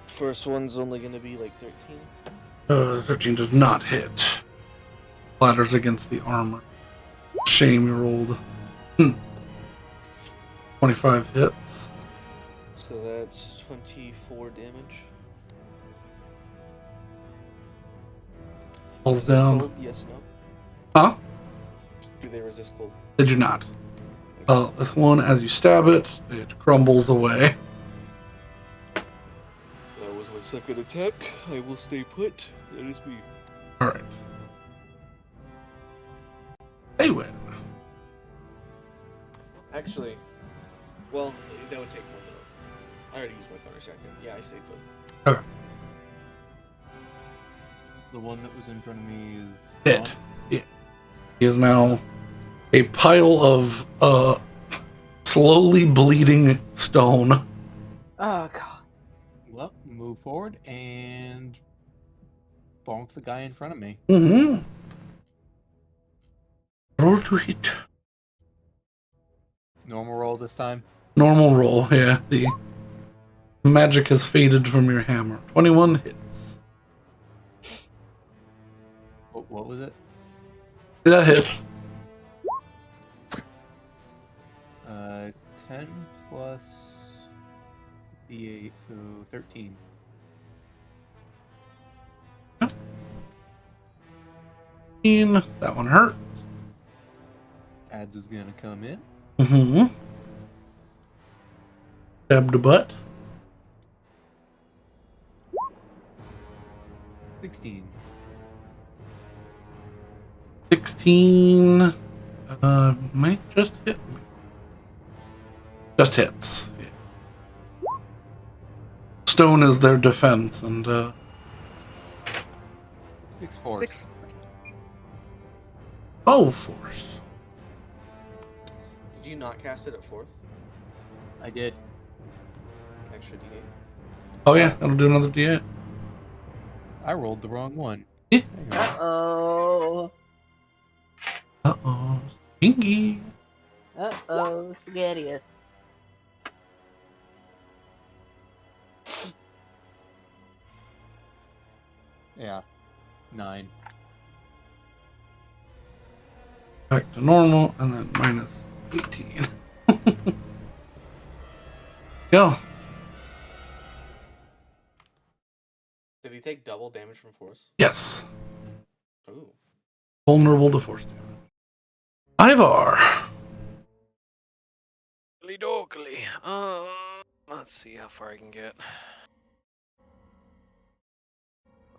First one's only gonna be like 13. 13 does not hit. Splatters against the armor. Shame you rolled. 25 hits. So that's 24 damage. Falls Resist down. cold? Yes, no. Huh? Do they resist cold? They do not. This one, as you stab it, it crumbles away. That was my second attack. I will stay put. That is me. Alright. They win. Actually, well, that would take more than I already used my bonus action. Yeah, I stay put. Okay. The one that was in front of me is Dead. gone. Yeah. He is now a pile of slowly bleeding stone. Oh god. Well, move forward and bonk the guy in front of me. Mm-hmm. Roll to hit. Normal roll this time. Normal roll, yeah. The magic has faded from your hammer. 21 hits. What was it? That hits. 10 plus D8, so 13. That one hurt. Ads is gonna come in. Mm-hmm. Stab the butt. 16. 16. Might just hit me. Just hits. Yeah. Stone is their defense, and 6 force. oh, force. Did you not cast it at 4th? I did. Extra D8. Oh yeah, that'll do another D8. I rolled the wrong one. Yeah. Hang on. Uh-oh. Uh-oh. Stinky. Uh-oh. Spaghettius. Yeah. 9. Back to normal, and then minus 18. Go. Did he take double damage from force? Yes. Ooh. Vulnerable to force damage. Ivar. Dokily. Let's see how far I can get.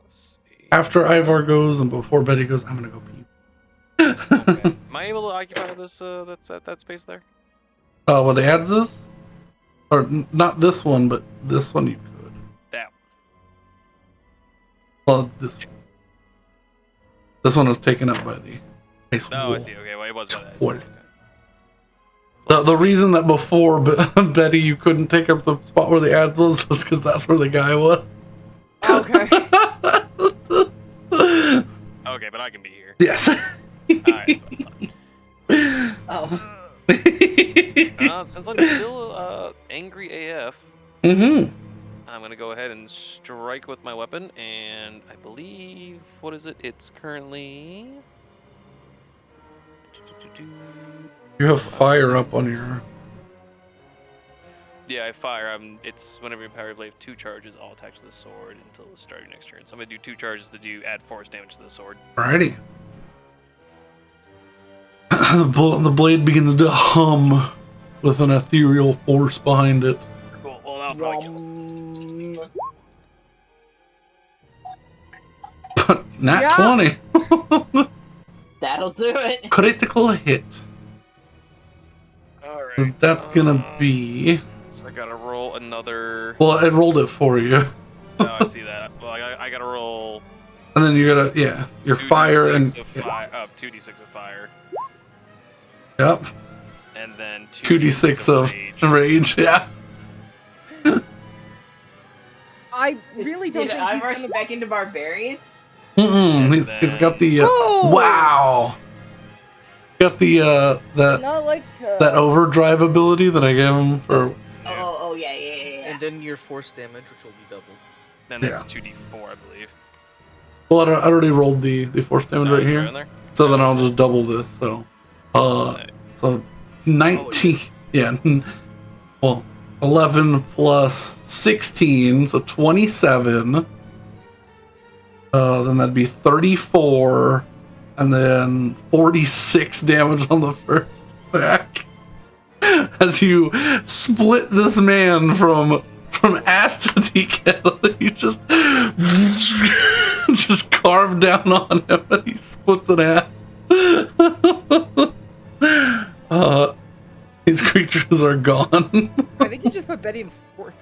Let's see. After Ivar goes and before Betty goes, I'm gonna go pee. Okay. Am I able to occupy this that space there? Well, the ads is? Or not this one, but this one you could. Well, this one is taken up by the ice No, wall. I see. Okay, well, it was by that. What? Okay. The reason that before, Betty, you couldn't take up the spot where the ads was because that's where the guy was. Okay. Okay, but I can be here. Yes. Alright. Oh. Since I'm still angry AF, Mm-hmm. I'm gonna go ahead and strike with my weapon, and I believe, what is it? It's currently. You have fire up on your. Yeah, I fire. It's whenever you power blade, 2 charges, all attached to the sword until the start of your next turn. So I'm gonna do 2 charges to add force damage to the sword. Alrighty. The blade begins to hum with an ethereal force behind it. Cool. Well, that'll probably kill it. Nat Yeah. 20. That'll do it. Critical hit. All right. That's gonna be. So I gotta roll another. Well, it rolled it for you. Oh, I see that. Well, I gotta roll. And then you gotta, yeah, your fire and. 2d6 of fire, Yep. and then 2d6 of rage, yeah. I really don't Did think I he's rush gonna- back into barbarian? He's got the. Whoa! Wow! Got the, Not like that overdrive ability that I gave him for. Oh, yeah. And then your force damage, which will be double. Then that's 2d4, I believe. Well, I already rolled the force damage right Throw in here. there? So then I'll just double this, so. So 19. Yeah. Well, 11 plus 16, so 27. Then that'd be 34, and then 46 damage on the first attack. As you split this man from ass to teakettle, you just carve down on him, and he splits in half. These creatures are gone. I think you just put Betty in fourth.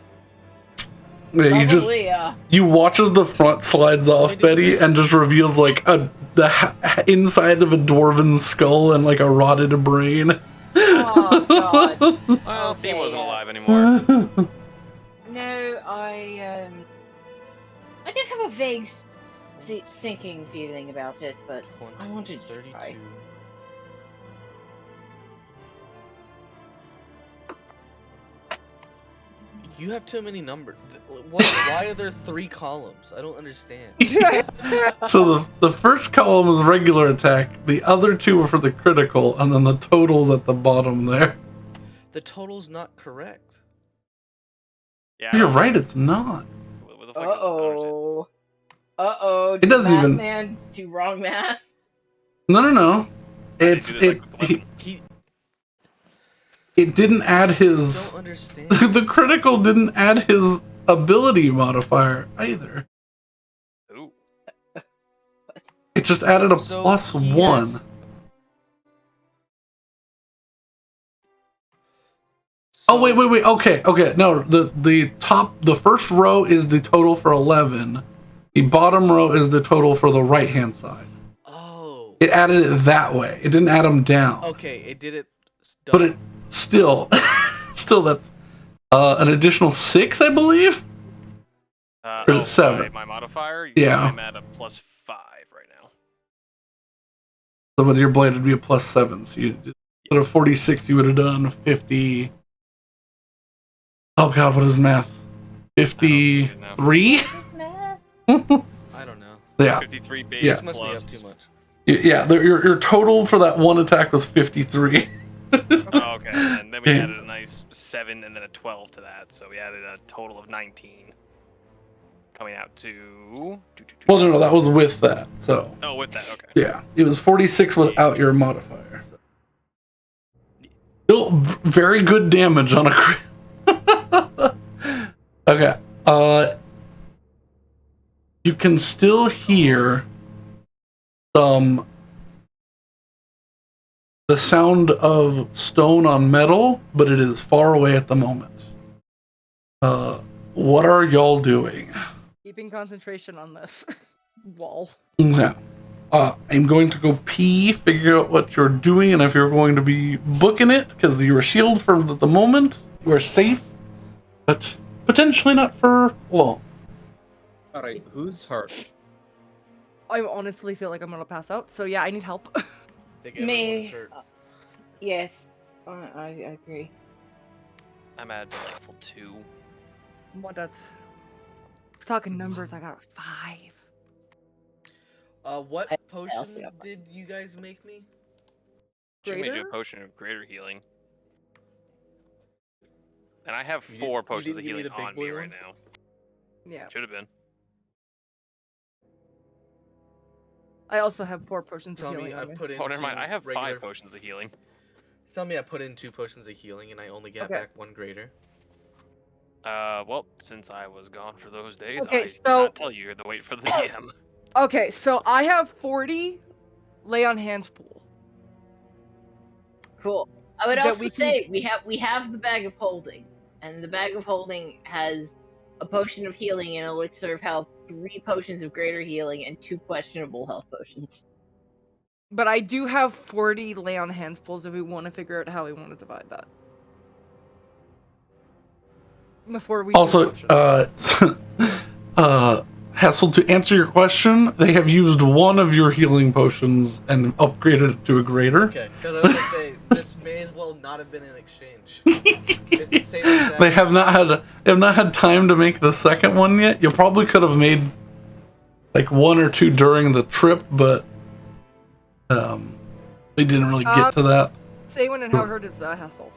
Yeah, Probably, you watch as the front slides off, Betty, and just reveals like the inside of a dwarven skull and like a rotted brain. Oh, God. Well, he Okay, wasn't alive anymore. No, I did have a vague sinking feeling about it, but I wanted to try. You have too many numbers. Why are there 3 columns? I don't understand. So the first column is regular attack, the other 2 are for the critical, and then the total's at the bottom there. The total's not correct. Yeah. You're right, it's not. What the fuck is- I don't understand. Uh-oh. It doesn't even- Man, do wrong math. No. It's do this, like, with the weapon? it didn't add his. Don't understand. The critical didn't add his ability modifier either. Ooh. It just added a So plus he 1. has- Oh wait. Okay. No, the first row is the total for 11. The bottom row is the total for the right hand side. Oh. It added it that way. It didn't add them down. Okay, it did it. But it still that's an additional 6, I believe. Or is it 7? My modifier? Yeah. I'm at a +5 right now. So with your blade, it'd be a plus 7. So you instead of 46, you would have done 50. Oh god, what is math? 53? Math. I don't know. Yeah. 53 base Yeah. This must plus. be up too much. Yeah, your total for that one attack was 53. Oh, okay, and then we added a nice 7 and then a 12 to that, so we added a total of 19. Coming out to... Well, no, that was with that. So, Oh, with that, okay. yeah, it was 46 without your modifier. Still very good damage on a crit. Okay. You can still hear the sound of stone on metal, but it is far away at the moment. What are y'all doing? Keeping concentration on this. wall. Yeah. I'm going to go pee, figure out what you're doing, and if you're going to be booking it, because you are sealed for the moment. You are safe, but potentially not for long. Alright, who's hurt? I honestly feel like I'm gonna pass out. So yeah, I need help. I think everyone's Me. hurt. Yes, I agree. I'm at delightful 2. What that? We're talking numbers. I got a 5. What I potion also got did you guys make me? She made you a Greater? potion of greater healing. And I have You 4 didn't potions give of me healing the big on boy me right one? now. Yeah. Should have been. I also have 4 potions of Tell healing me I on me. put in Oh, never mind. two I have regular... 5 potions of healing. Tell me I put in 2 potions of healing and I only got Okay. back 1 greater. Well, since I was gone for those days, Okay, I so- cannot tell you the wait for the DM. Okay, so I have 40 lay on hands pool. Cool. I would That also we can- say we have the bag of holding, and the bag of holding has a potion of healing and elixir of health, 3 potions of greater healing, and 2 questionable health potions. But I do have 40 lay on hands pools if we want to figure out how we want to divide that. Before we do Also, potions. Hassel, to answer your question, they have used one of your healing potions and upgraded it to a greater. Okay, because I was gonna say, this may as well not have been an exchange. It's the same exact... They have not had time to make the second one yet. You probably could have made like 1 or 2 during the trip, but we didn't really get to that. Saywin and how hurt is Hassel?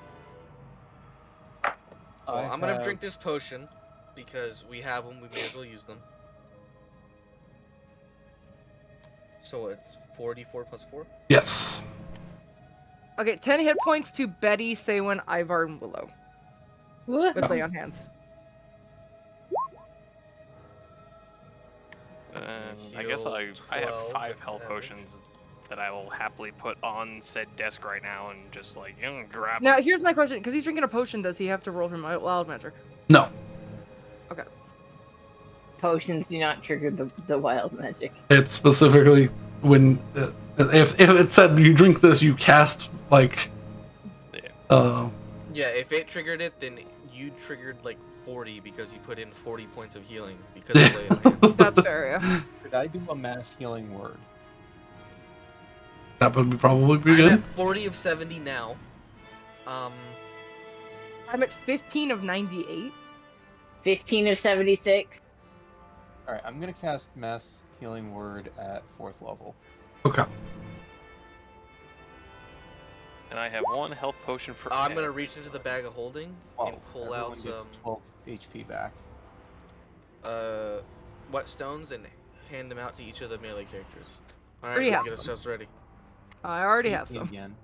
Well, I'm gonna drink this potion, because we have them, we may as well use them. So it's 44 plus 4? Yes. Okay, 10 hit points to Betty, Saywin, Ivar, and Willow. With lay on hands. I guess I have 12, 5 health that's potions that I will happily put on said desk right now and just like, grab Now, them. here's my question. Because he's drinking a potion, does he have to roll from wild magic? No. Okay. Potions do not trigger the wild magic. It's specifically when if it said you drink this, you cast like. Yeah, if it triggered it, then you triggered like 40 because you put in 40 points of healing because of lay on hands. That's fair, yeah. Could I do a mass healing word? That would probably be I'm good. at 40 of 70 now. I'm at 15 of 98. 15 of 76. Alright, I'm gonna cast mass healing word at 4th level. Okay. And I have 1 health potion for. I'm gonna reach into the bag of holding and pull out some. Gets 12 HP back. Whetstones and hand them out to each of the melee characters. All Already right, have let's get ourselves ready. I already have some. Again.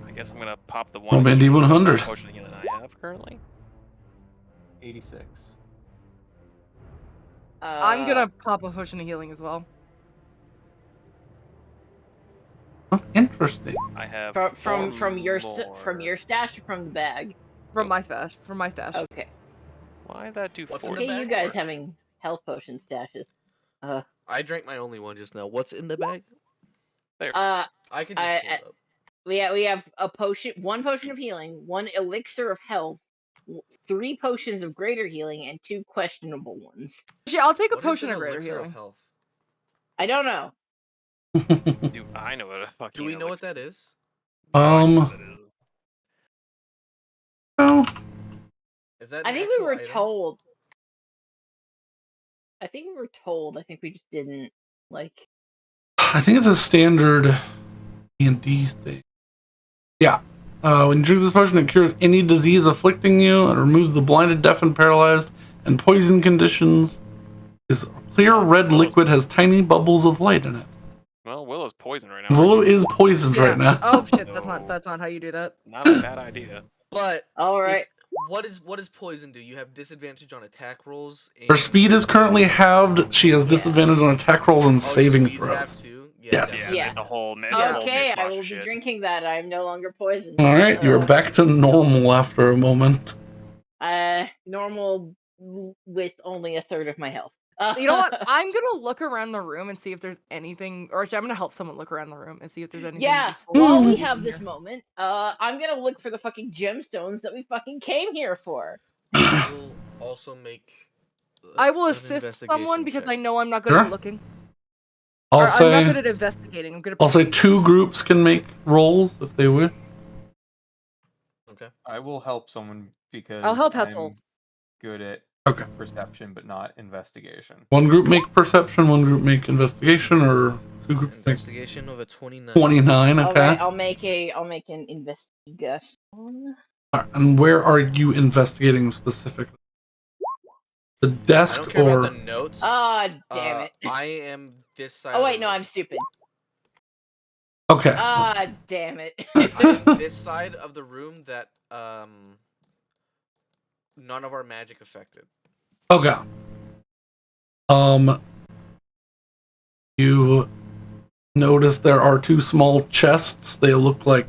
I guess I'm gonna pop the Oh, one man, D100. potion healing I have currently. 86. I'm gonna pop a potion of healing as well. Oh, interesting. I have From your more. stash or from the bag. From my stash. From my stash. Okay. Why that do What's 40? in the Okay, you bag? guys having health potion stashes. I drank my only one just now. What's in the bag? There. I can just pull it up. We have a potion, 1 potion of healing, 1 elixir of health, 3 potions of greater healing, and 2 questionable ones. Actually, I'll take a What is potion an of greater elixir healing. of health? I don't know. Do I know what a fucking Do we know what elixir- that is? No, I know what that is. Well, Is that? I an think we actual were item? told. I think we were told. I think we just didn't like. I think it's a standard D&D thing. Yeah. When you drink this potion, it cures any disease afflicting you. It removes the blinded, deaf, and paralyzed, and poison conditions. This clear red liquid has tiny bubbles of light in it. Well, Willow's poisoned right now. Willow is poisoned right now. Oh shit, that's So- not how you do that. Not a bad idea. But All right. what is poison do? You have disadvantage on attack rolls. Her and- speed is currently halved. She has disadvantage on attack rolls and Oh, saving your speed's throws. half too? Yes. Yeah, Yeah. it's a whole whole Okay, I mishmash will of be shit. drinking that. I'm no longer poisoned. All right, you're back to normal after a moment. Normal with only a third of my health. You know what? I'm gonna look around the room and see if there's anything, or actually, I'm gonna help someone look around the room and see if there's anything Yeah, useful. while we in have this here. moment, I'm gonna look for the fucking gemstones that we fucking came here for. I will also make. I will an assist investigation someone because check. I know I'm not good Sure. at looking. I'll Or I'm not say good at investigating. I'm good at. I'll say 2 groups can make rolls if they wish. Okay. I will help someone because I'll help Hessel. I'm good at Okay. perception, but not investigation. One group make perception, one group make investigation, or 2 groups make Investigation of a 29. 29. All Okay. right, I'll make an investigation. Alright, and where are you investigating specifically? The I desk don't care or about the notes. Ah, damn it. I am this side. Oh of wait, the no, room. I'm stupid. okay? Ah, damn it. This side of the room that none of our magic affected. Okay. You notice there are 2 small chests. They look like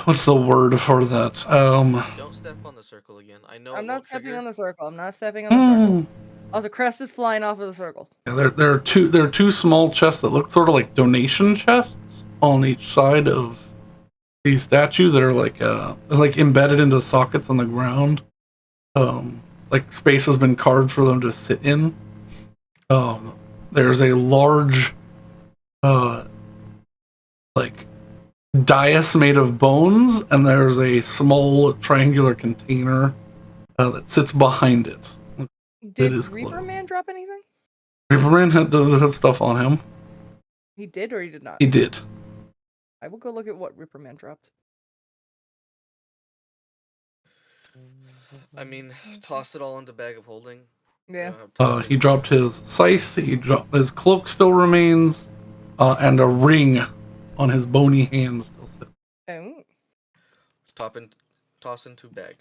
what's the word for that? Don't step on the circle again. I know. I'm it not won't stepping trigger. on the circle. I'm not stepping on the circle. Also, Crest is flying off of the circle. Yeah, there are 2 small chests that look sort of like donation chests on each side of the statue that are like embedded into sockets on the ground. Like space has been carved for them to sit in. There's a large like dais made of bones, and there's a small triangular container that sits behind it. Did is Reaper closed. Man drop anything? Reaperman does have stuff on him. He did or he did not? He did. I will go look at what Reaper Man dropped. I mean, toss it all into bag of holding. Yeah. He dropped his scythe. His cloak still remains, and a ring on his bony hand still sits. Oh. Toss into bag.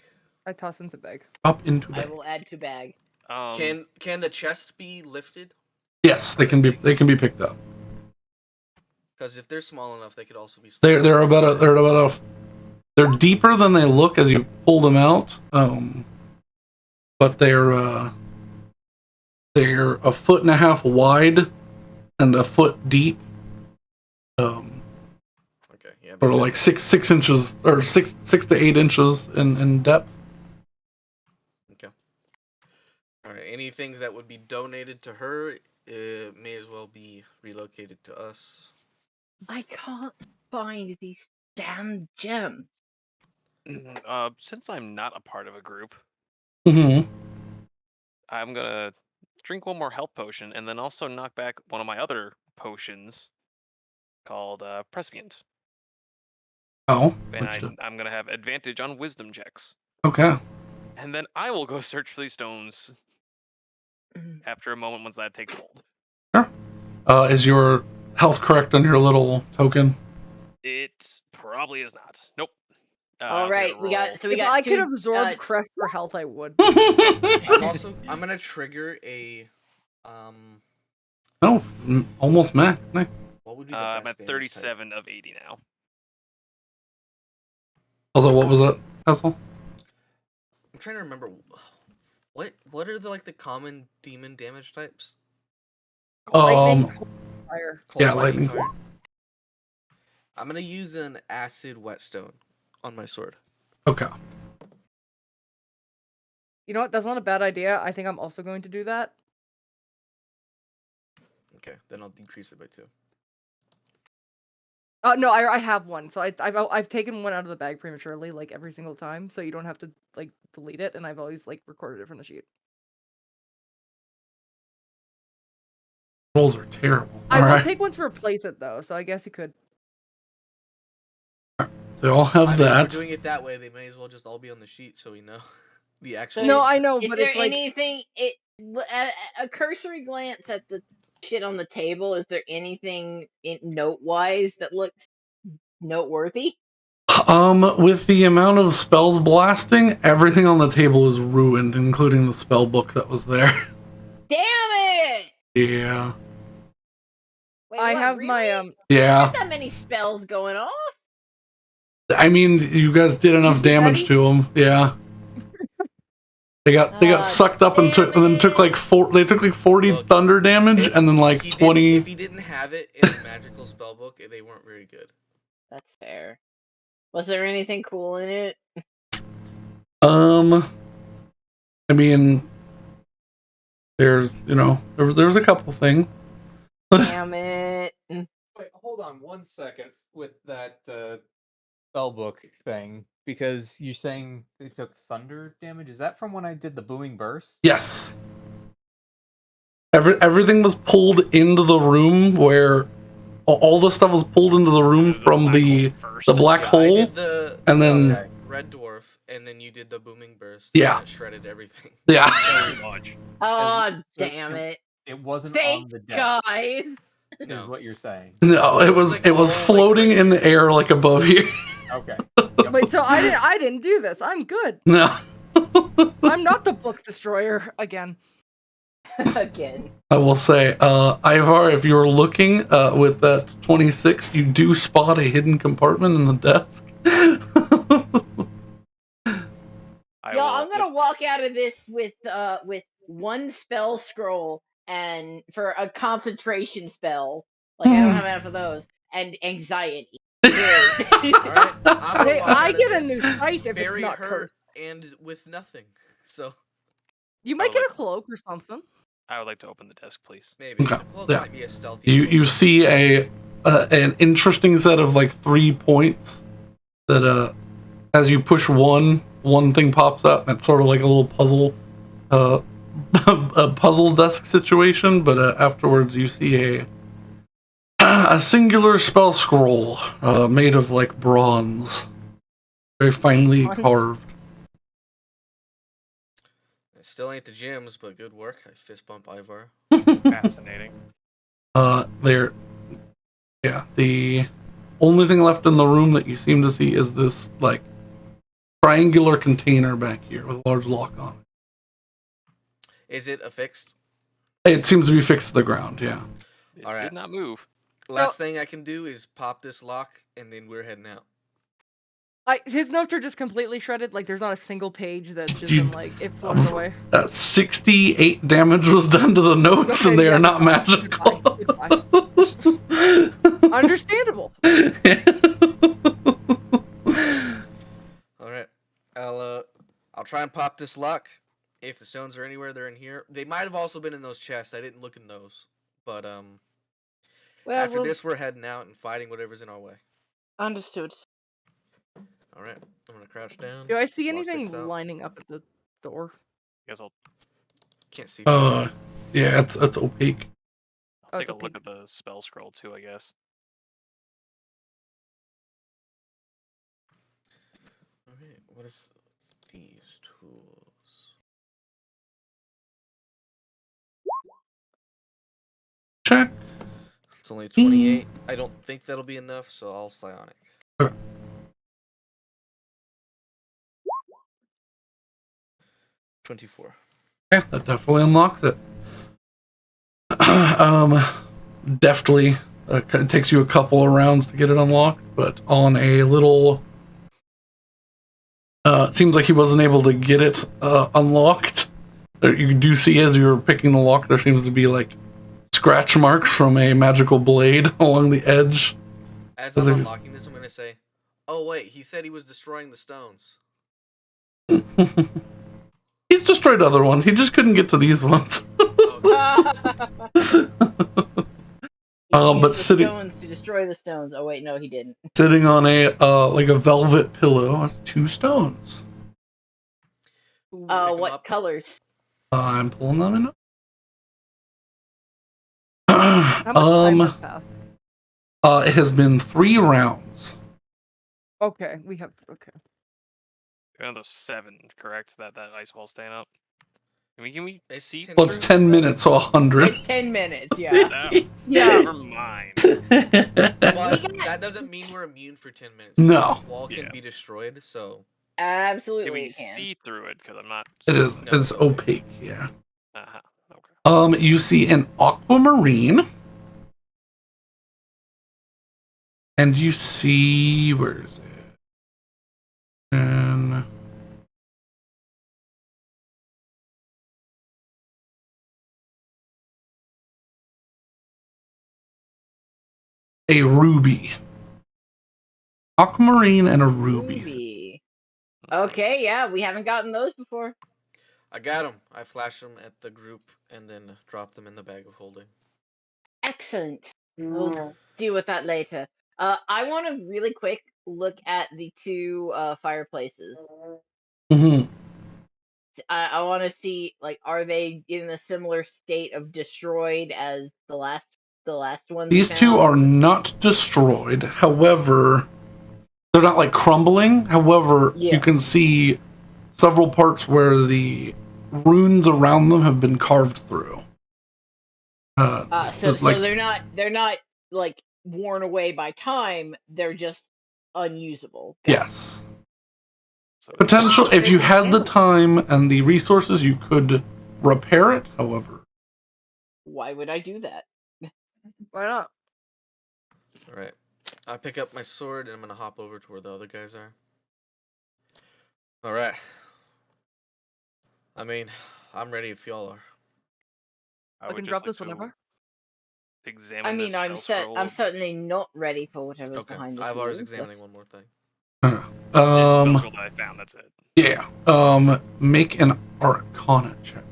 I toss into bag. Up into I bag. will add to bag. Can the chest be lifted? Yes, they can be picked up. Because if they're small enough, they could also be. They're deeper than they look as you pull them out. But they're a 1.5 feet wide and a foot deep. Okay, yeah. Sort of like 6 inches or 6 to 8 inches in depth. Okay. All right. Anything that would be donated to her may as well be relocated to us. I can't find these damn gems. Since I'm not a part of a group, Mm-hmm. I'm gonna drink one more health potion and then also knock back one of my other potions called Prescient. Oh. And I'm gonna have advantage on wisdom checks. Okay. And then I will go search for these stones after a moment once that takes hold. Sure. Is your health correct on your little token? It probably is not. Nope. All right, we got If I could absorb Crest for health, I would. I'm gonna trigger a Oh, almost max. Nice. What would be the I'm best at damage 37 of 80 now. Also, what was that, Hassel? I'm trying to remember what are the common demon damage types? Lightning, fire. Yeah, lightning. Fire. I'm gonna use an acid whetstone on my sword. Okay. You know what? That's not a bad idea. I think I'm also going to do that. Okay, then I'll decrease it by 2. No, I have one. So I've taken one out of the bag prematurely, like every single time, so you don't have to like delete it, and I've always like recorded it from the sheet. Rolls are terrible. I will Alright. take one to replace it though, so I guess you could. They all have If that. we're doing it that way, they may as well just all be on the sheet so we know the actual. No, I know, Is but there it's like anything? A cursory glance at the shit on the table. Is there anything note-wise that looks noteworthy? With the amount of spells blasting, everything on the table is ruined, including the spell book that was there. Damn it! Yeah. Wait, I what, have really? my Yeah. Not that many spells going off. I mean, you guys did enough damage to him. Yeah. They got sucked up and took like 40 Look, thunder damage and then like If he 20. If he didn't have it in the magical spellbook, they weren't very good. That's fair. Was there anything cool in it? I mean, there's there's a couple things. Damn it. Wait, hold on 1 second with that spellbook thing, because you're saying they took thunder damage. Is that from when I did the booming burst? Yes. Everything was pulled into the room where all the stuff was pulled into the room from the black I hole, did the and then red dwarf, and then you did the booming burst. Yeah. And it shredded everything. yeah. Very much. Oh, So damn it. It wasn't on Thanks, the desk, guys. is No. what you're saying. No, it was floating in the air like above here. Okay. Wait, so I didn't do this. I'm good. No. I'm not the book destroyer again. Again. I will say, Ivar, if you're looking with that 26, you do spot a hidden compartment in the desk. I'm gonna walk out of this with one spell scroll and for a concentration spell. Like I don't have enough of those. And anxiety. Alright, I'm gonna Hey, walk I out of get a this new scythe if it's very not hurt cursed. and with nothing. So You might Oh, get like- a cloak or something. I would like to open the desk, please. maybe. Okay, Well, it yeah. might be a stealthy. You see an interesting set of like 3 points that as you push one thing pops up, and it's sort of like a little puzzle a puzzle desk situation, but afterwards you see a singular spell scroll made of like bronze, very finely Nice. carved. It still ain't the gyms, but good work. I fist bump Ivar. Fascinating. The only thing left in the room that you seem to see is this like triangular container back here with a large lock on Is it affixed? it. It seems to be fixed to the ground, yeah. It Alright. did not move. Last thing I can do is pop this lock, and then we're heading out. His notes are just completely shredded. Like there's not a single page that's just You- been like it floated away. 68 damage was done to the notes, Okay, and they yeah, are not goodbye, magical. goodbye. Understandable. All right, I'll try and pop this lock. If the stones are anywhere, they're in here. They might have also been in those chests. I didn't look in those, but Well, after this, we're heading out and fighting whatever's in our way. understood. All right, I'm gonna crouch down. Do I see lock anything this out. lining up at the door? Guess I'll Can't see. Yeah, it's opaque. Oh, take it's a look pink. at the spell scroll too, I guess. All right, what is these tools? Check. It's only 28. I don't think that'll be enough, so I'll psionic. Okay. 24. Yeah, that definitely unlocks it. Deftly. It takes you a couple of rounds to get it unlocked, but on a little... it seems like he wasn't able to get it unlocked. You do see as you're picking the lock, there seems to be like scratch marks from a magical blade along the edge. As I'm unlocking this, I'm gonna say, "Oh wait, he said he was destroying the stones." He's destroyed other ones. He just couldn't get to these ones. But sitting stones to destroy the stones. Oh wait, no, he didn't. sitting on a like a velvet pillow, are 2 stones. Pick 'em What up. colors? I'm pulling them in. How much time has passed? It has been 3 rounds. Okay, we have okay. Another 7, correct? That ice wall staying up. Can we It's see? 10 Well, it's 10 minutes, so 100. Like 10 minutes, yeah. Yeah. Never mind. But that doesn't mean we're immune for 10 minutes. No. The wall can Yeah. be destroyed, so Absolutely, Can we it can. see through it? Because I'm not. It is. No. It's opaque. Yeah. Okay. You see an aquamarine, and you see where is it? And a ruby. Aquamarine and a ruby. Ruby. Okay, yeah, we haven't gotten those before. I got them. I flash them at the group and then drop them in the bag of holding. Excellent. We'll deal with that later. I want to really quick look at the two fireplaces. Mm-hmm. I want to see, like, are they in a similar state of destroyed as the last ones? These two are not destroyed. However, they're not like crumbling. However, you can see several parts where the runes around them have been carved through. So they're not like worn away by time. They're just unusable. Yes. Potential. If you had the time and the resources, you could repair it. However, why would I do that? Why not? All right. I pick up my sword and I'm gonna hop over to where the other guys are. All right. I mean, I'm ready if y'all are. I can drop this whenever. Examine. I mean, I'm certainly not ready for whatever's Okay. behind this. Ivar's examining one more thing. I found. That's it. Yeah. Make an Arcana check.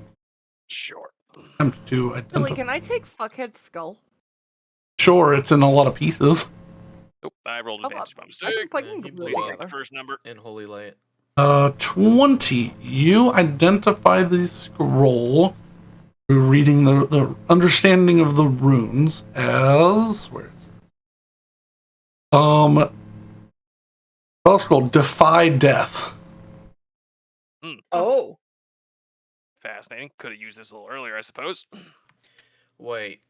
Sure. Attempt to identify. Billy, can I take Fuckhead's skull? Sure, it's in a lot of pieces. Nope, I rolled advantage by mistake. Please take the first number. In holy light. 20. You identify the scroll through reading the understanding of the runes as where is it? Spell scroll defy death. Oh. Fascinating. Could have used this a little earlier, I suppose. Wait.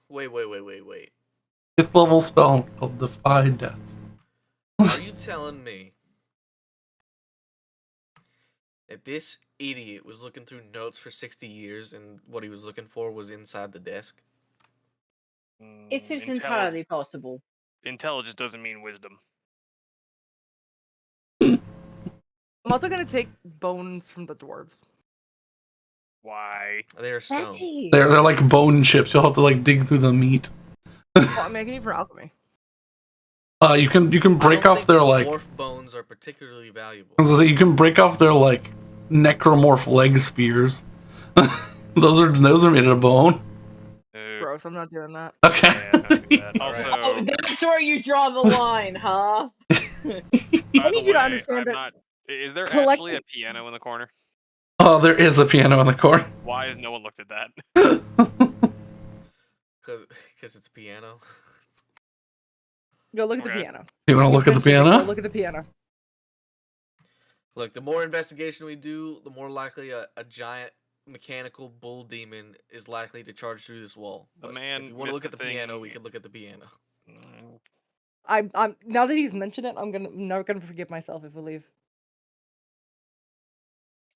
5th level spell called defy death. Are you telling me that this idiot was looking through notes for 60 years and what he was looking for was inside the desk? It is entirely possible. Intelligence doesn't mean wisdom. I'm also gonna take bones from the dwarves. Why? They're stone. They're like bone chips. You'll have to like dig through the meat. Well, I'm making it for alchemy. You can break off their like. Dwarf bones are particularly valuable. You can break off their like necromorph leg spears. those are made of bone. Gross, I'm not doing that. Okay. Yeah, also, that's where you draw the line, huh? I need you to understand that. Is there actually a piano in the corner? Oh, there is a piano in the corner. Why has no one looked at that? Because it's piano. Go look at the piano. You want to look at the piano? Go look at the piano. Look, the more investigation we do, the more likely a giant mechanical bull demon is likely to charge through this wall. If you want to look at the piano, we can look at the piano. I'm now that he's mentioned it, I'm not gonna forgive myself if we leave.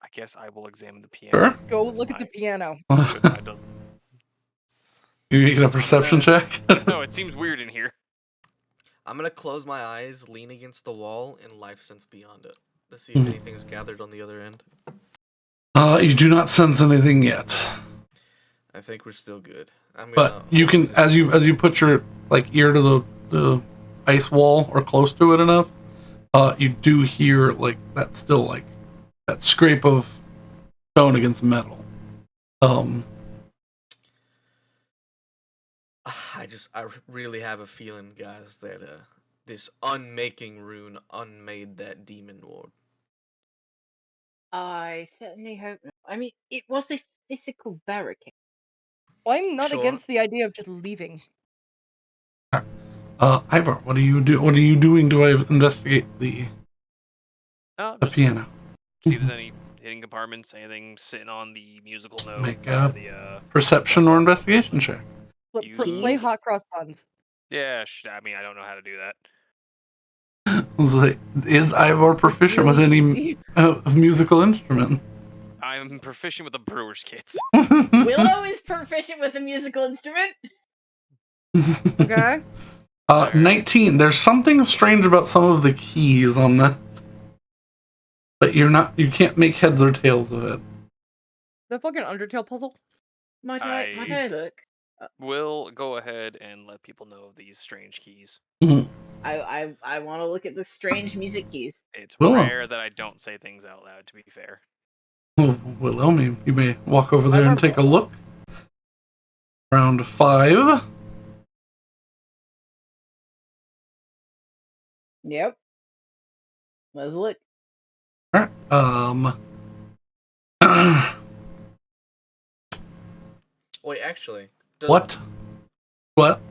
I guess I will examine the piano. Sure. Go look at the piano. You making a perception check? No, it seems weird in here. I'm gonna close my eyes, lean against the wall, and life sense beyond it to see if anything's gathered on the other end. You do not sense anything yet. I think we're still good. But you can, as you put your like ear to the ice wall or close to it enough, you do hear like that still like that scrape of stone against metal. I really have a feeling, guys, that this unmaking rune unmade that demon lord. I certainly hope not. I mean, it was a physical barricade. I'm not against the idea of just leaving. Ivar, what are you doing to investigate the piano? See if there's any hidden compartments, anything sitting on the musical note. Make a perception or investigation check. Play hot cross buns. Yeah, I mean, I don't know how to do that. Is Ivar proficient with any musical instrument? I'm proficient with the brewer's kits. Willow is proficient with a musical instrument. Okay. 19. There's something strange about some of the keys on that, but you can't make heads or tails of it. The fucking Undertale puzzle. Might I look? We'll go ahead and let people know of these strange keys. Mhm. I want to look at the strange music keys. It's Willow. rare that I don't say things out loud, to be fair. Willow, you may walk over there and take a look. Round 5. Yep. Let's look. All right. Wait, actually. What? What?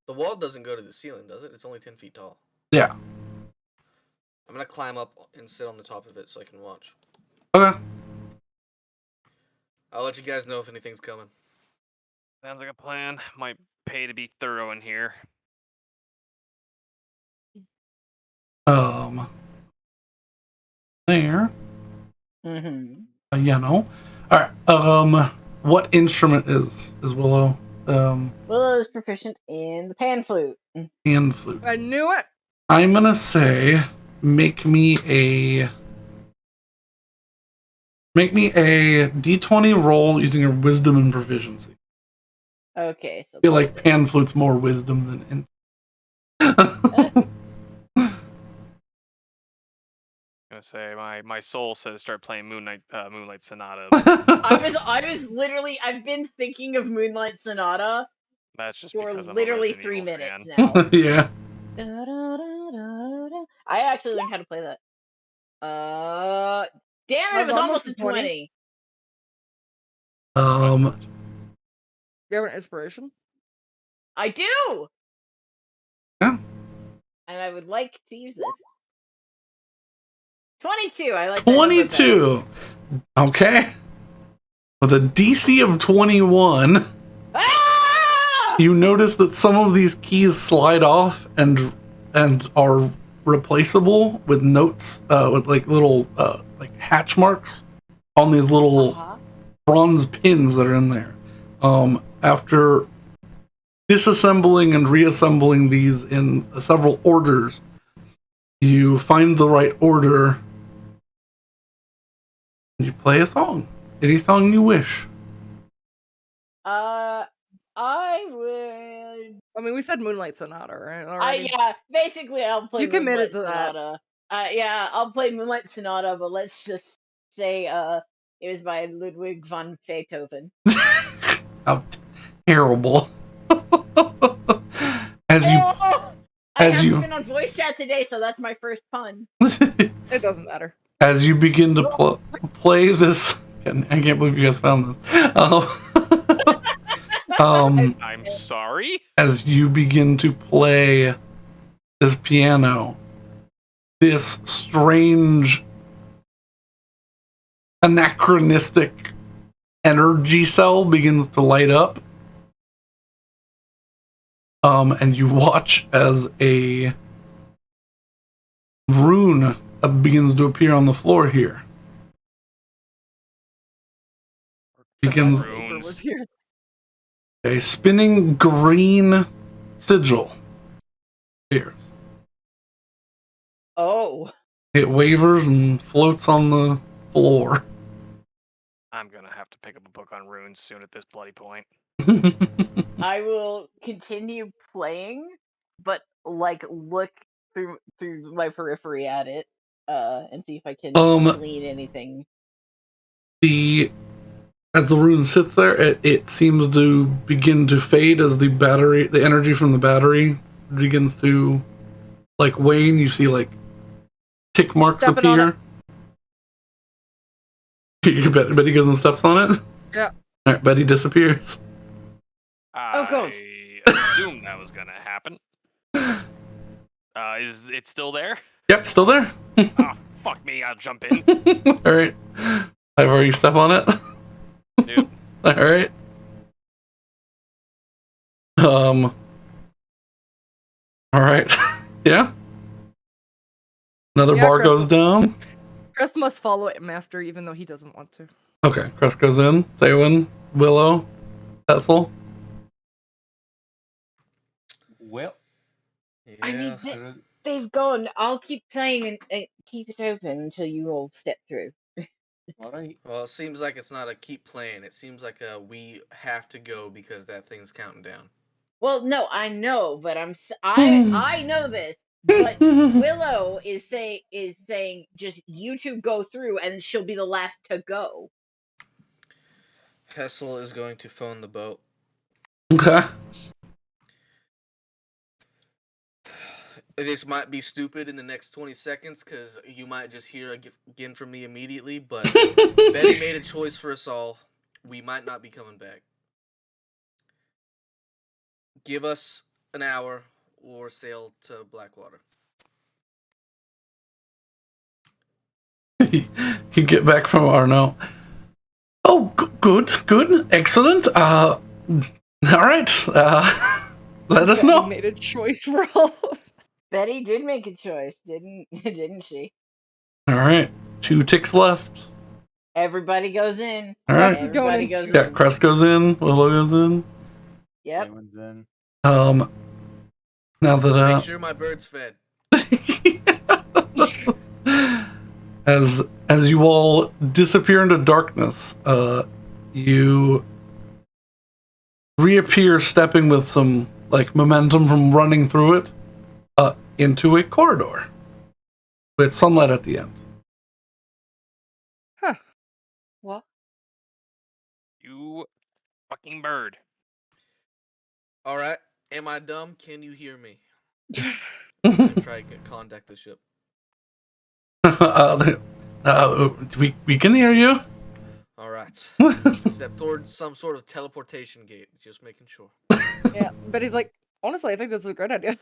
The wall doesn't go to the ceiling, does it? It's only 10 feet tall. Yeah. I'm gonna climb up and sit on the top of it so I can watch. Okay. I'll let you guys know if anything's coming. Sounds like a plan. Might pay to be thorough in here. There. Mm-hmm. Yeah, no. All right. What instrument is Willow? Willow is proficient in the pan flute. Pan flute. I knew it. I'm gonna say, make me a D20 roll using your wisdom and proficiency. Okay, so I feel like pan flute's more wisdom than. I'm gonna say my soul says start playing Moonlight Sonata. I've been thinking of Moonlight Sonata. That's just for because I'm literally a 3 minutes fan. now. Yeah. I actually learned how to play that. Damn it was almost a 20. You have an inspiration? I do. Yeah. And I would like to use it. 22. I like 22. Okay. With a DC of 21, you notice that some of these keys slide off and are replaceable with notes, with like little like hatch marks on these little bronze pins that are in there. After disassembling and reassembling these in several orders, you find the right order and you play a song. Any song you wish. I would. I mean, we said Moonlight Sonata, right? Basically, I'll play. You committed to Sonata. Yeah, I'll play Moonlight Sonata, but let's just say, it was by Ludwig von Beethoven. How terrible! As you been on voice chat today, so that's my first pun. It doesn't matter. As you begin to play this, I can't believe you guys found this. I'm sorry. As you begin to play this piano, this strange, anachronistic energy cell begins to light up. And you watch as a rune begins to appear on the floor here. Begins a spinning green sigil appears. Oh. It wavers and floats on the floor. I'm gonna have to pick up a book on runes soon at this bloody point. I will continue playing, but like look through my periphery at it, and see if I can glean anything. As the rune sits there, it seems to begin to fade as the energy from the battery begins to like wane. You see like tick marks appear. Betty goes and steps on it. Yeah. All right, Betty disappears. God. I assumed that was gonna happen. Is it still there? Yep, still there. Oh, fuck me! I'll jump in. All right, I've already stepped on it. Dude. All right. All right. Yeah. Another bar goes down. Chris must follow it, Master, even though he doesn't want to. Okay, Chris goes in. Théowen, Willow, Tetzel. Well, yeah. I mean, they've gone. I'll keep playing and keep it open until you all step through. All right. Well, it seems like it's not a keep playing. It seems like we have to go because that thing's counting down. Well, no, I know, but I know this. But Willow is saying just you two go through, and she'll be the last to go. Hessel is going to phone the boat. Okay. This might be stupid in the next 20 seconds because you might just hear again from me immediately, but Betty made a choice for us all. We might not be coming back. Give us an hour or sail to Blackwater. You get back from Arno. Oh, good, excellent. All right. Let us know. Made a choice for all. Betty did make a choice, didn't she? All right. 2 ticks left. Everybody goes in. All right. Everybody goes Yeah, in. Crest goes in. Willow goes in. Yep. Everyone's in. Now that Make sure my bird's fed. as you all disappear into darkness, you reappear stepping with some like momentum from running through it into a corridor with sunlight at the end. Huh. What? You fucking bird. All right. Am I dumb? Can you hear me? Try to contact the ship. We can hear you. All right. Step towards some sort of teleportation gate. Just making sure. Yeah, but he's like, honestly, I think this is a great idea.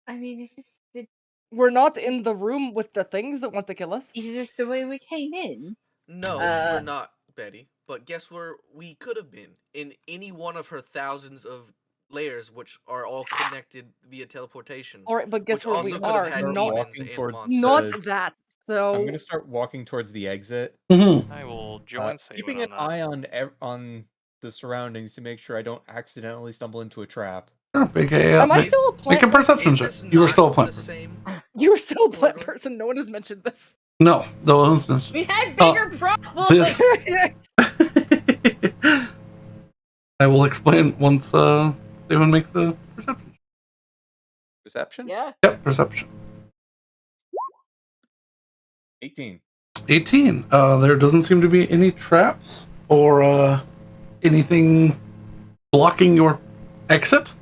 I mean, We're not in the room with the things that want to kill us. is this the way we came in? No, we're not, Betty. But guess where we could have been? In any one of her thousands of layers, which are all connected via teleportation. All right, but guess which where also we could have are. had Not, demons and towards monsters. not that. So I'm gonna start walking towards the exit, I will join Saban keeping on an that. eye on the surroundings to make sure I don't accidentally stumble into a trap. Sure, make am I still a make a plant person? perception Is check. this You were not still a the plant person. same? You were still a plant corridor? person. No one has mentioned this. No, those. We had bigger problems. This. I will explain once David makes the perception. Perception? Yeah. Yep, perception. 18. 18. There doesn't seem to be any traps or anything blocking your exit.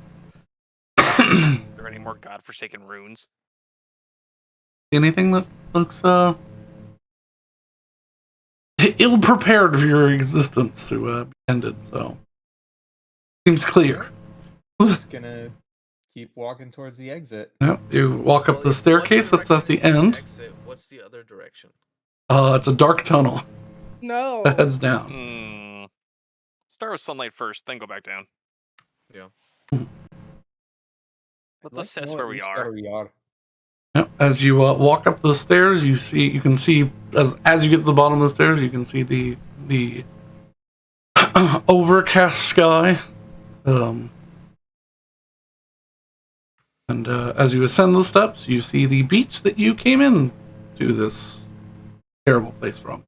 Are there any more godforsaken runes? Anything that looks ill-prepared for your existence to be ended, so seems clear. Just gonna keep walking towards the exit. Yep, you walk up Well, the if staircase one that's at the direction is end. Exit, what's the other direction? It's a dark tunnel No. that heads down. Start with sunlight first, then go back down. Yeah. Let's assess where we are. Yep. As you walk up the stairs, you can see as you get to the bottom of the stairs, you can see the overcast sky. And as you ascend the steps, you see the beach that you came in to this terrible place from.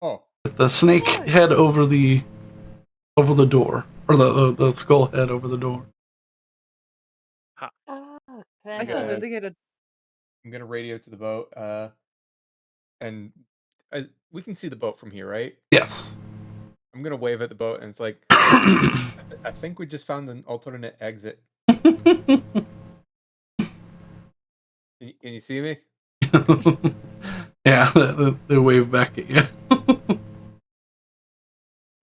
Oh. With the snake head over the door, or the skull head over the door. I feel vindicated. I'm gonna radio to the boat, and we can see the boat from here, right? Yes. I'm gonna wave at the boat, and it's like, I think we just found an alternate exit. Can you see me? Yeah, they wave back at you.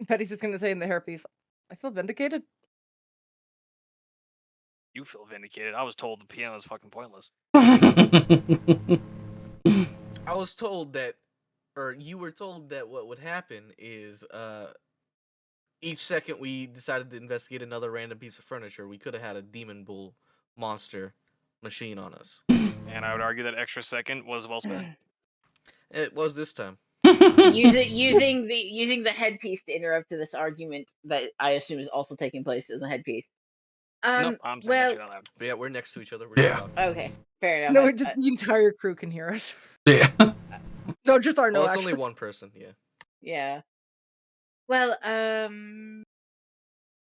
Betty's just gonna say in the hairpiece, I feel vindicated. You feel vindicated. I was told the piano is fucking pointless. I was told that, or you were told that what would happen is, each second we decided to investigate another random piece of furniture, we could have had a demon bull monster machine on us. And I would argue that extra second was well spent. It was this time. using the headpiece to interrupt to this argument that I assume is also taking place in the headpiece. Nope, I'm saying that shit out loud. Yeah, we're next to each other. We're Yeah. Okay, fair enough. No, just the entire crew can hear us. Yeah. No, just our no. Well, it's actually. only one person. Yeah. Yeah. Well, I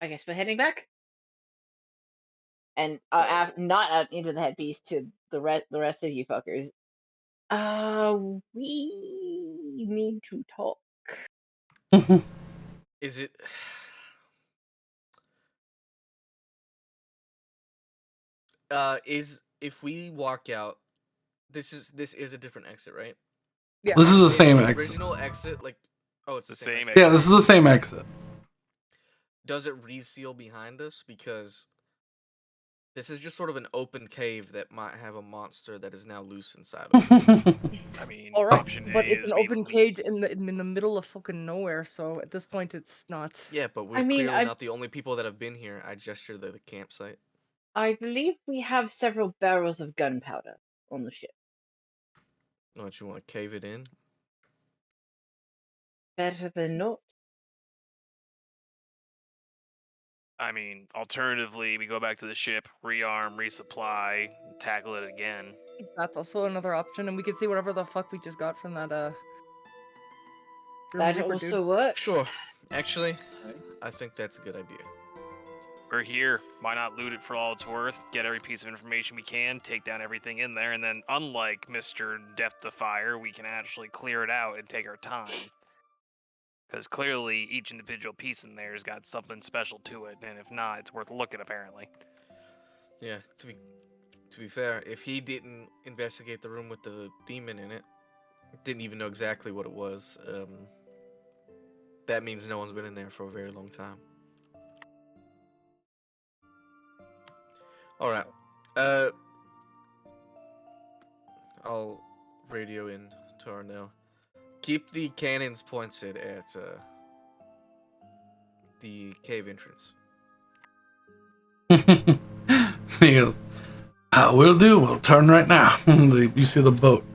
guess we're heading back, and not into the headpiece to the rest of you fuckers. We need to talk. Is it? Is if we walk out, this is a different exit, right? Yeah. This is the Is same the exit. original exit like? Oh, it's the same Yeah, this is the same exit. Does it reseal behind us? Because this is just sort of an open cave that might have a monster that is now loose inside of it. I mean, All right, option but A it's is an we open leave. cage in the middle of fucking nowhere. So at this point, it's not. Yeah, but we're I mean, clearly not the only people that have been here. I gestured to the campsite. I believe we have several barrels of gunpowder on the ship. Don't you want to cave it in? Better than not. I mean, alternatively, we go back to the ship, rearm, resupply, tackle it again. That's also another option, and we can see whatever the fuck we just got from that That Reaper also dude. works. Sure. Actually, I think that's a good idea. We're here. Why not loot it for all it's worth? Get every piece of information we can, take down everything in there, and then, unlike Mr. Death to Fire, we can actually clear it out and take our time. Because clearly, each individual piece in there has got something special to it, and if not, it's worth looking, apparently. Yeah, to be fair, if he didn't investigate the room with the demon in it, didn't even know exactly what it was, that means no one's been in there for a very long time. Alright. I'll radio in to Arnell. Keep the cannons pointed at the cave entrance. He goes, "Will do. We'll turn right now." You see the boat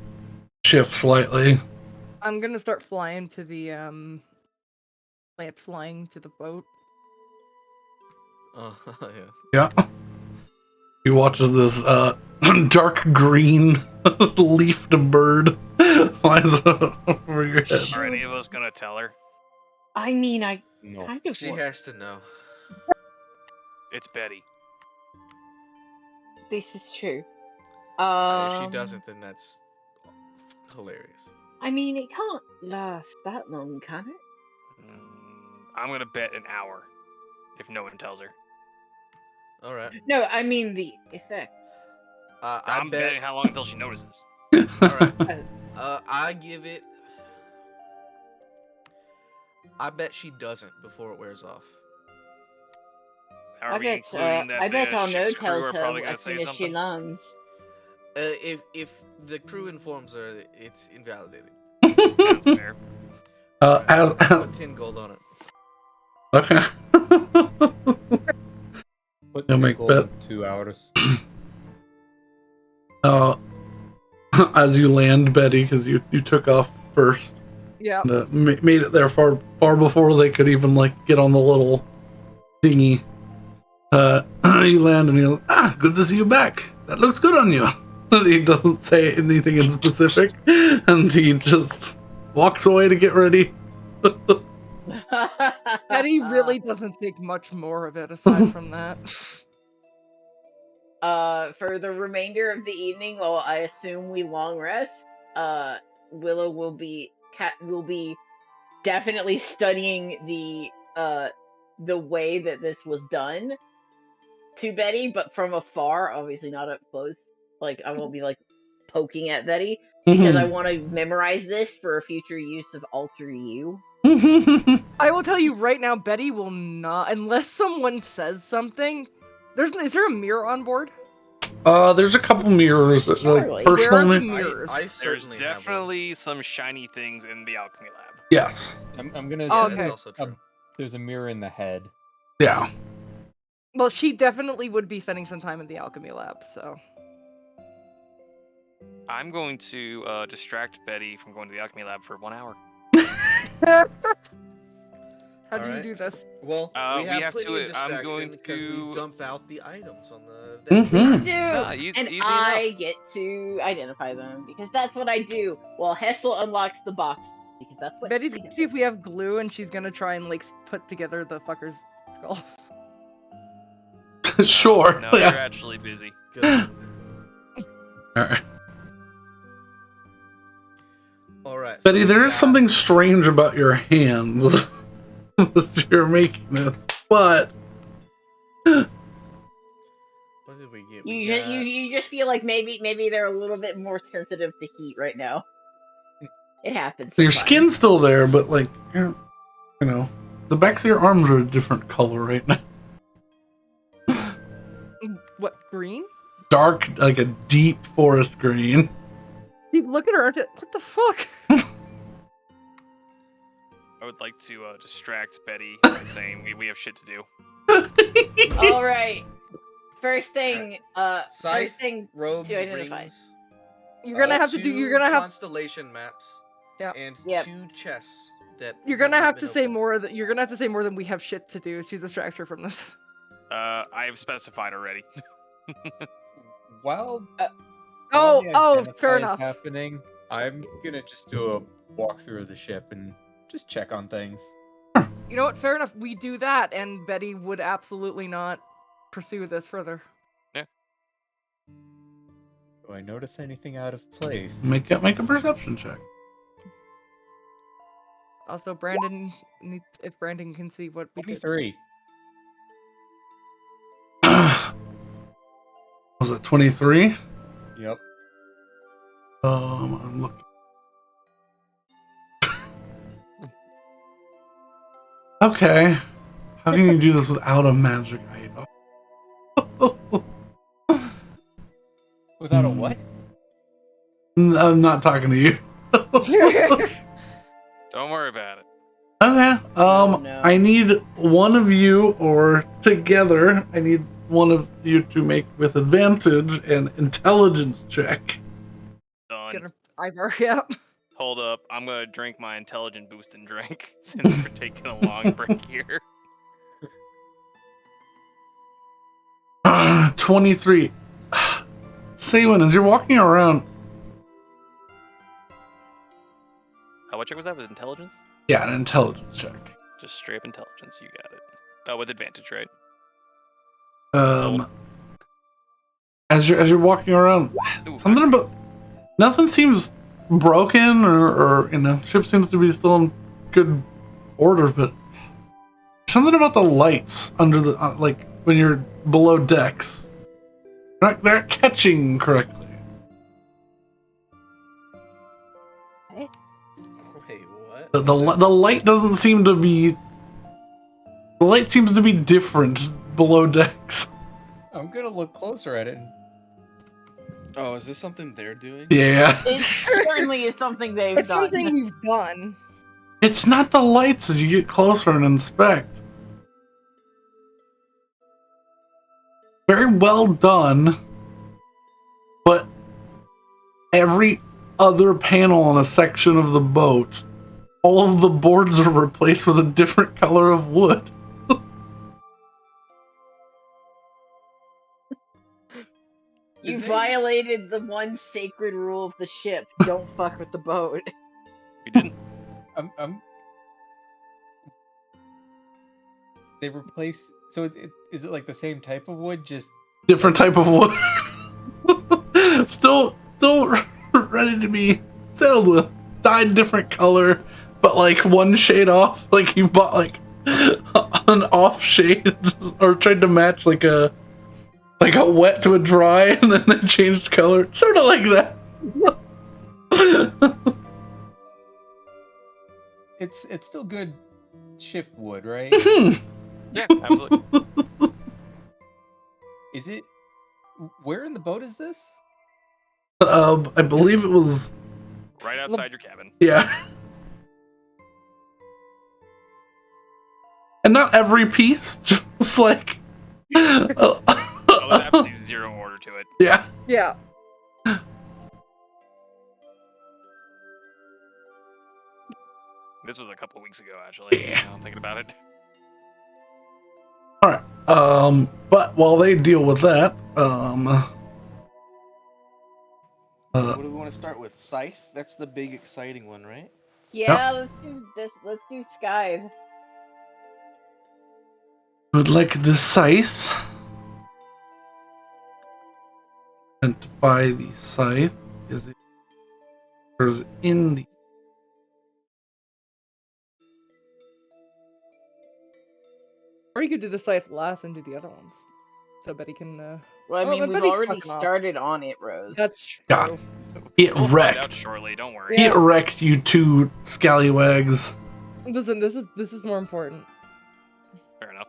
shift slightly. I'm gonna start flying to the flying to the boat. Oh Yeah. He watches this dark green leafed bird flies over your head. Are any of us gonna tell her? I mean, I No. kind of She want. has to know. It's Betty. This is true. If she doesn't, then that's hilarious. I mean, it can't last that long, can it? I'm gonna bet an hour, if no one tells her. Alright. No, I mean the effect. I'm betting how long until she notices. Alright. I give it... I bet she doesn't before it wears off. Are we including that I bet the Arnaud ship's crew tells are her probably gonna as say soon as she something? lands. If the crew informs her, it's invalidated. Sounds fair. Put 10 gold on it. Okay. Put You'll the make gold bet. in 2 hours. As you land, Betty, because you took off first. Yeah. And, made it there far before they could even get on the little dinghy. You land and you're like, good to see you back. That looks good on you. He doesn't say anything in specific, and he just walks away to get ready. Betty really doesn't think much more of it aside from that. For the remainder of the evening, while I assume we long rest, Willow will be definitely studying the way that this was done to Betty, but from afar, obviously not up close. I won't be poking at Betty because I want to memorize this for a future use of Alter You. I will tell you right now, Betty will not, unless someone says something. Is there a mirror on board? There's a couple mirrors, Surely. personal Where are the mirrors. mirrors? I There's certainly have one. definitely some shiny things in the alchemy lab. Yes. I'm gonna. Oh, say okay. That's also true. There's a mirror in the head. Yeah. Well, she definitely would be spending some time in the alchemy lab, so. I'm going to distract Betty from going to the alchemy lab for 1 hour. How do you do this? Well, we have plenty to. of I'm going because we to. dump out the items on the. Mhm. Do Nah, and easy I enough. get to identify them because that's what I do. Well, Hessel unlocks the box because that's what Betty's she gonna does. see if we have glue, and she's gonna try and like put together the fucker's skull. Sure. No, Yeah. you're actually busy. Good. Alright. All right. Betty, there is something strange about your hands as you're making this, but What did we get? You just feel like maybe they're a little bit more sensitive to heat right now. It happens. your sometimes. skin's still there, but like you're, the backs of your arms are a different color right now. What, green? Dark, like a deep forest green. Steve, look at her. What the fuck? I would like to distract Betty by saying we have shit to do. All right. First thing, Scythe, first thing robes, to identify. rings. You're gonna have to do. You're gonna have. constellation maps. Yeah. And Yep. 2 chests that. You're gonna not have been to say opened. more. You're gonna have to say more than we have shit to do to distract her from this. I have specified already. While Oh, the fair identify is enough. happening, I'm gonna just do a walkthrough of the ship and just check on things. You know what? Fair enough. We do that, and Betty would absolutely not pursue this further. Do I notice anything out of place? Make a perception check. Also, Brandon needs if Brandon can see what we did. 23. Was it 23? Yep. I'm looking. Okay. How can you do this without a magic item? Without a what? I'm not talking to you. Don't worry about it. Okay. no. I need one of you, or together, I need one of you to make with advantage an intelligence check. Done. Gonna Ivor, yeah. Hold up. I'm gonna drink my intelligent boosting drink since we're taking a long break here. 23. Saywin, as you're walking around. What check was that? Was it intelligence? Yeah, an intelligence check. Just straight up intelligence. You got it. Oh, with advantage, right? As you're walking around, Ooh, something about nothing seems broken, or ship seems to be still in good order, but something about the lights under the like when you're below decks, they're catching correctly. Wait, what? The light doesn't seem to be. The light seems to be different below decks. I'm gonna look closer at it. Oh, is this something they're doing? Yeah. It certainly is something they've It's done. something we've done. It's not the lights as you get closer and inspect. Very well done, but every other panel on a section of the boat, all of the boards are replaced with a different color of wood. You violated the one sacred rule of the ship. Don't fuck with the boat. We didn't. They replace. So is it like the same type of wood? Just Different type of wood. still ready to be sailed with. Dyed different color, but like one shade off. Like you bought like an off shade, or tried to match like a wet to a dry, and then they changed color. Sort of like that. it's still good ship wood, right? Yeah, absolutely. Is it? Where in the boat is this? I believe it was. Right outside your cabin. Yeah. And not every piece, just like. Oh, there's absolutely zero order to it. Yeah. Yeah. This was a couple weeks ago, actually. Yeah. Now I'm thinking about it. All right. But while they deal with that, What do we want to start with? Scythe? That's the big exciting one, right? Yeah, let's do this. Let's do Scythe. would like the scythe. Identify the scythe. Is it in the? Or you could do the scythe last and do the other ones. So Betty can. Well, I mean, we've Betty's already fucking off. started on it, Rose. That's true. God. Get We'll find out wrecked. shortly. Don't worry. Yeah. Get wrecked, you two scallywags. Listen, this is more important. Fair enough.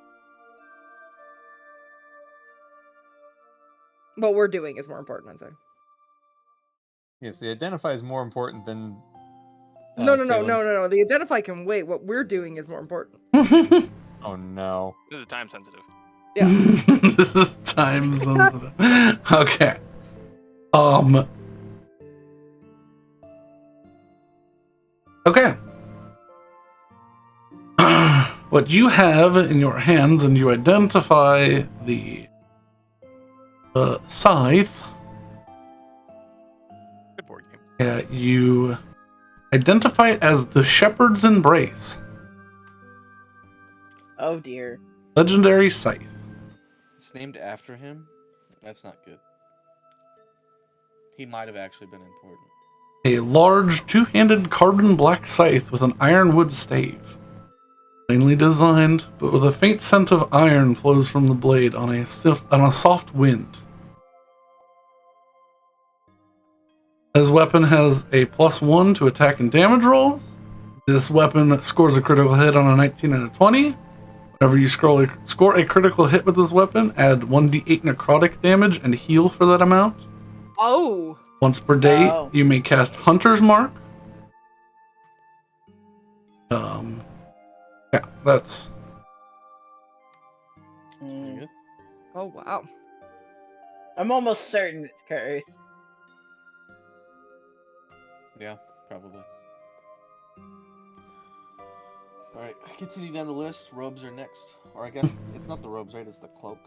What we're doing is more important, I'd say. Yes, the identify is more important than. No. sailing. The identify can wait. What we're doing is more important. Oh no. This is time sensitive. Yeah. This is time sensitive. Okay. Okay. What you have in your hands, and you identify the scythe. Good board game. You identify it as the shepherd's embrace. Oh dear. Legendary scythe. It's named after him? That's not good. He might have actually been important. A large two-handed carbon black scythe with an ironwood stave. Plainly designed, but with a faint scent of iron flows from the blade on a soft wind. This weapon has a +1 to attack and damage rolls. This weapon scores a critical hit on a 19 and a 20. Whenever you score a critical hit with this weapon, add 1d8 necrotic damage and heal for that amount. Oh. Once per day, you may cast Hunter's Mark. Yeah, that's... Pretty good. Oh wow. I'm almost certain it's cursed. Yeah, probably. Alright, continue down the list. Robes are next. Or I guess it's not the robes, right? It's the cloak.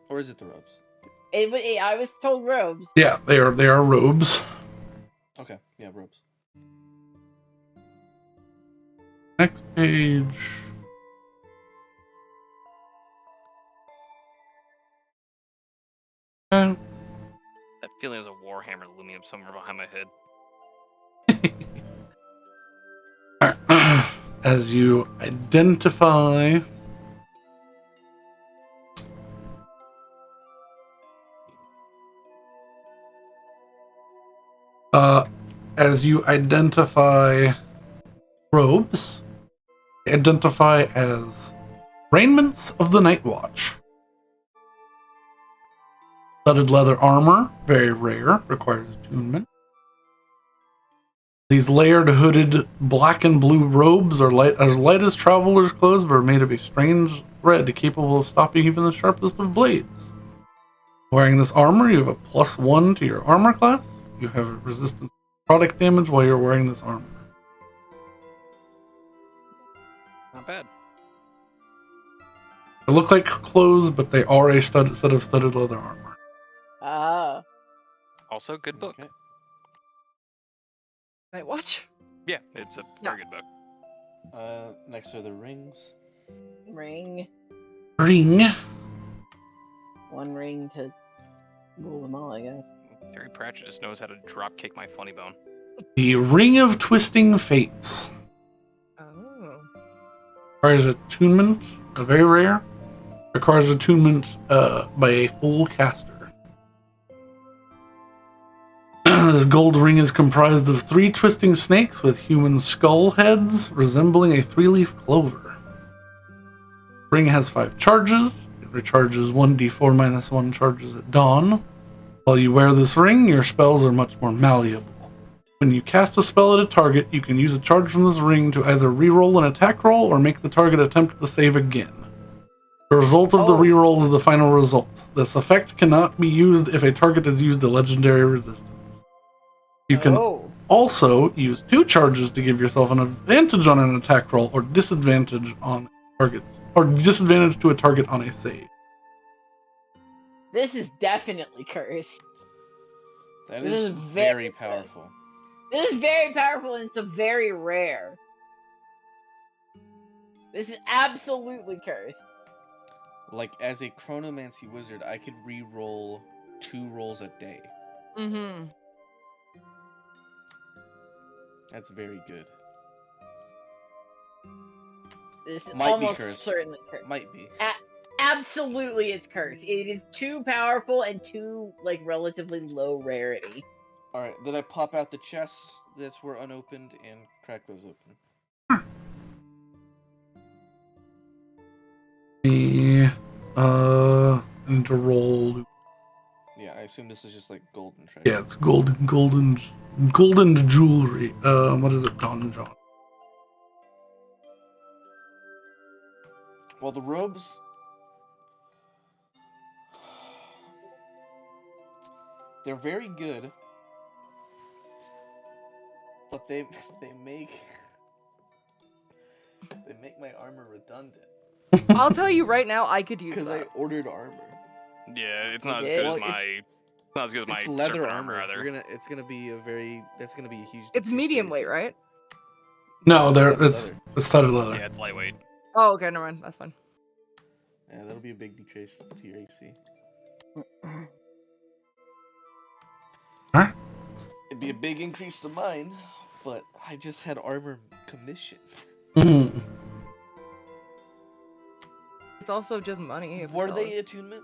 Or is it the robes? I was told robes. Yeah, they are robes. Okay, yeah, robes. Next page. That feeling is a warhammer looming up somewhere behind my head. As you identify robes, identify as raiments of the Night Watch. Studded leather armor, very rare, requires attunement. These layered, hooded, black and blue robes are as light as traveler's clothes, but are made of a strange thread capable of stopping even the sharpest of blades. Wearing this armor, you have a +1 to your armor class. You have a resistance to product damage while you're wearing this armor. Not bad. They look like clothes, but they are a set of studded leather armor. Ah. Also, good book. Okay. Night Watch? Yeah, it's a very good book. Next are the rings. Ring. Ring. One ring to rule them all, I guess. Terry Pratchett just knows how to drop kick my funny bone. The Ring of Twisting Fates. Oh. Requires attunement, a very rare. Requires attunement by a full caster. This gold ring is comprised of 3 twisting snakes with human skull heads resembling a 3-leaf clover. The ring has 5 charges. It recharges 1d4 minus 1 charges at dawn. While you wear this ring, your spells are much more malleable. When you cast a spell at a target, you can use a charge from this ring to either reroll an attack roll or make the target attempt the save again. The result of the reroll is the final result. This effect cannot be used if a target has used a legendary resistance. You can also use 2 charges to give yourself an advantage on an attack roll or disadvantage on targets, or disadvantage to a target on a save. This is definitely cursed. That This is is very good. powerful. This is very powerful and it's a very rare. This is absolutely cursed. Like, as a chronomancy wizard, I could re-roll 2 rolls a day. Mm-hmm. That's very good. This is Might be almost cursed. certainly cursed. Might be. Absolutely, it's cursed. It is too powerful and too, like, relatively low rarity. Alright, then I pop out the chests that were unopened and crack those open. I need to roll. Yeah, I assume this is just like golden treasure. Yeah, it's golden jewelry. What is it, Don John? Well, the robes... They're very good. But they make my armor redundant. I'll tell you right now, I could use that. Because I ordered armor. Yeah, it's not as Okay. good Well, as my. It's not as good as my It's leather serpent armor. rather. It's gonna be a very. That's gonna be a huge. It's decrease medium to weight, AC. right? No, Studded it's studded leather. Yeah, it's lightweight. Oh, okay, never mind. That's fine. Yeah, that'll be a big decrease to your AC. Alright. It'd be a big increase to mine, but I just had armor commissioned. Mm. It's also just money. if Were it's they attunement?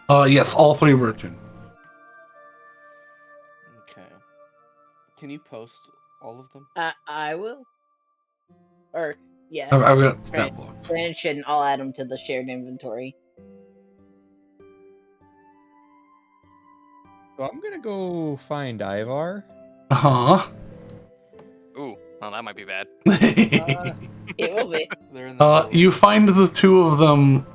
Yes, all 3 were tuned. Okay. Can you post all of them? I will. Or, yeah. I've got stat blocks. Brandon shouldn't. I'll add them to the shared inventory. So I'm gonna go find Ivar. Ooh, well that might be bad. It will be. They're in the middle. You find the 2 of them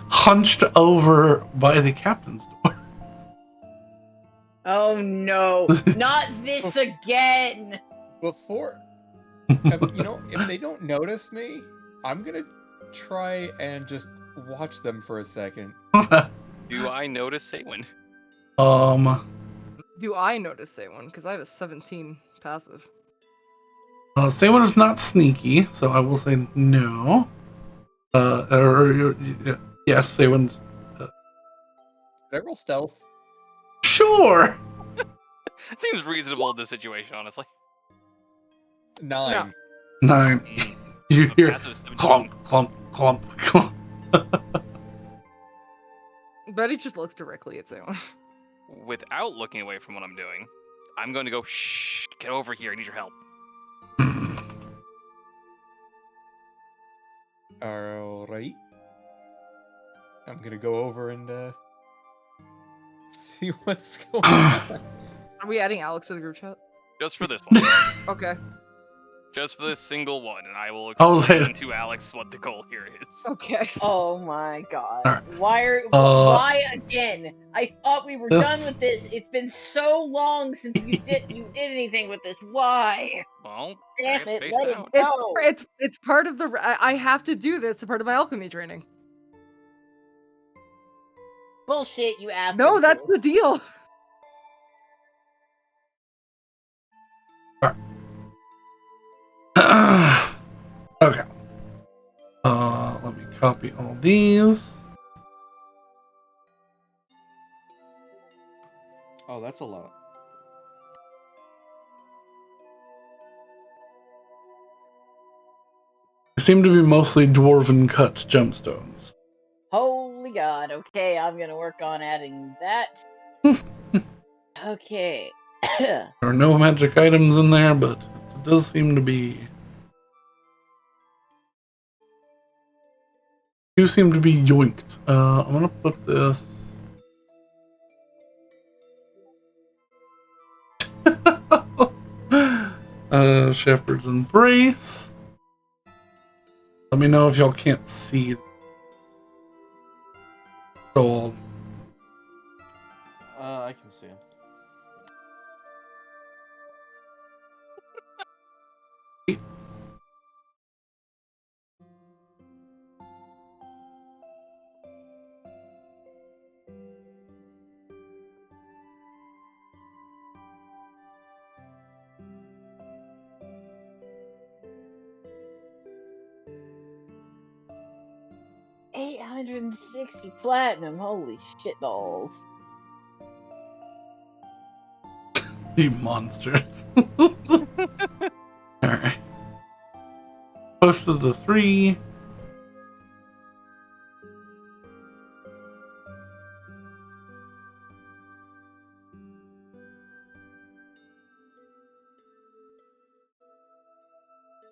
hunched over by the captain's door. Oh no! Not this again! Before, if they don't notice me, I'm gonna try and just watch them for a second. Do I notice Saywin? Do I notice say one? Because I have a 17 passive. Saywin is not sneaky, so I will say no. Yes, Saywin's. Did I roll stealth? Sure! Seems reasonable in this situation, honestly. 9. 9. You hear Passive 17. clomp, clomp, clomp, clomp. Betty just looks directly at Saywin. Without looking away from what I'm doing, I'm going to go, shh, get over here, I need your help. Alright. I'm gonna go over and see what's going on. Are we adding Alex to the group chat? Just for this one. Okay. Just for this single one, and I will I'll explain say- to Alex what the goal here is. Okay. Oh my god. Alright. Why again? I thought we were This- done with this. It's been so long since you did anything with this. Why? Well, Damn try it, face let it out. go. It's part of the. I have to do this. It's part of my alchemy training. Bullshit, you asked. No, him that's to. the deal. Okay. Let me copy all these. Oh, that's a lot. They seem to be mostly dwarven cut gemstones. Holy god. Okay, I'm gonna work on adding that. Okay. There are no magic items in there, but it does seem to be. You seem to be yoinked. I'm gonna put this. Shepherd's Embrace. Let me know if y'all can't see. So I can see him. 860 platinum. Holy shit balls. You monsters. Alright. Posted the 3.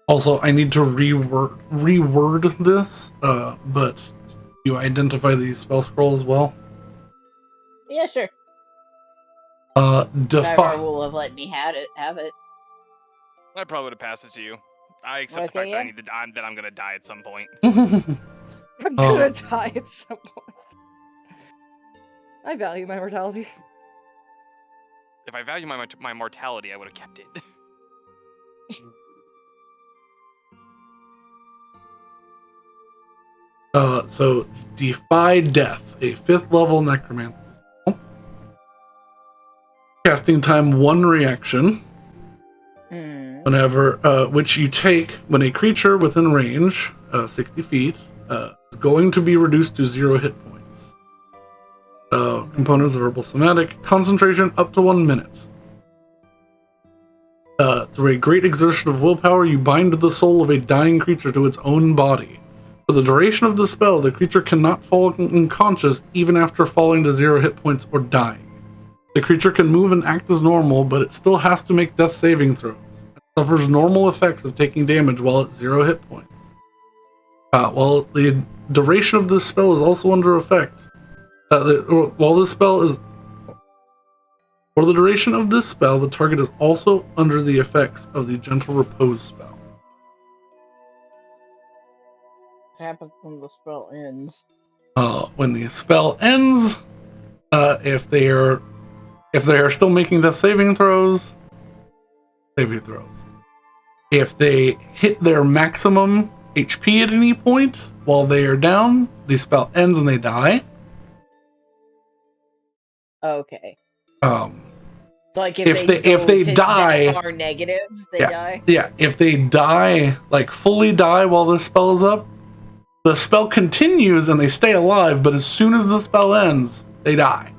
Also, I need to reword this, but you identify the spell scroll as well? Yeah, sure. Defy. will have let me have it. I probably would have passed it to you. I accept the fact that I'm gonna die at some point. I'm gonna die at some point. I value my mortality. If I value my mortality, I would have kept it. So Defy Death, a 5th level necromancer. Casting time 1 reaction. Whenever, which you take when a creature within range, 60 feet, is going to be reduced to 0 hit points. Components of verbal somatic, concentration up to 1 minute. Through a great exertion of willpower, you bind the soul of a dying creature to its own body. For the duration of the spell, the creature cannot fall unconscious even after falling to 0 hit points or dying. The creature can move and act as normal, but it still has to make death saving throws. It suffers normal effects of taking damage while at 0 hit points. While the duration of this spell is also under effect, for the duration of this spell, the target is also under the effects of the Gentle Repose spell. What happens when the spell ends? When the spell ends, if they are still making death saving throws. If they hit their maximum HP at any point while they are down, the spell ends and they die. Okay. So like if they die, are negative, they die. Yeah, if they die, like fully die while the spell is up, the spell continues and they stay alive, but as soon as the spell ends, they die.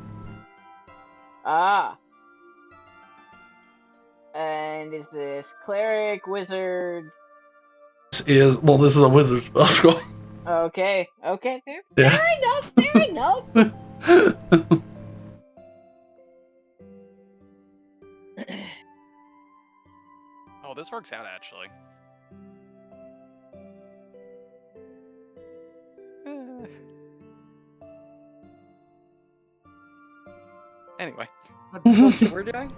Ah. And is this cleric, wizard? This is a wizard spell scroll. Okay. Fair Yeah. enough. Oh, this works out actually. Anyway. What bullshit we're doing?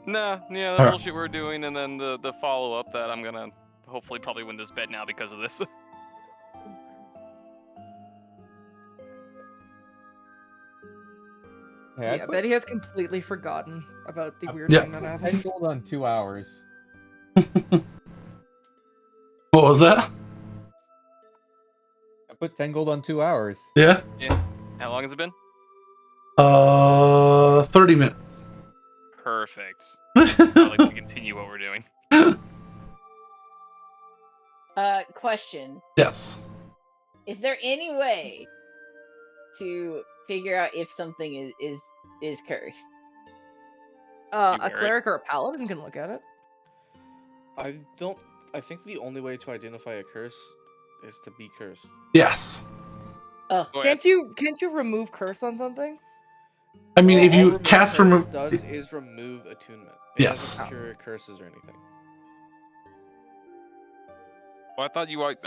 Nah, yeah, the bullshit we're doing, and then the follow-up that I'm gonna hopefully probably win this bet now because of this. Yeah, I bet he has completely forgotten about the weird Yeah. thing that I happened. rolled on 2 hours. What was that? I put 10 gold on 2 hours. Yeah. Yeah. How long has it been? 30 minutes. Perfect. I'd like to continue what we're doing. Question. Yes. Is there any way to figure out if something is cursed? A cleric or a paladin can look at it. I think the only way to identify a curse is to be cursed. Yes. Oh, Can't you remove curse on something? I mean, if you All cast remove remove, curse does is remove attunement. It Yes. doesn't cure curses or anything. Well, I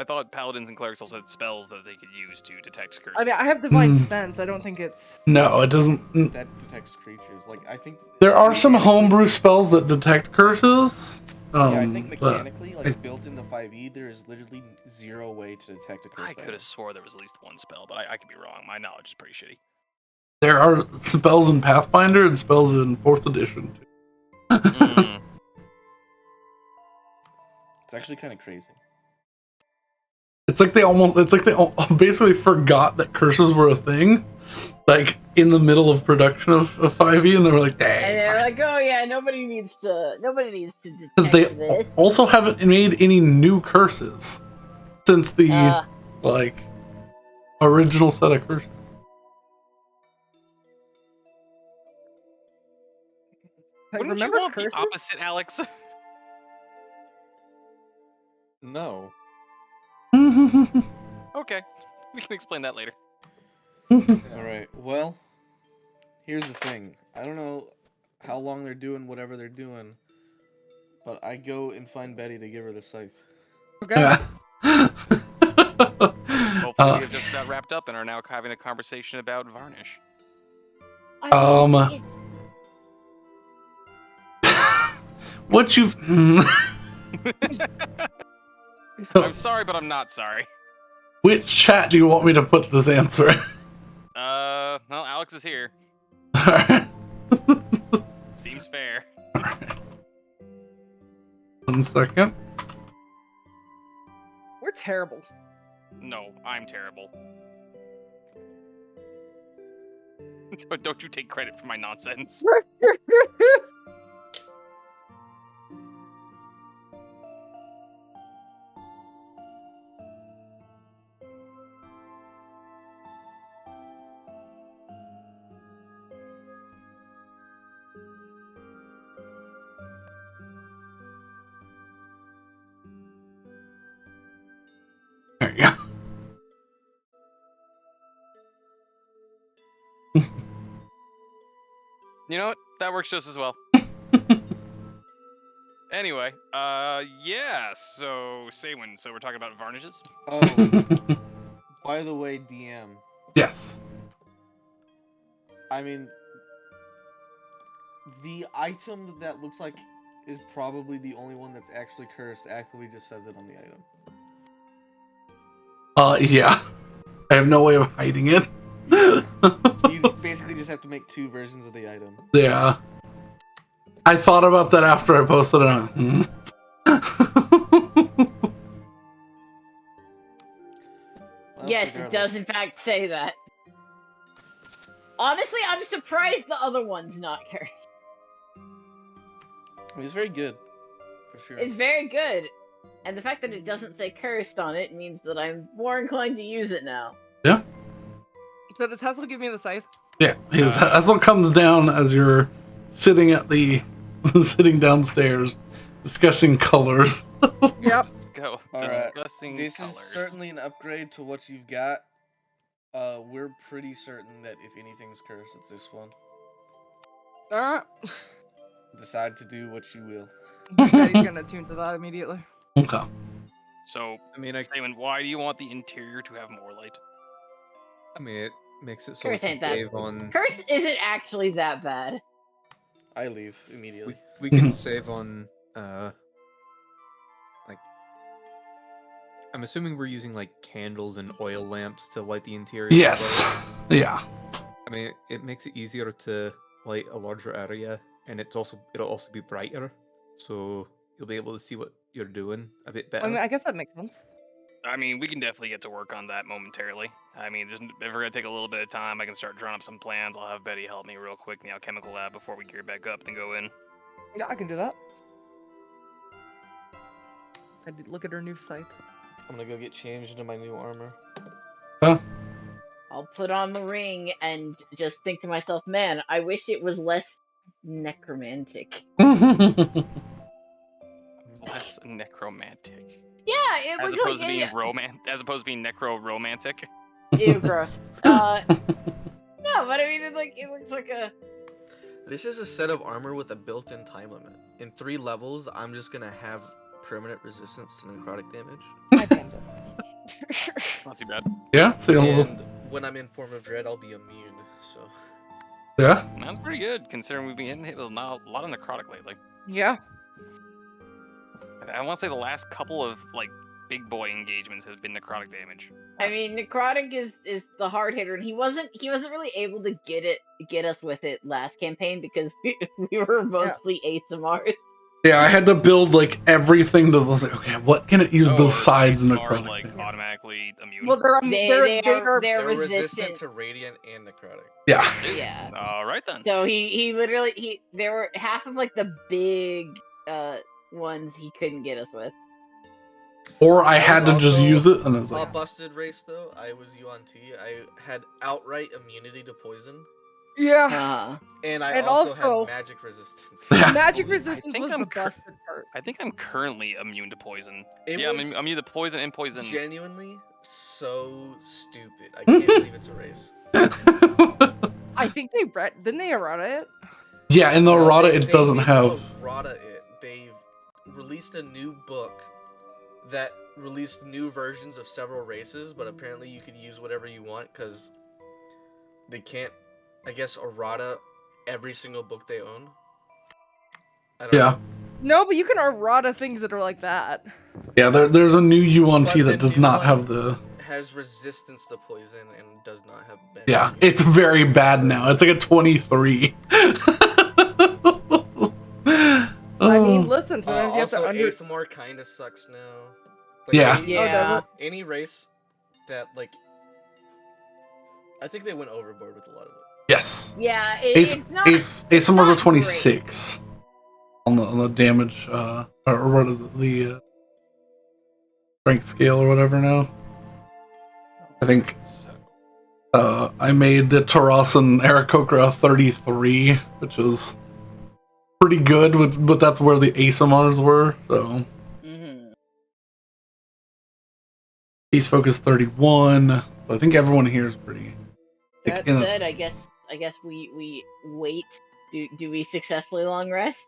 thought paladins and clerics also had spells that they could use to detect curses. I mean, I have divine sense. I don't think it's. No, it doesn't. That detects creatures. Like I think There are some homebrew spells that detect curses. Yeah, I think but mechanically, like built into 5e, there is literally zero way to detect a curse. I could have swore there was at least one spell, but I could be wrong. My knowledge is pretty shitty. there are spells in Pathfinder and spells in 4th edition too. It's actually kind of crazy. It's like they basically forgot that curses were a thing, like in the middle of production of 5e, and they were like, "Dang!" And they're like, oh yeah, nobody needs to detect Because they this. also haven't made any new curses since the like Original set of curse. Wouldn't Remember you want curses? the opposite, Alex? No. Okay, we can explain that later. Alright, well, here's the thing. I don't know how long they're doing whatever they're doing, but I go and find Betty to give her the scythe. Okay. Hopefully we have just about wrapped up and are now having a conversation about varnish. What you've... I'm sorry, but I'm not sorry. Which chat do you want me to put this answer in? Well, Alex is here. Alright. Seems fair. Alright. 1 second. We're terrible. No, I'm terrible. Don't you take credit for my nonsense. There you go. You know what? That works just as well. Anyway, yeah, so, Saywin, so we're talking about varnishes? Oh, by the way, DM. Yes. I mean, the item that looks like is probably the only one that's actually cursed actively just says it on the item. Yeah. I have no way of hiding it. You basically just have to make 2 versions of the item. Yeah. I thought about that after I posted it on. Well, Yes, it does in fact say that. Honestly, I'm surprised the other one's not cursed. It's very good, for sure. It's very good. And the fact that it doesn't say cursed on it means that I'm more inclined to use it now. Yeah. So does Hassel give me the scythe? Yeah. That's what comes down as you're sitting at the sitting downstairs discussing colors. Yep. Let's go. Alright, Discussing this colors. is certainly an upgrade to what you've got. We're pretty certain that if anything's cursed, it's this one. Alright. Decide to do what you will. Daddy's gonna tune to that immediately. Okay. So, I mean, Saywin, why do you want the interior to have more light? it makes it so we Curse can ain't that. save on. Curse isn't actually that bad. I leave immediately. We can save on. Like, I'm assuming we're using like candles and oil lamps to light the interior. Yes. Yeah. I mean, it makes it easier to light a larger area, and it'll also be brighter, so you'll be able to see what you're doing a bit better. I mean, I guess that makes sense. I mean, we can definitely get to work on that momentarily. I mean, if we're gonna take a little bit of time, I can start drawing up some plans. I'll have Betty help me real quick in the alchemical lab before we gear back up and go in. Yeah, I can do that. I did look at her new scythe. I'm gonna go get changed into my new armor. I'll put on the ring and just think to myself, man, I wish it was less necromantic. Less necromantic. Yeah, it As was opposed like to being as opposed to being necro-romantic. Ew, gross. No, but I mean, it looks like a. This is a set of armor with a built-in time limit. In 3 levels, I'm just gonna have permanent resistance to necrotic damage. I can do Not too bad. Yeah. So And when I'm in Form of Dread, I'll be immune, so... yeah. That's pretty good, considering we've been getting hit with a lot of necrotic lately. Yeah. I want to say the last couple of, like, big boy engagements has been necrotic damage. I mean, necrotic is the hard hitter, and he wasn't really able to get us with it last campaign because we were mostly ASMRs. Yeah, I had to build like everything to like, okay, what can it use besides Are, necrotic? like, automatically immune. Well, they're They're resistant resistant to radiant and necrotic. Yeah. Yeah. All right then. So he literally there were half of like the big ones he couldn't get us with. Or I had to just use it, and it's like... A busted race, though. I was UNT. I had outright immunity to poison. Yeah. And I also had magic resistance. Magic resistance was the busted part. I think I'm currently immune to poison. I'm immune to poison and poison. Genuinely so stupid. I can't believe it's a race. I think didn't they errata it? Yeah, in the errata it doesn't have... Errata it. They've released a new book that released new versions of several races, but apparently you could use whatever you want because they can't, I guess, errata every single book they own. I don't know. No, but you can errata things that are like that. Yeah, there's a new UNT that does not have the... Has resistance to poison and does not have... Yeah, it's very bad now. It's like a 23. I mean, listen, sometimes you have to ASMR kind of sucks now. Like, any race that, like... I think they went overboard with a lot of it. Yes. Yeah, it's not... ASMR's a 26 on the damage, or what is it, the strength scale or whatever now. I think I made the Taras and Aarakocra 33, which is pretty good, but that's where the ASMRs were, so. Peace Focus 31. So I think everyone here is pretty... That said, I guess we wait. Do we successfully long rest?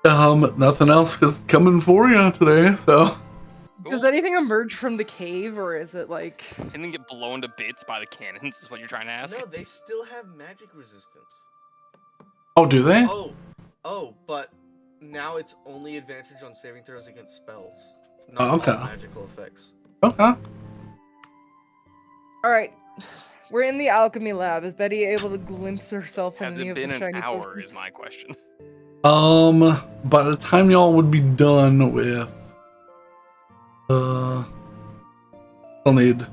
Nothing else is coming for you today, so. Does anything emerge from the cave, or is it like... And then get blown to bits by the cannons, is what you're trying to ask? No, they still have magic resistance. Oh, do they? Oh, but now it's only advantage on saving throws against spells, not on magical effects. Okay. Alright. We're in the alchemy lab. Is Betty able to glimpse herself in any of the shiny Has it been an hour, potions? is my question. By the time y'all would be done with... I'll need...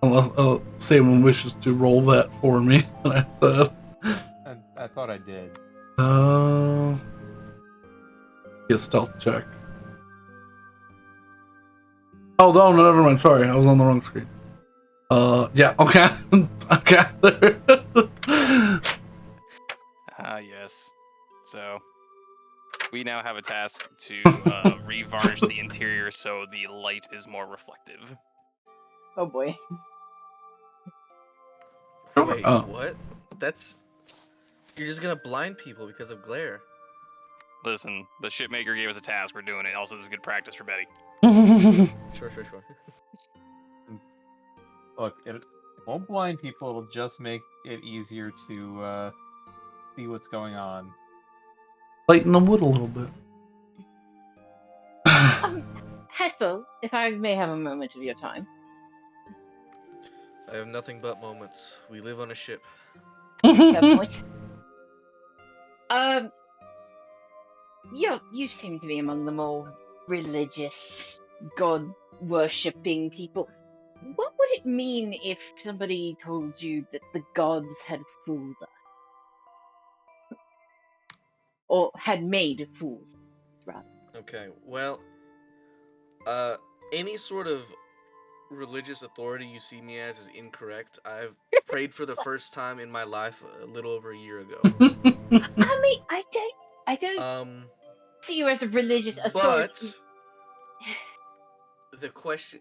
unless Salem wishes to roll that for me, and I said... I thought I did. Get a stealth check. Oh, no, never mind. Sorry, I was on the wrong screen. Yeah, okay. Okay. Yes. So, we now have a task to re-varnish the interior so the light is more reflective. Oh boy. Wait, what? You're just gonna blind people because of glare. Listen, the shipmaker gave us a task, we're doing it. Also, this is good practice for Betty. Sure. Look, it won't blind people, it'll just make it easier to see what's going on. Lighten the wood a little bit. Hessel, if I may have a moment of your time. I have nothing but moments. We live on a ship. Fair point. You seem to be among the more religious, God-worshipping people. What would it mean if somebody told you that the gods had fooled us? Or had made fools, rather. Okay, well, any sort of religious authority you see me as is incorrect. I've prayed for the first time in my life a little over a year ago. I mean, I don't see you as a religious authority. But the question,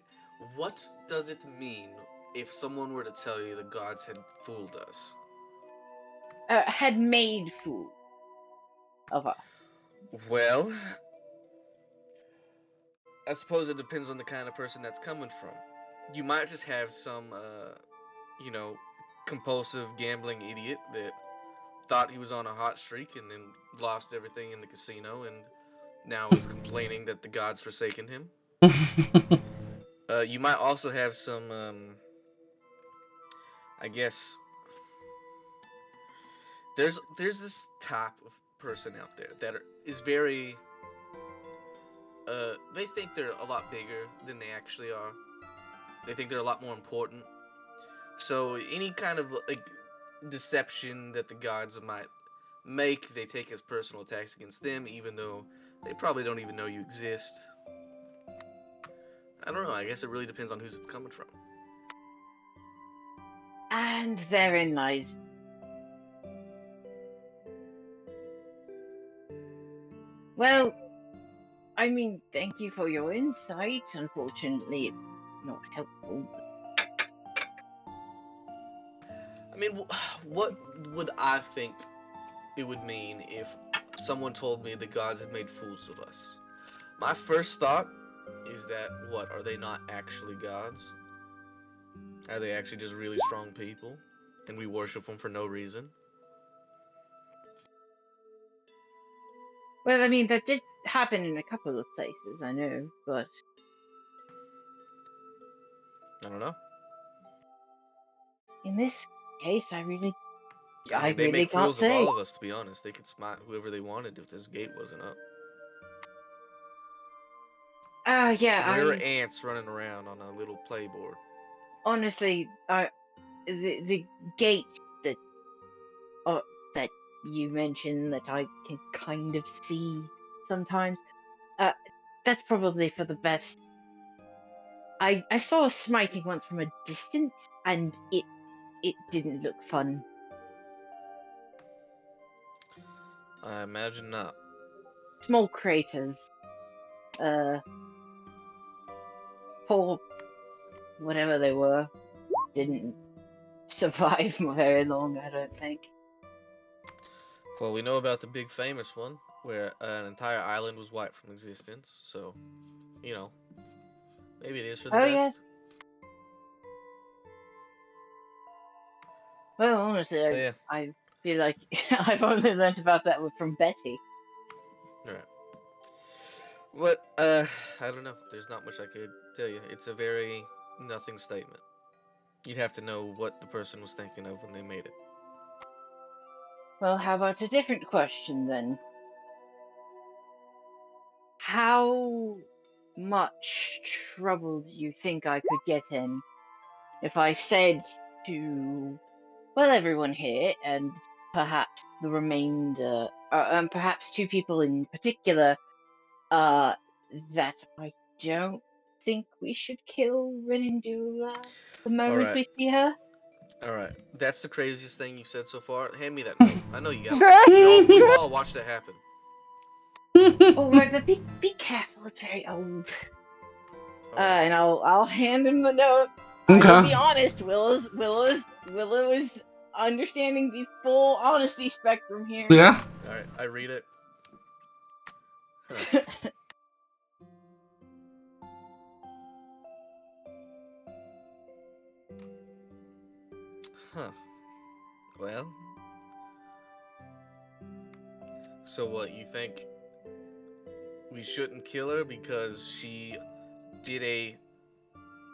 what does it mean if someone were to tell you the gods had fooled us? Had made fools of us. Well, I suppose it depends on the kind of person that's coming from. You might just have some, compulsive gambling idiot that thought he was on a hot streak and then lost everything in the casino and now is complaining that the gods forsaken him. You might also have some, I guess, there's this type of person out there that is very, they think they're a lot bigger than they actually are. They think they're a lot more important. So any kind of, like, deception that the gods might make, they take as personal attacks against them, even though they probably don't even know you exist. I don't know. I guess it really depends on who's it's coming from. And therein lies. Well, I mean, thank you for your insight. Unfortunately, it's not helpful. I mean, what would I think it would mean if someone told me the gods had made fools of us? My first thought is that, what, are they not actually gods? Are they actually just really strong people, and we worship them for no reason? Well, I mean, that did happen in a couple of places, I know, but... I don't know. In this case, I mean, really they make can't fools say. of all of us, to be honest. They could smite whoever they wanted if this gate wasn't up. Yeah, There are ants running around on a little playboard. Honestly, the gate that that you mentioned that I can kind of see sometimes, that's probably for the best. I saw a smiting once from a distance, and it didn't look fun. I imagine not. Small craters. Poor whatever they were didn't survive very long, I don't think. Well, we know about the big famous one, where an entire island was wiped from existence, so, you know, maybe it is for the best. Yeah. Well, honestly, I feel like I've only learnt about that from Betty. Alright. But, I don't know. There's not much I could tell you. It's a very nothing statement. You'd have to know what the person was thinking of when they made it. Well, how about a different question then? How much trouble do you think I could get in if I said to, well, everyone here, and perhaps the remainder, perhaps two people in particular, that I don't think we should kill Renandula the moment we see her? Alright, that's the craziest thing you've said so far. Hand me that note. I know you got it. We've all watched it happen. Oh, right, but be careful. It's very old. And I'll hand him the note. Okay. I'll be honest. Willow is understanding the full honesty spectrum here. Yeah. All right, I read it. Huh. Well. So what, you think we shouldn't kill her because she did a,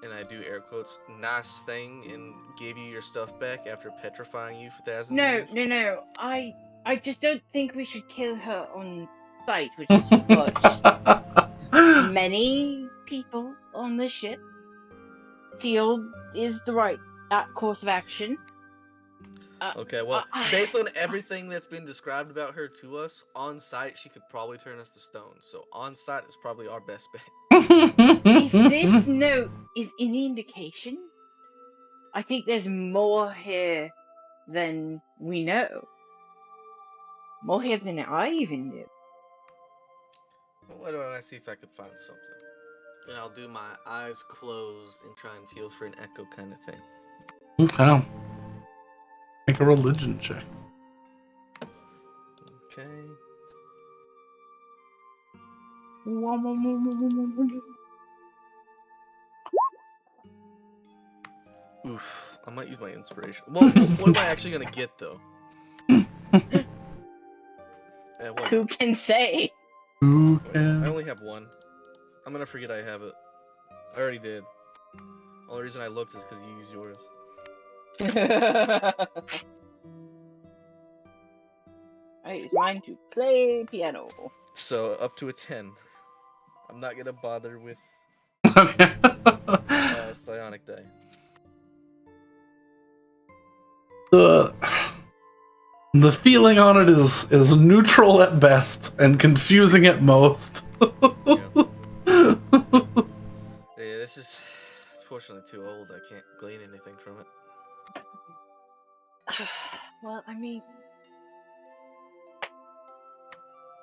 and I do air quotes, nice thing and gave you your stuff back after petrifying you for thousands of years? No. I just don't think we should kill her on sight, which is what many people on this ship feel is the right course of action. Okay, well, based on everything that's been described about her to us, on sight she could probably turn us to stone. So on sight is probably our best bet. If this note is any indication, I think there's more here than we know. More here than I even knew. Well, why don't I see if I could find something? And I'll do my eyes closed and try and feel for an echo kind of thing. Okay. Make a religion check. Okay. Oof. I might use my inspiration. Well, what am I actually going to get, though? Who can say? Who can? I only have one. I'm going to forget I have it. I already did. Only reason I looked is because you used yours. I use mine to play piano. So, up to a 10. I'm not going to bother with psionic die. The feeling on it is neutral at best and confusing at most. Yeah, this is unfortunately too old. I can't glean anything from it. Well, I mean,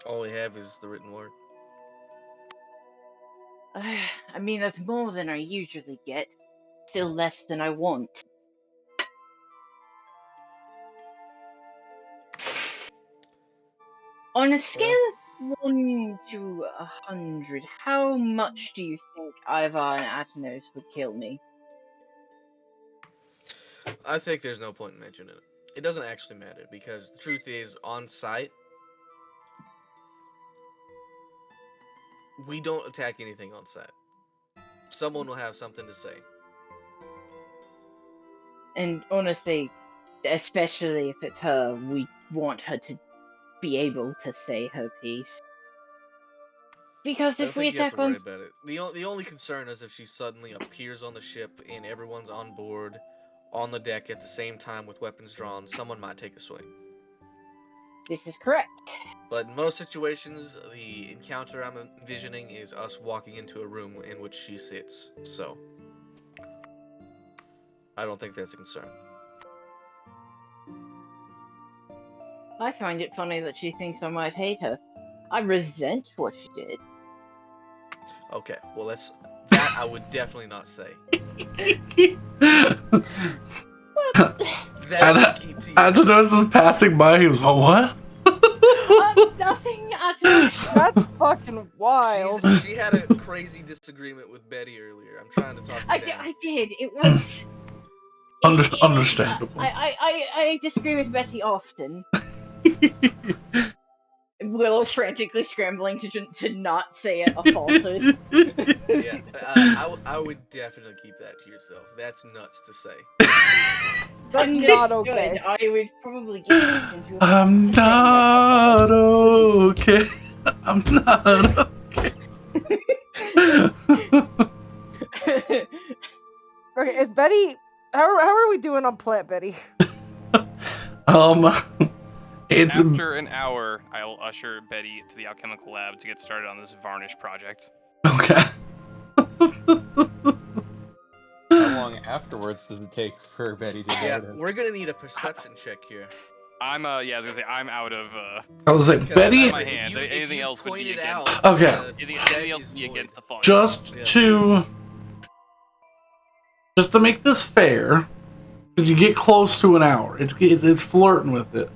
All we have is the written word. that's more than I usually get. Still less than I want. On a scale of 1 to 100, how much do you think Ivar and Atanos would kill me? I think there's no point in mentioning it. It doesn't actually matter because the truth is, on site, we don't attack anything on site. Someone will have something to say. And honestly, especially if it's her, we want her to be able to say her piece. Because if we attack on... about it. The only concern is if she suddenly appears on the ship and everyone's on board, on the deck at the same time with weapons drawn, someone might take a swing. This is correct. But in most situations, the encounter I'm envisioning is us walking into a room in which she sits. So, I don't think that's a concern. I find it funny that she thinks I might hate her. I resent what she did. Okay, well that I would definitely not say. Atanos is passing by. He was, oh, what? Nothing, Atanos. That's fucking wild. She had a crazy disagreement with Betty earlier. I'm trying to talk her down. I did. It was... Understandable. I disagree with Betty often. Willow frantically scrambling to not say it a falsehood. Yeah, I would definitely keep that to yourself. That's nuts to say. That's not okay. I would probably get into I'm not okay. I'm not okay. Okay, is Betty... How are we doing on Plant Betty? It's after an hour, I'll usher Betty to the alchemical lab to get started on this varnish project. Okay. How long afterwards does it take for Betty to Yeah, notice? we're gonna need a perception check here. I'm I was gonna say I'm out of I was like, Betty. my hand. Anything else would be against. Okay. Anything else would be against the fun. Just to make this fair, because you get close to an hour, it's flirting with it.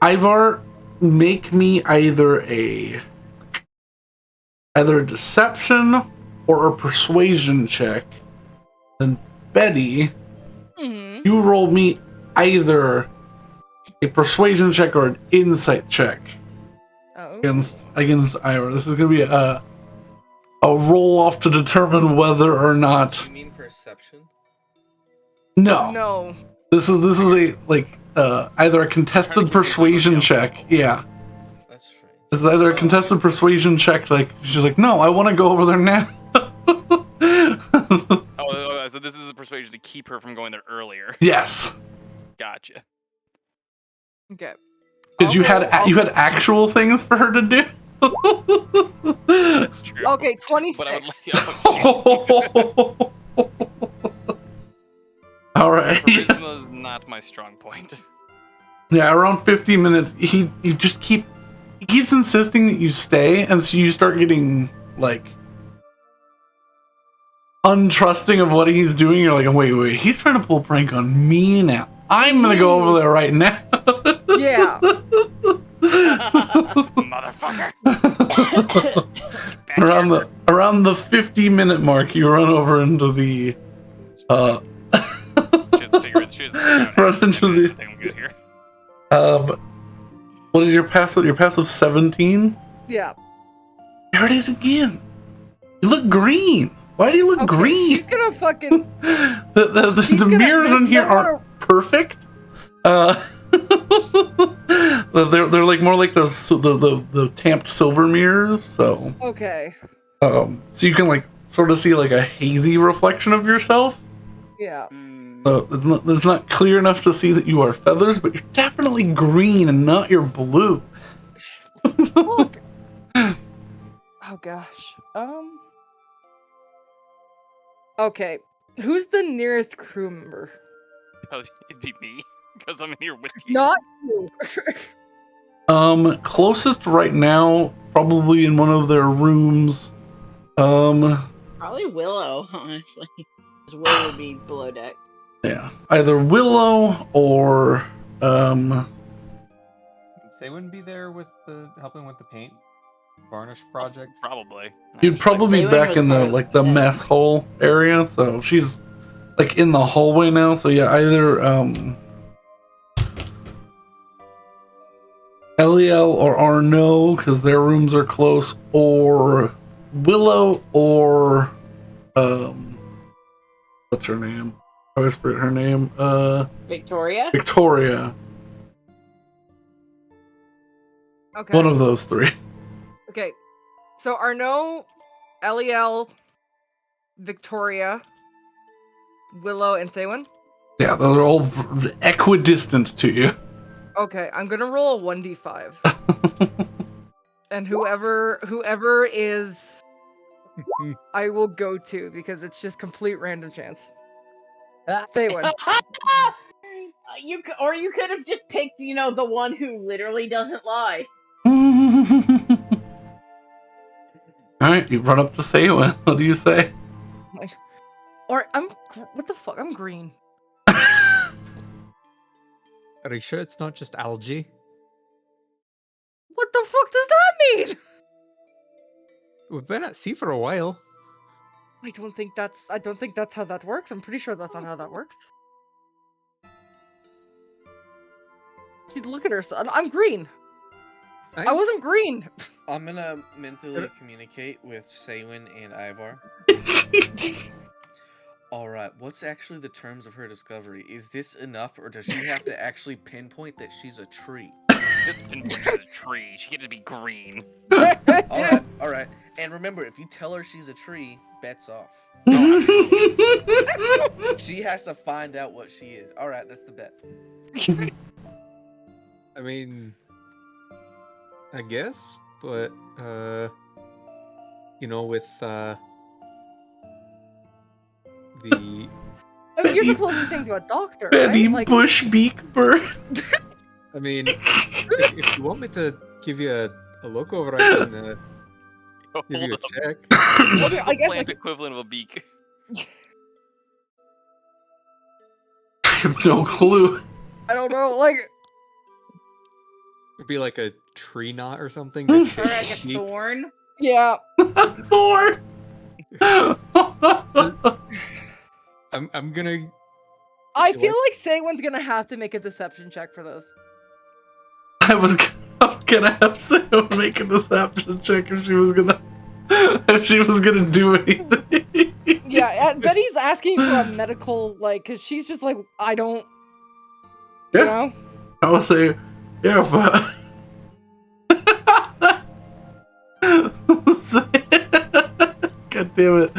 Ivar, make me either a deception or a persuasion check. Then Betty, you roll me either a persuasion check or an insight check against Ivar. This is gonna be a roll off to determine whether or not. You mean perception? No. No. This is a either a contested persuasion check. Yeah. That's strange. This is either a contested persuasion check. Like she's like, no, I want to go over there now. So this is the persuasion to keep her from going there earlier. Yes. Gotcha. Okay. Because you had actual things for her to do. That's true. Okay, 26. But I would All right. Charisma is not my strong point. Yeah, around 50 minutes, he keeps insisting that you stay, and so you start getting like untrusting of what he's doing. You're like, wait, he's trying to pull a prank on me now. I'm gonna go over there right now. Yeah. Motherfucker. around the 50-minute mark, you run over into the run into the what is your passive? Your passive 17? Yeah. There it is again. You look green. Why do you look green? She's gonna fucking. The mirrors in here aren't perfect. They're like more like the tamped silver mirrors. So Okay. so you can like sort of see like a hazy reflection of yourself. Yeah. So it's not clear enough to see that you are feathers, but you're definitely green and not your blue. Oh gosh. Okay. Who's the nearest crew member? Oh, it'd be me, because I'm in here with you. Not you. Closest right now, probably in one of their rooms. Probably Willow, honestly. Because Willow would be below deck. Yeah, either Willow or Say wouldn't be there with helping with the paint varnish project. Probably. You'd probably be back in the mess hall area. So she's like in the hallway now. So yeah, either Eliel or Arnaud, because their rooms are close, or Willow or what's her name? I always forget her name. Victoria? Victoria. Okay. One of those three. Okay. So Arnaud, Eliel, Victoria, Willow, and Sewan? Yeah, those are all equidistant to you. Okay, I'm gonna roll a 1d5. And whoever is I will go to, because it's just complete random chance. Sewan. You could have just picked, the one who literally doesn't lie. Alright, you run up to Sewan. What do you say? Or what the fuck? I'm green. Are you sure it's not just algae? What the fuck does that mean? We've been at sea for a while. I don't think that's how that works. I'm pretty sure that's not how that works. She'd look at her son. I'm green. I wasn't green. I'm gonna mentally communicate with Sewan and Ivar. Alright, what's actually the terms of her discovery? Is this enough, or does she have to actually pinpoint that she's a tree? Just pinpoint she's a tree. She gets to be green. Alright. And remember, if you tell her she's a tree, bets off. She has to find out what she is. Alright, that's the bet. I mean, I guess, but, with, the... I mean, you're the closest thing to a doctor, Betty right? Bushbeak bird. I mean, if you want me to give you a look over, I can give you a check. What is I the guess, plant equivalent of a beak? I have no clue. I don't know, like... It'd be like a tree knot or something. Or like a thorn? Yeah. Thorn! I'm gonna... I feel like Sewan's gonna have to make a deception check for those. I'm gonna have to make a deception check if she was gonna do anything. Yeah, Betty's asking for a medical, because she's just like, I don't... Yeah. You know? I would say, yeah, but... God damn it.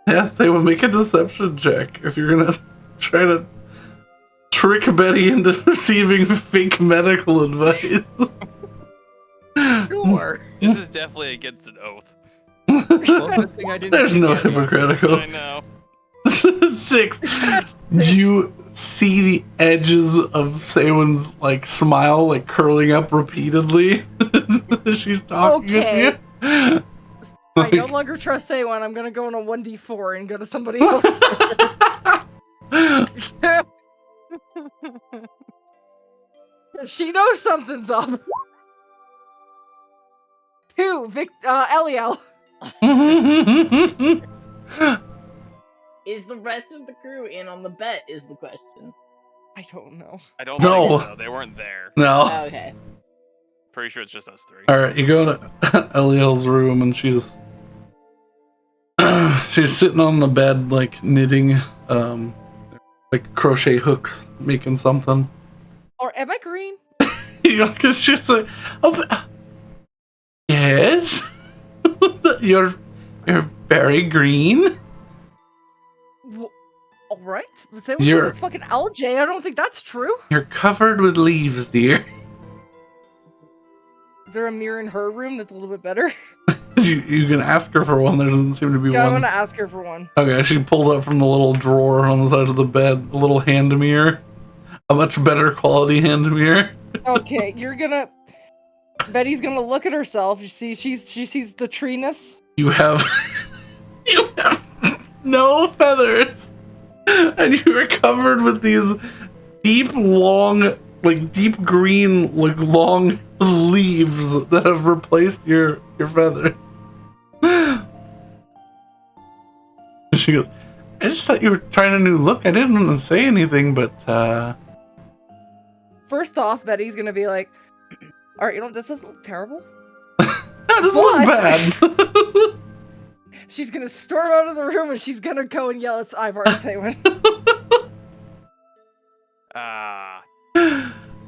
Yeah, they would make a deception check if you're gonna try to trick Betty into receiving fake medical advice. Sure. This is definitely against an oath. There's no hypocritical. I know. 6. You see the edges of Sewan's smile curling up repeatedly. She's talking to you. I no longer trust Sewan. I'm gonna go on a 1d4 and go to somebody else. She knows something's up. 2, Eliel. Is the rest of the crew in on the bet is the question. I don't know. I don't think so. They weren't there. No. Oh, okay. Pretty sure it's just us 3. Alright, you go to Eliel's room and she's sitting on the bed knitting crochet hooks, making something. Or am I green? Cause she's like, yes. You're very green. Say what it's fucking LJ. I don't think that's true. You're covered with leaves, dear. Is there a mirror in her room that's a little bit better? You can ask her for one. There doesn't seem to be one. I'm gonna ask her for one. Okay, she pulls up from the little drawer on the side of the bed a little hand mirror. A much better quality hand mirror. Okay, Betty's gonna look at herself. She sees the treeness. You have no feathers, and you are covered with these deep, long, deep green, long leaves that have replaced your feathers. She goes, I just thought you were trying a new look. I didn't want to say anything, but First off, Betty's gonna be like, alright, this doesn't look terrible. That doesn't look bad. She's gonna storm out of the room and she's gonna go and yell at Ivar and say when.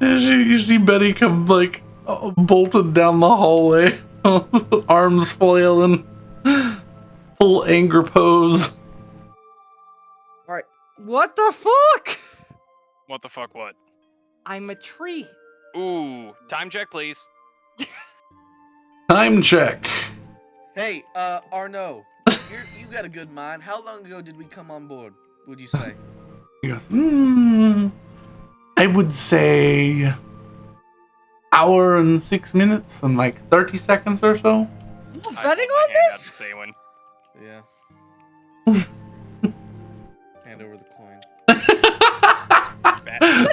You see Betty come bolted down the hallway, arms flailing, full anger pose. Alright, what the fuck? What the fuck? What? I'm a tree. Ooh, time check, please. Time check. Hey, Arno, you got a good mind. How long ago did we come on board, would you say? He goes, I would say hour and 6 minutes and 30 seconds or so. Betting on this? Yeah. Hand over the coin.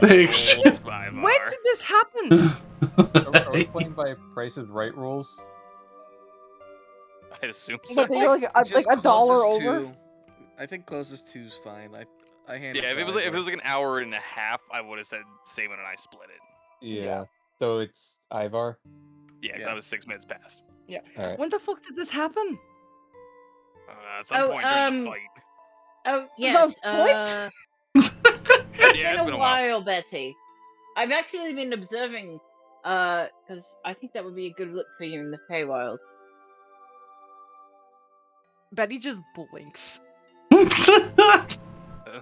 When did this happen? Are we playing by Price's Right rules? I assume so. But you're like a dollar over? I think closest to's fine. I hand Yeah, if it was like an hour and a half, I would have said Saban and I split it. Yeah. So it's Ivar? Yeah, that was 6 minutes past. Yeah. Alright. When the fuck did this happen? At some point during the fight. Oh, yes. Yeah, It's been a while, Betty. I've actually been observing, because I think that would be a good look for you in the Feywild. Betty just blinks.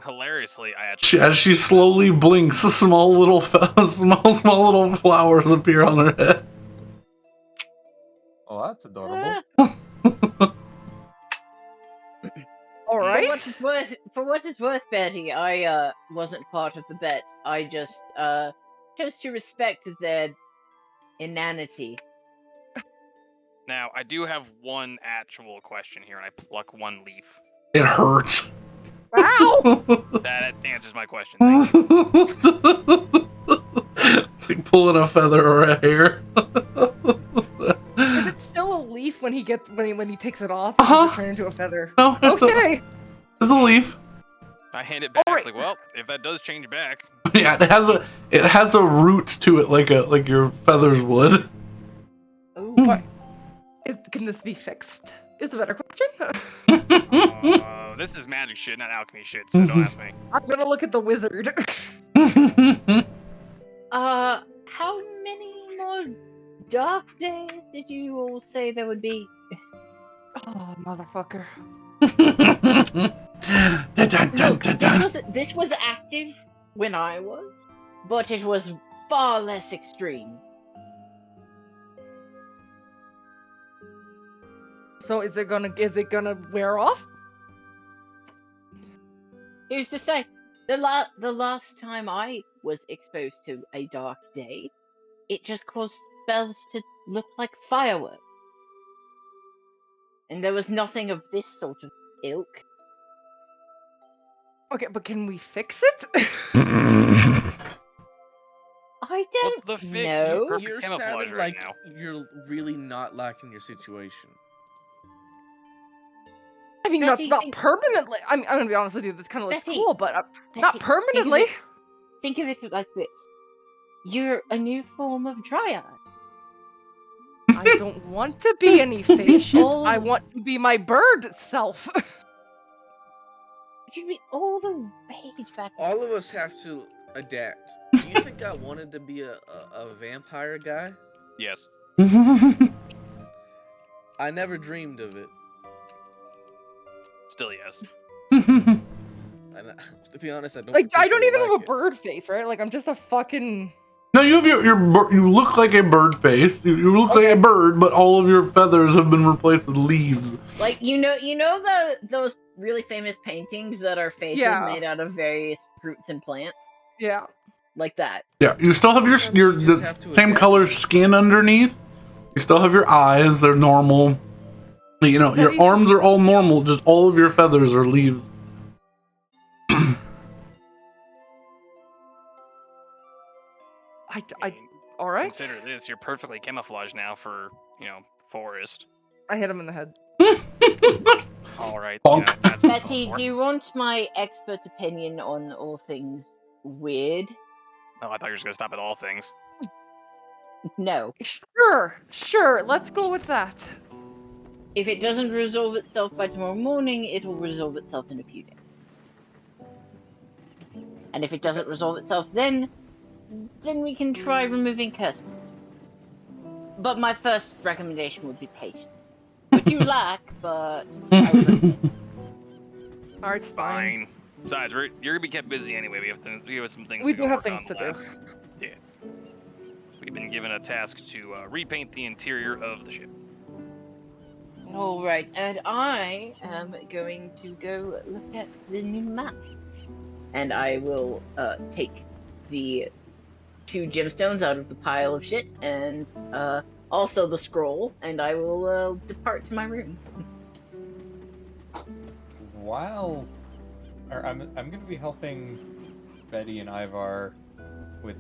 Hilariously, I actually. As she slowly blinks, small little flowers appear on her head. Oh, that's adorable. All right. For what it's worth, Betty, I wasn't part of the bet. I just chose to respect their inanity. Now, I do have one actual question here, and I pluck one leaf. It hurts. Ow! That answers my question. Thank you. It's like pulling a feather or a hair. Is it still a leaf when he takes it off? Or does it turn into a feather? No, it's okay. It's a leaf. I hand it back. It's like, well, if that does change back. Yeah, it has a root to it, like your feathers would. Ooh, what? Can this be fixed? Is the better question. This is magic shit, not alchemy shit, so don't ask me. I'm gonna look at the wizard. How many more dark days did you all say there would be? Oh, motherfucker. Look, this was active when I was, but it was far less extreme. So is it gonna wear off? Who's to say? The last time I was exposed to a dark day, it just caused spells to look like fireworks. And there was nothing of this sort of ilk. Okay, but can we fix it? I don't What's the fix? know. You're Camouflage sounding right like now. you're really not liking your situation. I mean, Betty, not permanently. I'm gonna be honest with you. This kind of looks Betty, cool, but Betty, not permanently. Think of it like this: you're a new form of dryad. I don't want to be any face shit. I want to be my bird self. It should be all the rage back. All of us have to adapt. Do you think I wanted to be a vampire guy? Yes. I never dreamed of it. Still yes. And to be honest, I don't. Like, I don't even particularly have like a bird face, right? Like, I'm just a fucking. No, you have you look like a bird face. You look like a bird, but all of your feathers have been replaced with leaves. Like those really famous paintings that are faces made out of various fruits and plants. Yeah. Like that. Yeah, you still have the same color skin underneath. You still have your eyes; they're normal. You know, your arms are all normal. Just all of your feathers are leaves. All right. Consider this: you're perfectly camouflaged now for forest. I hit him in the head. All right. Bonk. Betty, do you want my expert opinion on all things weird? Oh, I thought you were just gonna stop at all things. No. Sure. Let's go with that. If it doesn't resolve itself by tomorrow morning, it will resolve itself in a few days. And if it doesn't resolve itself then we can try removing curses. But my first recommendation would be patience. Which you lack, but Alright, fine. Besides, you're gonna be kept busy anyway. We have some things. We to do go have work things on to the lab. do. Yeah. We've been given a task to repaint the interior of the ship. Alright, and I am going to go look at the new map. And I will take the 2 gemstones out of the pile of shit, and also the scroll, and I will depart to my room. I'm going to be helping Betty and Ivar with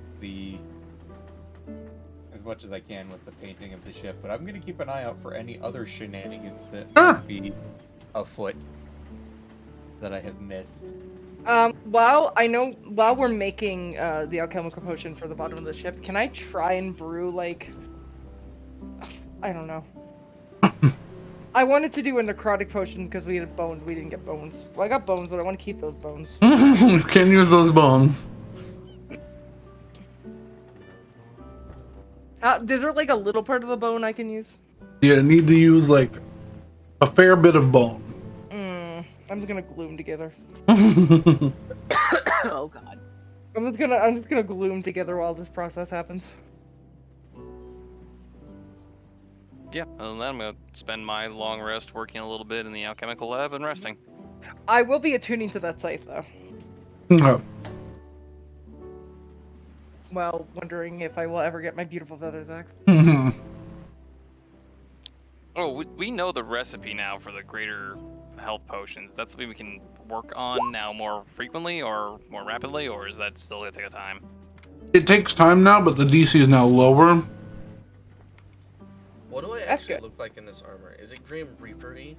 as much as I can with the painting of the ship, but I'm going to keep an eye out for any other shenanigans that might be afoot that I have missed. While we're making the alchemical potion for the bottom of the ship, can I try and brew, like, I don't know. I wanted to do a necrotic potion because we had bones. We didn't get bones. Well, I got bones, but I want to keep those bones. You can use those bones. Is there like a little part of the bone I can use? You need to use like a fair bit of bone. I'm just gonna glue them together. Oh god. I'm just gonna glue them together while this process happens. Yeah, other than that, I'm gonna spend my long rest working a little bit in the alchemical lab and resting. I will be attuning to that site though. No. Well, wondering if I will ever get my beautiful feathers back. Oh, we know the recipe now for the greater health potions. That's something we can work on now more frequently or more rapidly, or is that still gonna take a time? It takes time now, but the DC is now lower. What do I actually look like in this armor? Is it Grim Reaper-y?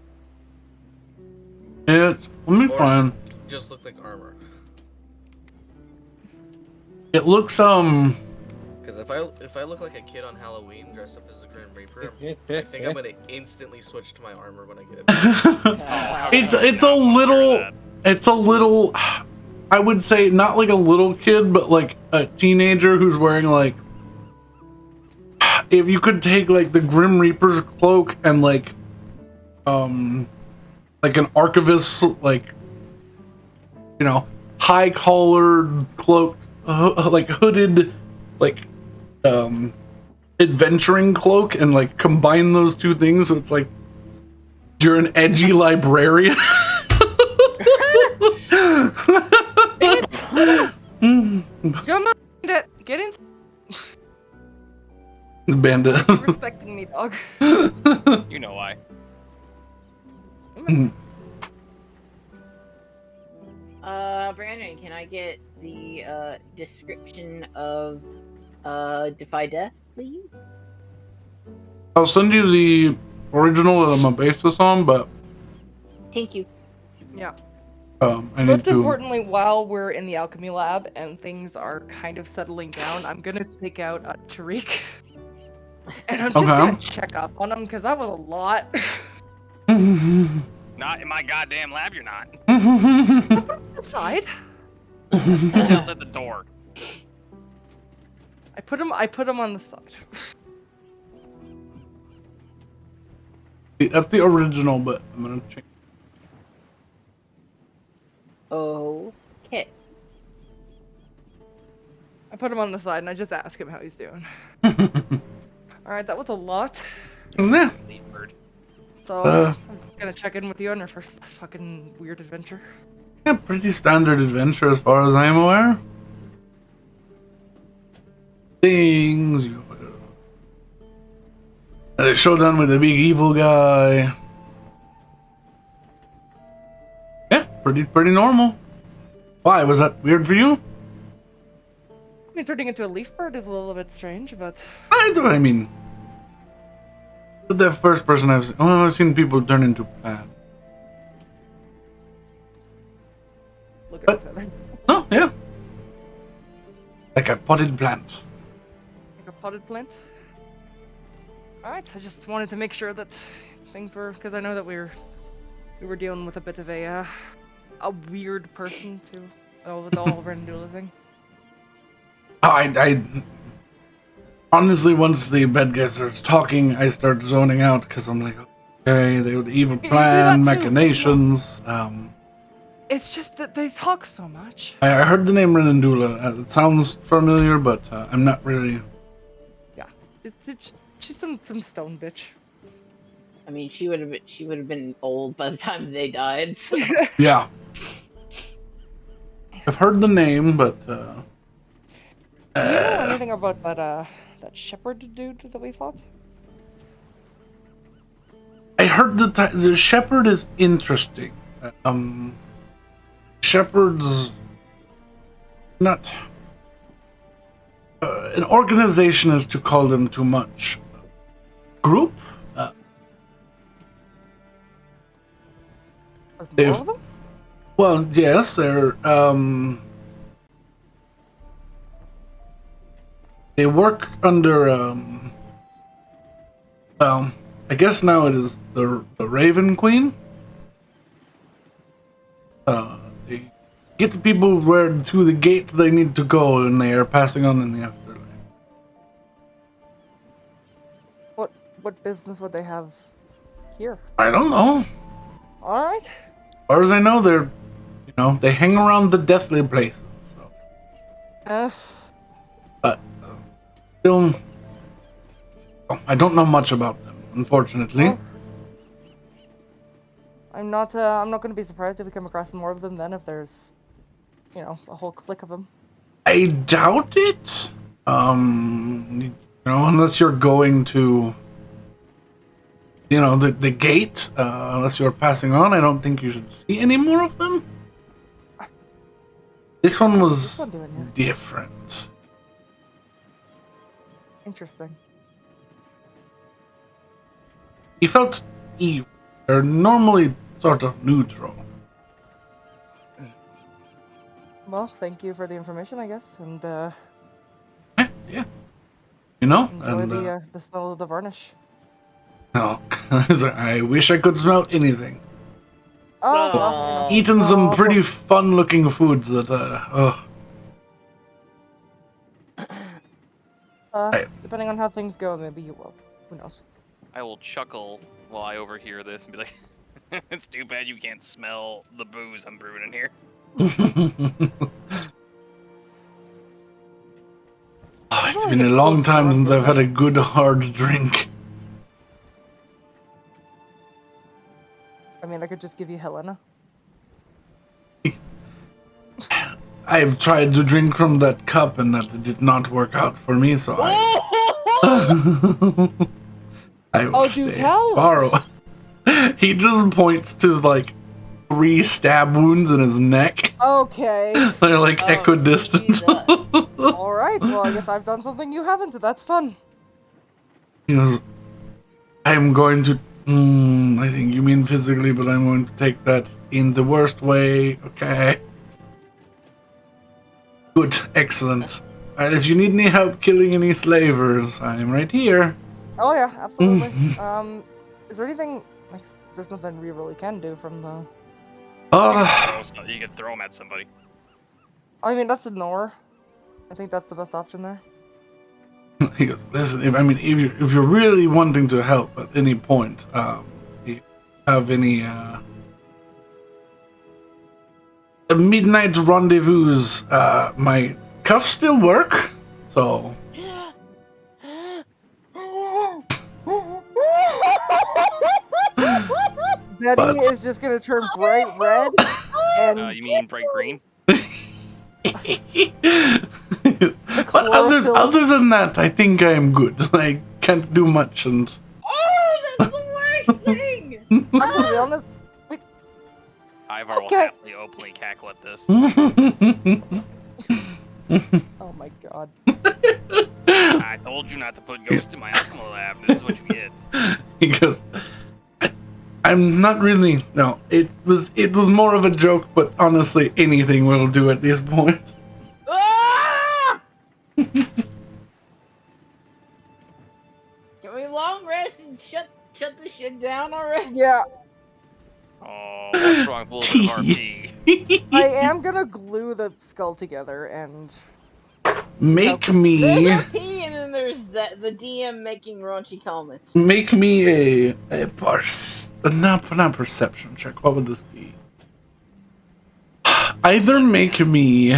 Let me find. Just look like armor. It looks Because if I look like a kid on Halloween dressed up as a Grim Reaper, I think I'm gonna instantly switch to my armor when I get it. It's a little. I would say not like a little kid, but like a teenager who's wearing like. If you could take like the Grim Reaper's cloak and like an archivist, like, you know, high collared cloak, like hooded, like adventuring cloak, and like combine those two things, so it's like you're an edgy librarian. Come on, get in. Bandit. You're respecting me, dog. You know why. Brandon, can I get the description of Defy Death, please? I'll send you the original that I'm gonna base this on, but Thank you. Yeah. I need Most to. importantly, while we're in the alchemy lab and things are kind of settling down, I'm gonna take out Tariq. And I'm just gonna check up on him, because that was a lot. Not in my goddamn lab, you're not. Outside. He's outside the door. I put him on the side. That's the original, but I'm gonna change. Okay. I put him on the side and I just ask him how he's doing. Alright, that was a lot. Yeah. Leaf bird. So, I'm just gonna check in with you on your first fucking weird adventure. Yeah, pretty standard adventure as far as I'm aware. Things. Showdown with the big evil guy. Yeah, pretty normal. Why, was that weird for you? I mean, turning into a leaf bird is a little bit strange, but... I mean... The first person I've seen... Oh, I've seen people turn into plants. Look at that. Oh, yeah. Like a potted plant. Like a potted plant? Alright, I just wanted to make sure that things were... Because I know that we were dealing with a bit of a weird person, too. With the whole Renandula thing. I honestly, once the bad guy starts talking, I start zoning out because I'm like, okay, they would evil plan, machinations. It's just that they talk so much. I heard the name Renandula. It sounds familiar, but I'm not really. Yeah, she's some stone bitch. I mean, she would have been old by the time they died. So. Yeah. I've heard the name, but. Do you know anything about that shepherd dude that we fought? I heard that the shepherd is interesting. Shepherds not an organization is to call them too much. Group? There's more of them? Well, yes, they're they work under I guess now it is the Raven Queen. They get the people where to the gate they need to go, and they are passing on in the afterlife. What business would they have here? I don't know. All right. As far as I know, they're they hang around the deathly places. So. But still, I don't know much about them, unfortunately. Well, I'm not going to be surprised if we come across more of them then, if there's, a whole clique of them. I doubt it. Unless you're going to, the gate, unless you're passing on, I don't think you should see any more of them. This one was different. Interesting. He felt evil. They're normally sort of neutral. Well, thank you for the information, I guess, and yeah. enjoy the smell of the varnish. No, I wish I could smell anything. Oh, well, Eaten some pretty fun-looking foods that, depending on how things go, maybe you will. Who knows? I will chuckle while I overhear this and be like, it's too bad you can't smell the booze I'm brewing in here. It's been a long time since I've had a good hard drink. I mean, I could just give you Helena. I've tried to drink from that cup and that did not work out for me, so I will stay. Borrow. He just points to like 3 stab wounds in his neck. Okay. They're like equidistant. Alright, well I guess I've done something you haven't, that's fun. He goes, I'm going to I think you mean physically, but I'm going to take that in the worst way, okay? Good, excellent. If you need any help killing any slavers, I'm right here. Oh yeah, absolutely. Is there anything, like, there's nothing we really can do from the... You can throw them at somebody. I mean, that's ignore. I think that's the best option there. He goes, listen, if you're really wanting to help at any point, if you have any a midnight rendezvous. My cuffs still work, so. Betty But- is just gonna turn bright red, and You mean bright green? But other than that, I think I am good. I can't do much, and Oh, that's the worst thing! I'm gonna be honest. Ivar will Okay. happily openly cackle at this. Oh my god. I told you not to put ghosts in my alchemy lab. This is what you get. because I'm not really. No, it was more of a joke. But honestly, anything will do at this point. Ah! Can we long rest and shut the shit down already? Yeah, Oh, what's wrong with a little bit of RP? I am gonna glue the skull together and. Make There's me RP and then there's the DM making raunchy comments. make me not perception check. What would this be? Either make me.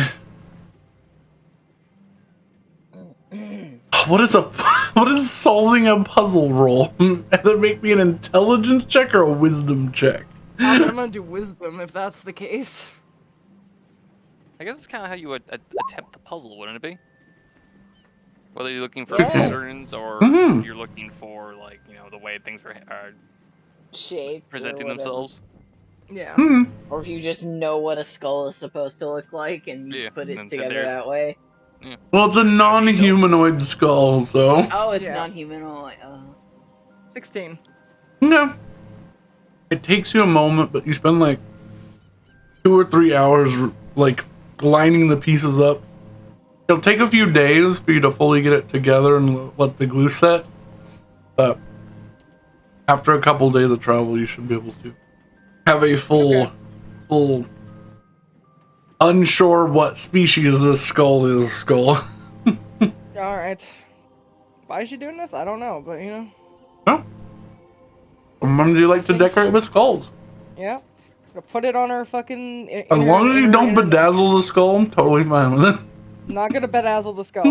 What is solving a puzzle roll? Either make me an intelligence check or a wisdom check. I'm gonna do wisdom if that's the case. I guess it's kind of how you would attempt the puzzle, wouldn't it be? Whether you're looking for Yeah. patterns or Mhm. you're looking for, like, you know, the way things are Shape. presenting themselves. Yeah. Or if you just know what a skull is supposed to look like and you Yeah, put and it then together there's- that way. Well, it's a non-humanoid skull, so Oh, it's Yeah. non-humanoid. 16. yeah. It takes you a moment, but you spend like 2 or 3 hours like lining the pieces up. It'll take a few days for you to fully get it together and let the glue set. But after a couple days of travel, you should be able to have a full, unsure what species this skull is skull. Alright. Why is she doing this? I don't know, but you know. Huh? When do you like to decorate with skulls? Yeah. Gonna put it on her fucking. As long as you don't bedazzle the skull, I'm totally fine with it. Not gonna bedazzle the skull.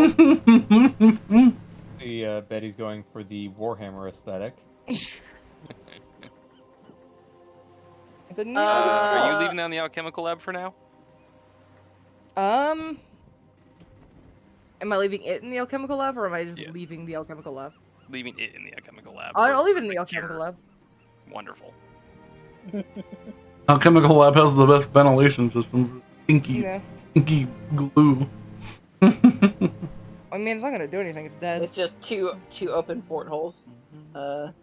See, Betty's going for the Warhammer aesthetic. Are you leaving down the alchemical lab for now? Am I leaving it in the alchemical lab, or am I just leaving the alchemical lab? Leaving it in the alchemical lab. I'll leave it in the alchemical lab. Wonderful. Alchemical lab has the best ventilation system for stinky glue. I mean, it's not gonna do anything. It's dead. It's just two open portholes. And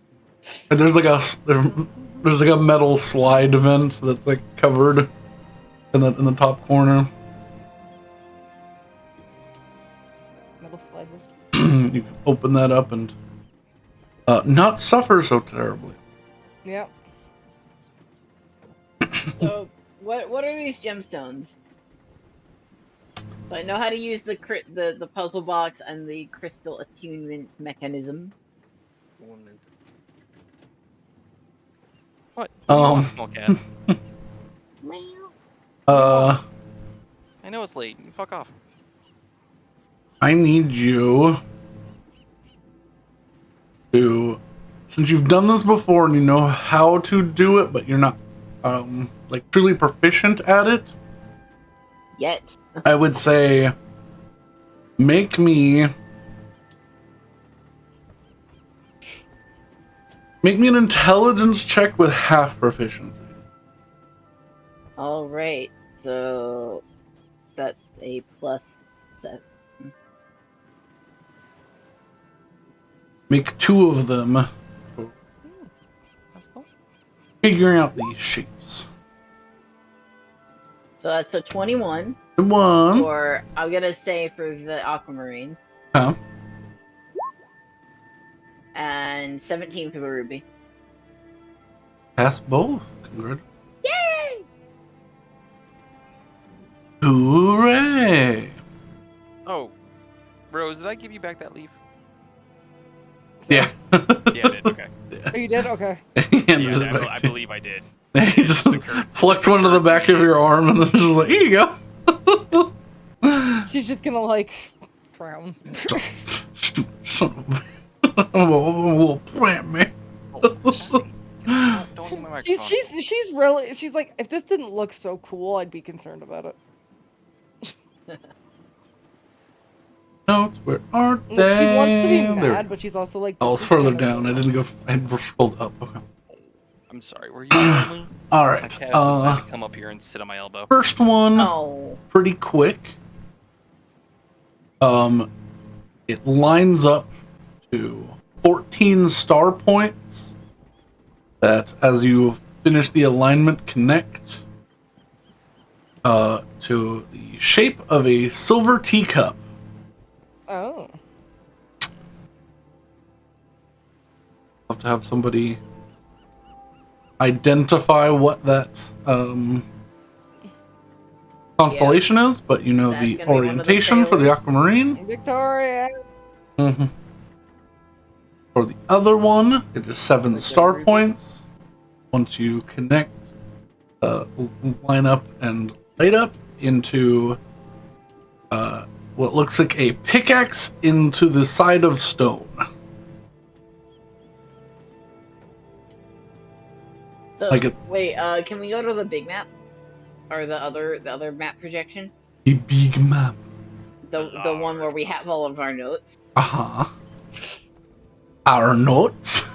there's like a metal slide vent that's like covered in the top corner. Metal slide was. You can open that up and not suffer so terribly. Yeah. So, what are these gemstones? So I know how to use the puzzle box and the crystal attunement mechanism. What? Small cat. I know it's late. You fuck off. I need you to, since you've done this before and you know how to do it, but you're not like truly proficient at it. Yet. I would say make me an intelligence check with half proficiency. All right. So that's a +7. Make 2 of them. That's cool. Figuring out these shapes. So that's a 21. 1. Or I'm gonna say for the aquamarine. Huh? And 17 for the ruby. Pass both. Congrats. Yay! Hooray! Oh, Rose, did I give you back that leaf? Yeah. Yeah, I did. Okay. Oh, you did? Okay. Yeah, I believe I did. He just plucked one to the back of your arm and then just like, here you go. She's just gonna like frown. Stupid son of a little plant, man. Don't eat my microphone. She's really, she's like, if this didn't look so cool, I'd be concerned about it. Notes, where are Like, they? she wants to be There. mad, but she's also like. Oh, this it's is further kinda down. I didn't go. I scrolled up. Okay. I'm sorry, were you lonely? All My right. cat decided to come up here and sit on my elbow. First one, Oh. pretty quick. It lines up to 14 star points that, as you finish the alignment, connect to the shape of a silver teacup. Oh. Have to have somebody identify what that constellation is, but you know That's the gonna be one of the orientation for the sailors. aquamarine. Victoria. Mm-hmm. For the other one, it is 7 star points. Once you connect, line up and light up into what looks like a pickaxe into the side of stone. So, Like it- wait, can we go to the big map? Or the other map projection? The big map. The one where we have all of our notes? Uh-huh. Our notes.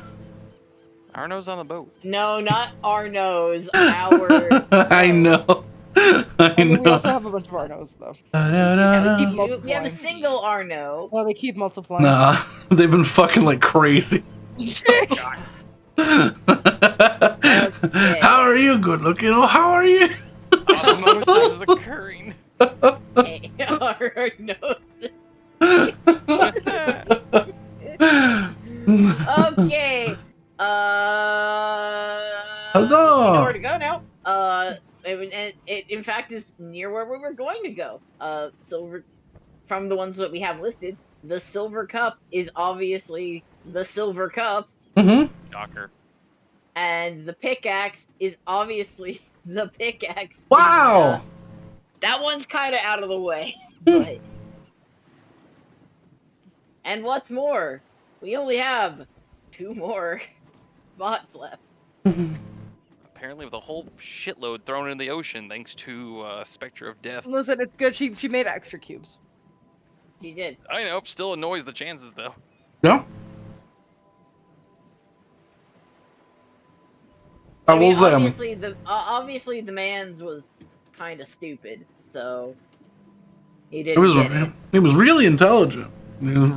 Arno's on the boat. No, not our nose. Our. I know. I mean, we also have a bunch of Arnos, though. Da-da-da-da. We have a single Arno. Well, they keep multiplying. Nah, they've been fucking like crazy. How are you? Good looking. Oh, how are you? Osmosis is occurring. Hey, our nose. Okay. Huzzah! We know where to go now. It in fact is near where we were going to go. Silver, from the ones that we have listed, the silver cup is obviously the silver cup. Mm-hmm. Shocker. And the pickaxe is obviously the pickaxe. Wow. That one's kind of out of the way. But... And what's more, we only have 2 more spots left. Apparently with a whole shitload thrown in the ocean thanks to Spectre of Death. Listen, it's good. She made extra cubes. She did. I know, still annoys the chances though. Yeah. I will say, obviously the man's was kind of stupid, so he didn't get it. He was really intelligent. There was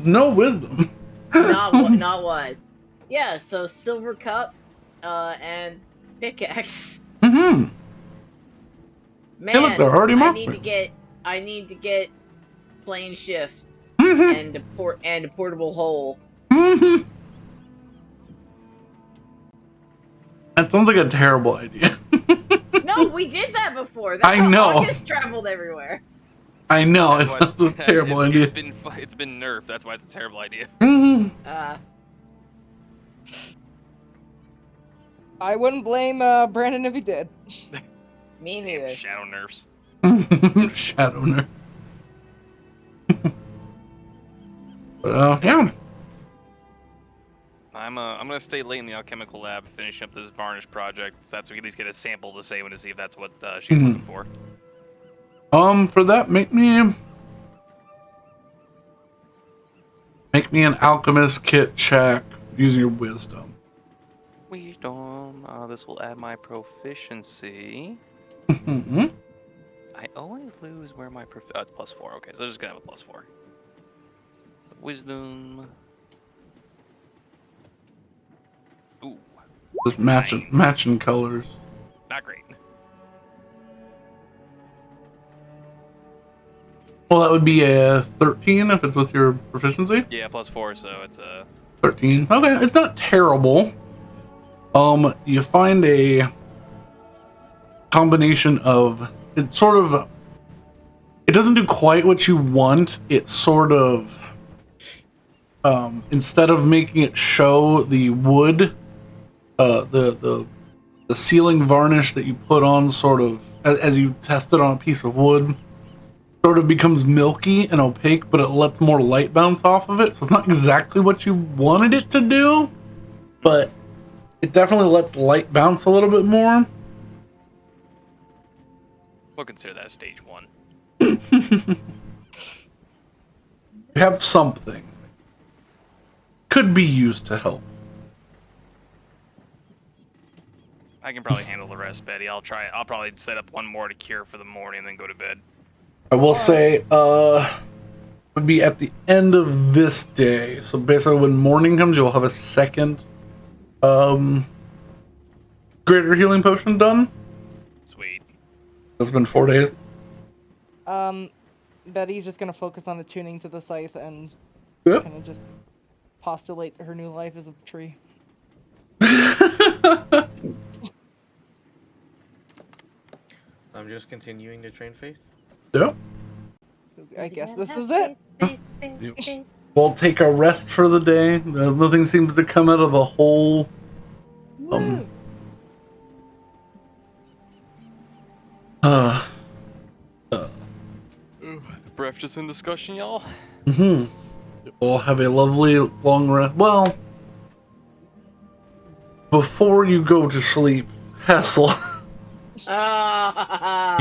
no wisdom. not wise. Yeah, so silver cup, and pickaxe. Mm-hmm. Man, Hey, look, they're already I marked. need to get plane shift Mm-hmm. and a portable hole. Mm-hmm. That sounds like a terrible idea. No, we did that before. That's I how know. August traveled everywhere. I know, That's it's why a terrible idea. It's been nerfed, that's why it's a terrible idea. Mm-hmm. I wouldn't blame Brandon if he did. Me neither. Shadow nerfs. Shadow nerd. But, yeah. I'm gonna stay late in the alchemical lab finishing up this varnish project, so that's so we can at least get a sample to say when to see if that's what she's looking for. For that, make me an alchemist kit check using your wisdom. Wisdom. This will add my proficiency. Mm-hmm. I always lose where my it's +4. Okay, so I'm just gonna have a +4. So wisdom. Ooh, Just matching colors. not great. Well, that would be a 13 if it's with your proficiency. Yeah, +4, so it's a 13. Okay, it's not terrible. You find a combination of it doesn't do quite what you want. It sort of instead of making it show the wood, the the ceiling varnish that you put on sort of as you test it on a piece of wood sort of becomes milky and opaque, but it lets more light bounce off of it. So it's not exactly what you wanted it to do, but it definitely lets light bounce a little bit more. We'll consider that stage 1. You have something. Could be used to help. I can probably handle the rest, Betty. I'll probably set up one more to cure for the morning and then go to bed. I will say, would be at the end of this day. So basically when morning comes, you'll have a second greater healing potion done. Sweet. It's been 4 days. Betty's just gonna focus on attuning to the scythe and Yep. kind of just postulate her new life as a tree. I'm just continuing to train faith. Yep. I guess this is it. We'll take a rest for the day. Nothing seems to come out of the hole. Breath just in discussion, y'all. We'll have a lovely long rest. Well, before you go to sleep, Hassel,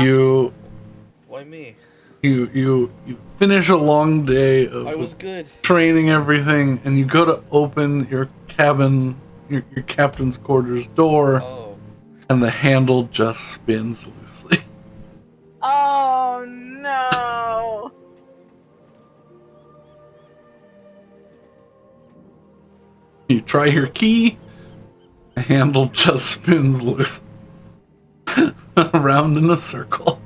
you Why me? you finish a long day of I was good. training everything, and you go to open your cabin, your captain's quarters door, Oh. and the handle just spins loosely. Oh no! You try your key, the handle just spins loose. Around in a circle.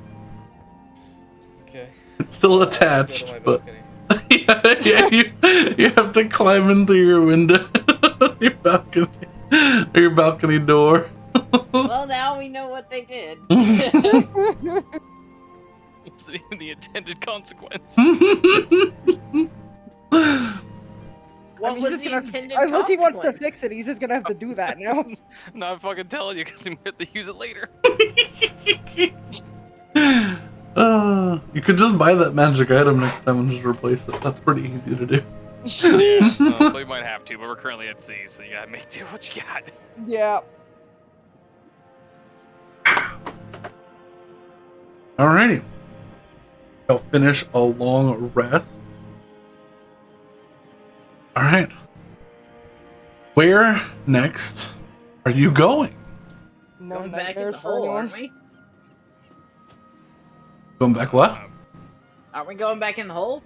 Okay. It's still Go to attached, my but balcony. yeah, you have to climb in through your window, your balcony door. Well, now we know what they did. It's even the intended consequence. What was he's the just intended unless he wants to consequence? fix it, he's just gonna have to do that now. Not fucking telling you because we have to use it later. You could just buy that magic item next time and just replace it. That's pretty easy to do. Yeah, we might have to, but we're currently at sea, so you gotta make do what you got. Yeah. Alrighty. I'll finish a long rest. Alright. Where next are you going? No Going back in nightmares the for hole, anyone. aren't we? Going back what? Aren't we going back in the hole?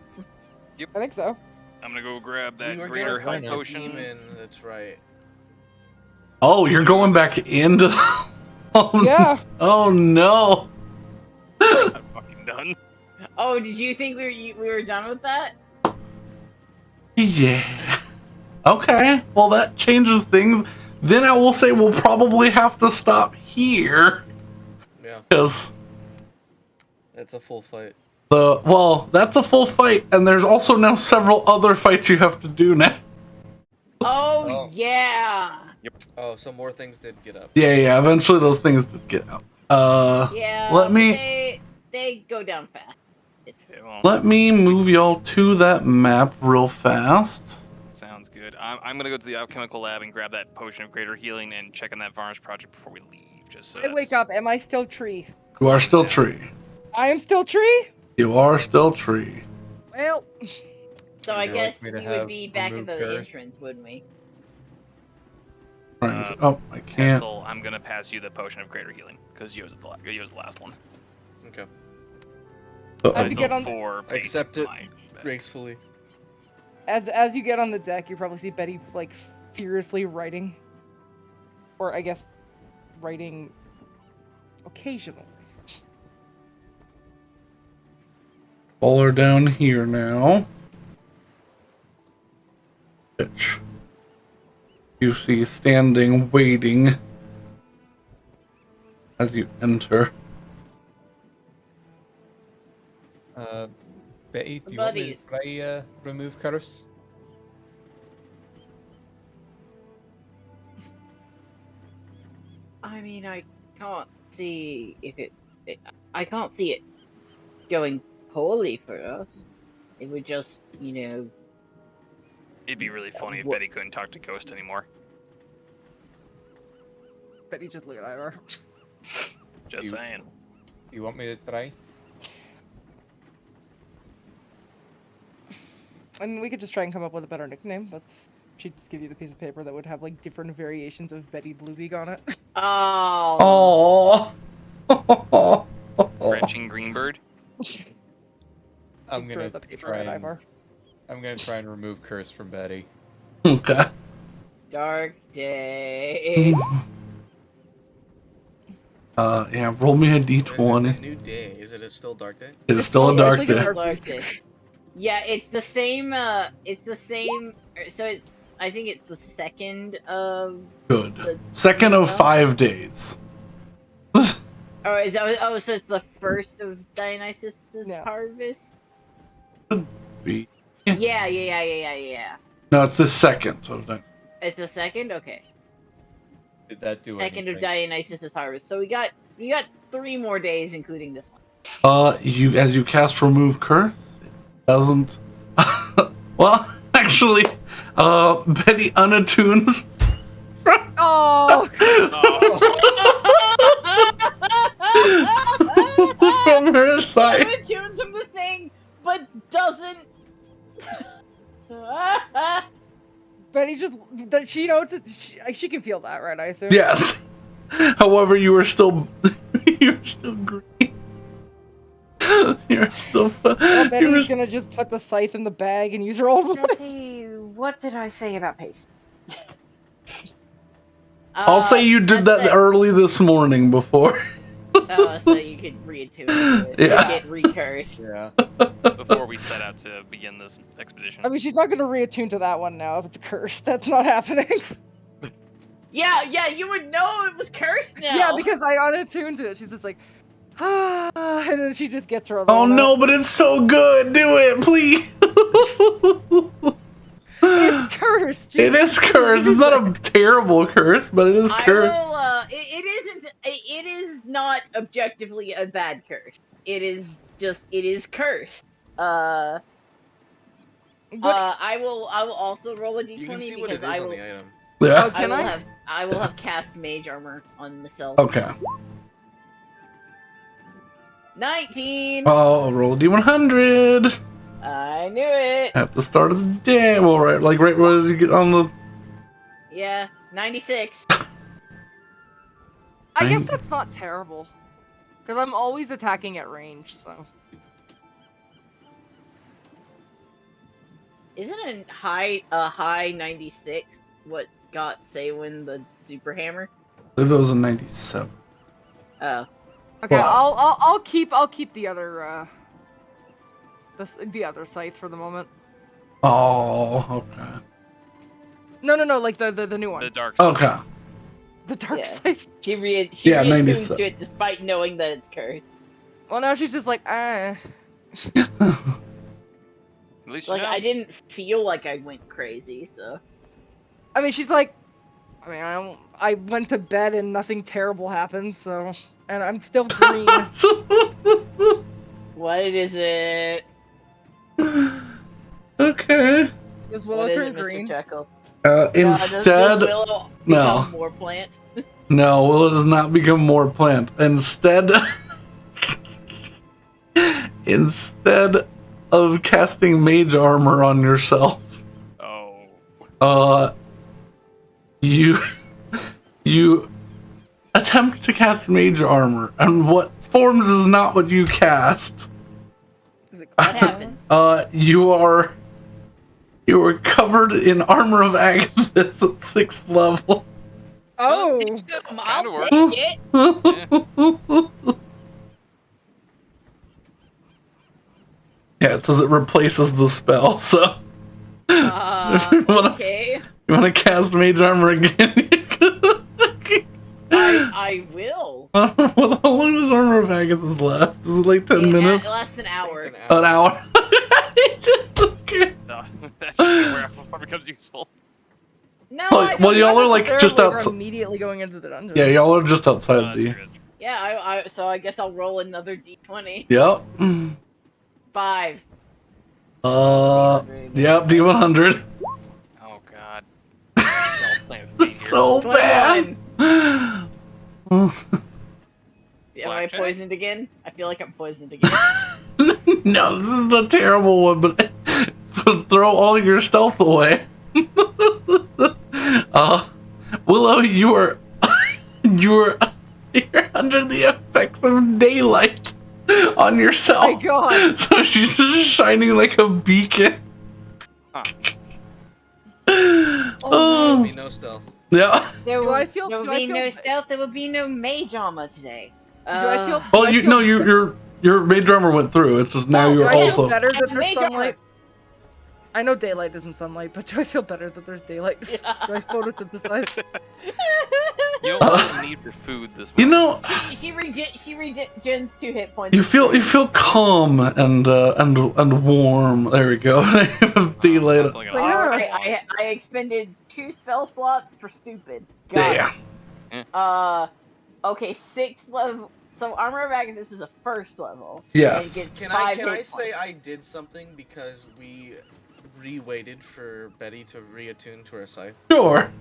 I think so. I'm gonna go grab We that were greater gonna health find a potion. demon. That's right. Oh, you're going back into the... Oh, Yeah. oh no. I'm fucking done. Oh, did you think we were done with that? Yeah. Okay. Well, that changes things. Then I will say we'll probably have to stop here. Yeah. Because That's a full fight. that's a full fight, and there's also now several other fights you have to do now. Oh, yeah. Oh, some more things did get up. Yeah, eventually those things did get out. Yeah. Let me They go down fast. let me move y'all to that map real fast. Sounds good. I'm gonna go to the alchemical lab and grab that potion of greater healing and check on that varnish project before we leave. Just so I wake up. Am I still tree? You are still tree. I am still tree? You are still tree. Well. So I Would you guess like me to we would have be back at removed the curse? entrance, wouldn't we? Oh, I can't. Hassel, I'm gonna pass you the potion of greater healing because you was the last one. Okay. As you get on, Accept it gracefully. as you get on the deck, you probably see Betty like furiously writing, or I guess writing occasionally. All are down here now. Which you see standing, waiting as you enter. Betty, do you want me to try remove curse? I mean, I can't see if I can't see it going poorly for us. It would just, It'd be really funny if What- Betty couldn't talk to Ghost anymore. Betty just look at Ivar. Just saying. You want me to try? I mean, we could just try and come up with a better nickname. She'd just give you the piece of paper that would have like different variations of Betty Bluebeak on it. Oh. Oh. Wrenching Greenbird. I'm Throw gonna the paper try at and Ivar. I'm gonna try and remove curse from Betty. Okay. Dark day. Yeah, roll me a It's a d20. new day. Is it still dark day? It's still a dark like a day. dark- Yeah, it's the same. So I think it's the second of. Good. Second of 5 days. So it's the first of Dionysus' harvest. Be- Yeah. No, it's the second of that. It's the second. Okay. Did that do Second of anything? Dionysus' harvest. So we got 3 more days, including this one. As you cast remove curse, it doesn't. Well, actually, Betty unattunes Oh! from her side. It tunes from the thing, but doesn't. Betty just that she knows it. She can feel that, right? I assume. Yes. However, you are still green. You're still. Well, Betty's gonna just put the scythe in the bag and use her old one. Jesse, what did I say about patience? I'll say you did that early this morning before. Oh, so you could reattune to it. Yeah. Get recursed. Yeah. Before we set out to begin this expedition. I mean, she's not gonna reattune to that one now if it's cursed. That's not happening. Yeah, you would know it was cursed now. Yeah, because I unattuned it. She's just like, ah, and then she just gets her other Oh one no, out. but it's so good. Do it, please. It's cursed. It is cursed. It's not a terrible curse, but it is cursed. It is not objectively a bad curse. It is cursed. I will also roll a d20 You can see what it because is I on will. the item. Yeah. Can I? I will have cast mage armor on myself. Okay. 19. Oh, roll a d100 I knew it. at the start of the day. Well, right as you get on the. Yeah, 96. I guess that's not terrible. Because I'm always attacking at range, so. Isn't a high 96 what got Saywin the super hammer? I believe it was a 97. Oh. Okay, Well- I'll keep the other the other scythe for the moment. Oh, okay. No, like the new one. The dark side. Okay. The dark Yeah. scythe. She Yeah, reattunes 97. to it despite knowing that it's cursed. Well, now she's just like, ah. At least you Like, know. I didn't feel like I went crazy, so. I mean, she's like, I went to bed and nothing terrible happened, so, and I'm still green. What is it? Okay. Does What Willow is turn it, Mr. green? Chuckle? Instead, does Willow no. become more plant? No, Willow does not become more plant. Instead of casting mage armor on yourself, Oh. you attempt to cast mage armor, and what forms is not what you cast. Is it What happens? You are covered in armor of Agathis at 6th level. Oh! I'll works. take it. Yeah, it says it replaces the spell, so Okay. you wanna cast mage armor again? I will. How long does armor of Agathis last? Is it like 10 minutes? Less than an hour. It's An hour? Okay. No, that's where it becomes useful. No, Well, y'all are like just We're outside. immediately going into the dungeon. Yeah, y'all are just outside the. Yeah, so I guess I'll roll another d20. Yep. 5. Yep, D100. Oh god. So 21. bad. Am I poisoned again? I feel like I'm poisoned again. No, this is the terrible one, but throw all your stealth away. Willow, you're under the effects of daylight on yourself. Oh my god. So she's just shining like a beacon. Huh. Oh, Be no stealth. yeah. There Do will, I feel- there will do I be feel- no stealth. There will be no mage armor today. Do I feel? Well, do I you feel- no, your mage armor went through. It's just now Oh, you're Do I feel also. better that I'm there's mage sunlight? I know daylight isn't sunlight, but do I feel better that there's daylight? Do I photosynthesize? You don't really need for food this You month. know, she regens 2 hit points. you feel calm and warm. There we go. Daylight. Sounds like an Yeah. awesome Alright, I expended 2 spell slots for stupid. Got Yeah. it. Okay, 6th level. So armor of Agnes is a 1st level. Yes. And it gets Can 5 I hit say points. I did something because we re-waited for Betty to reattune to her scythe? Sure.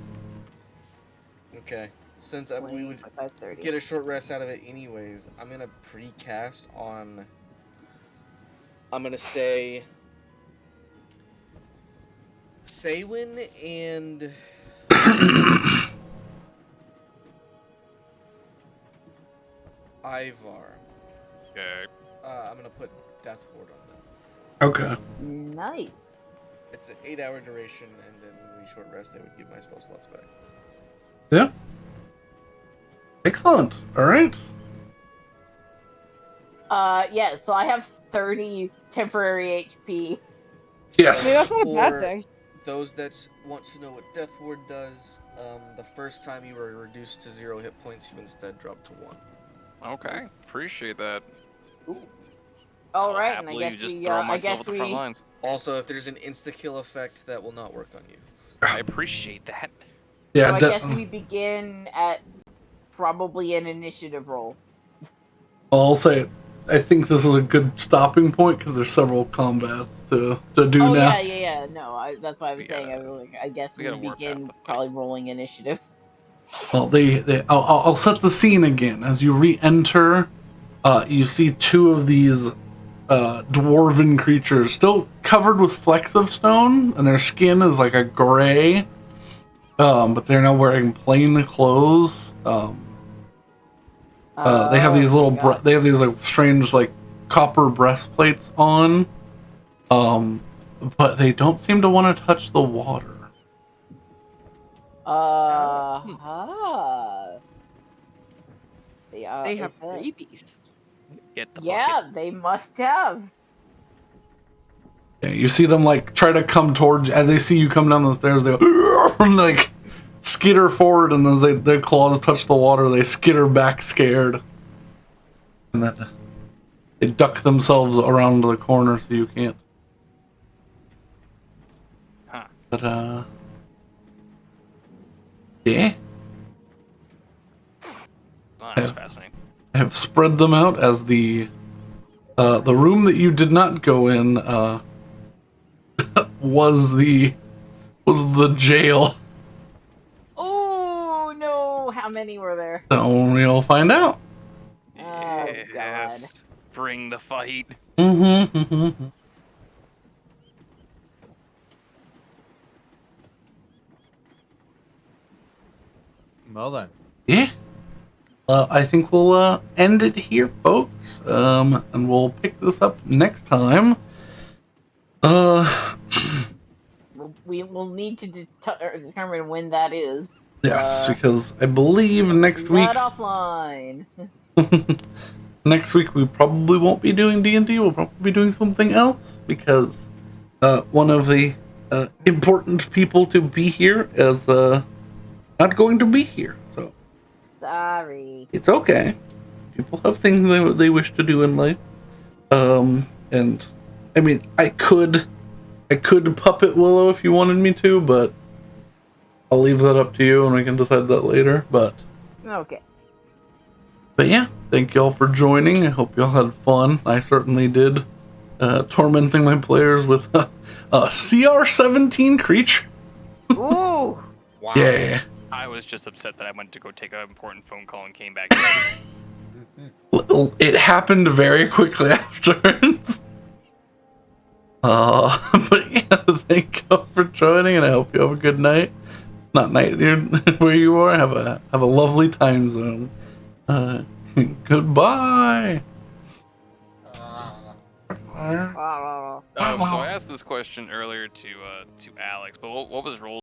Okay. Since we would 25, 30. get a short rest out of it anyways, I'm gonna pre-cast on... I'm gonna say... Saywin and... Ivar. Okay. I'm gonna put Death Ward on them. Okay. Nice. It's an 8-hour duration, and then when we short rest, I would give my spell slots back. Yeah. Excellent. All right. Yeah, so I have 30 temporary HP. Yes. I mean, that's not a bad For thing. those that want to know what Death Ward does, the first time you were reduced to 0 hit points, you instead drop to 1. Okay. Appreciate that. Alright, and I Happily guess just we, throw I myself guess at the front we, lines. Also, if there's an insta-kill effect, that will not work on you. I appreciate that. Yeah. so I guess we begin at probably an initiative roll. I'll say I think this is a good stopping point because there's several combats to do Oh now. yeah. No, that's why I was We saying. gotta- I guess we we gotta warp begin out the fight. probably rolling initiative. Well, I'll set the scene again. As you re-enter, you see 2 of these dwarven creatures, still covered with flecks of stone, and their skin is like a gray. But they're now wearing plain clothes. They have these little, they have these like strange like copper breastplates on. But they don't seem to want to touch the water. They have rabies. Get the Yeah, bucket. they must have. Yeah, you see them like try to come towards as they see you come down the stairs. They go like skitter forward, and as their claws touch the water, they skitter back scared, and then they duck themselves around the corner so you can't. Huh. But yeah, Oh, that's fascinating. I have spread them out as the room that you did not go in was the jail. Oh no! How many were there? So we'll find out. Oh god. Yes. Bring the fight. Mm-hmm. Well then. Yeah. I think we'll end it here, folks. And we'll pick this up next time. We will need to determine when that is. Yes, because I believe next week. That offline. Next week we probably won't be doing D&D. We'll probably be doing something else because one of the important people to be here is not going to be here. So Sorry. it's okay. People have things they wish to do in life. And I mean, I could puppet Willow if you wanted me to, but I'll leave that up to you, and we can decide that later. But Okay. yeah, thank y'all for joining. I hope y'all had fun. I certainly did. Tormenting my players with a CR-17 creature. Ooh. Wow. Yeah. I was just upset that I went to go take an important phone call and came back. It happened very quickly afterwards. But yeah, thank you for joining, and I hope you have a good night. Not night, dude. Where you are, have a lovely time zone. Goodbye. So I asked this question earlier to Alex, but what was roll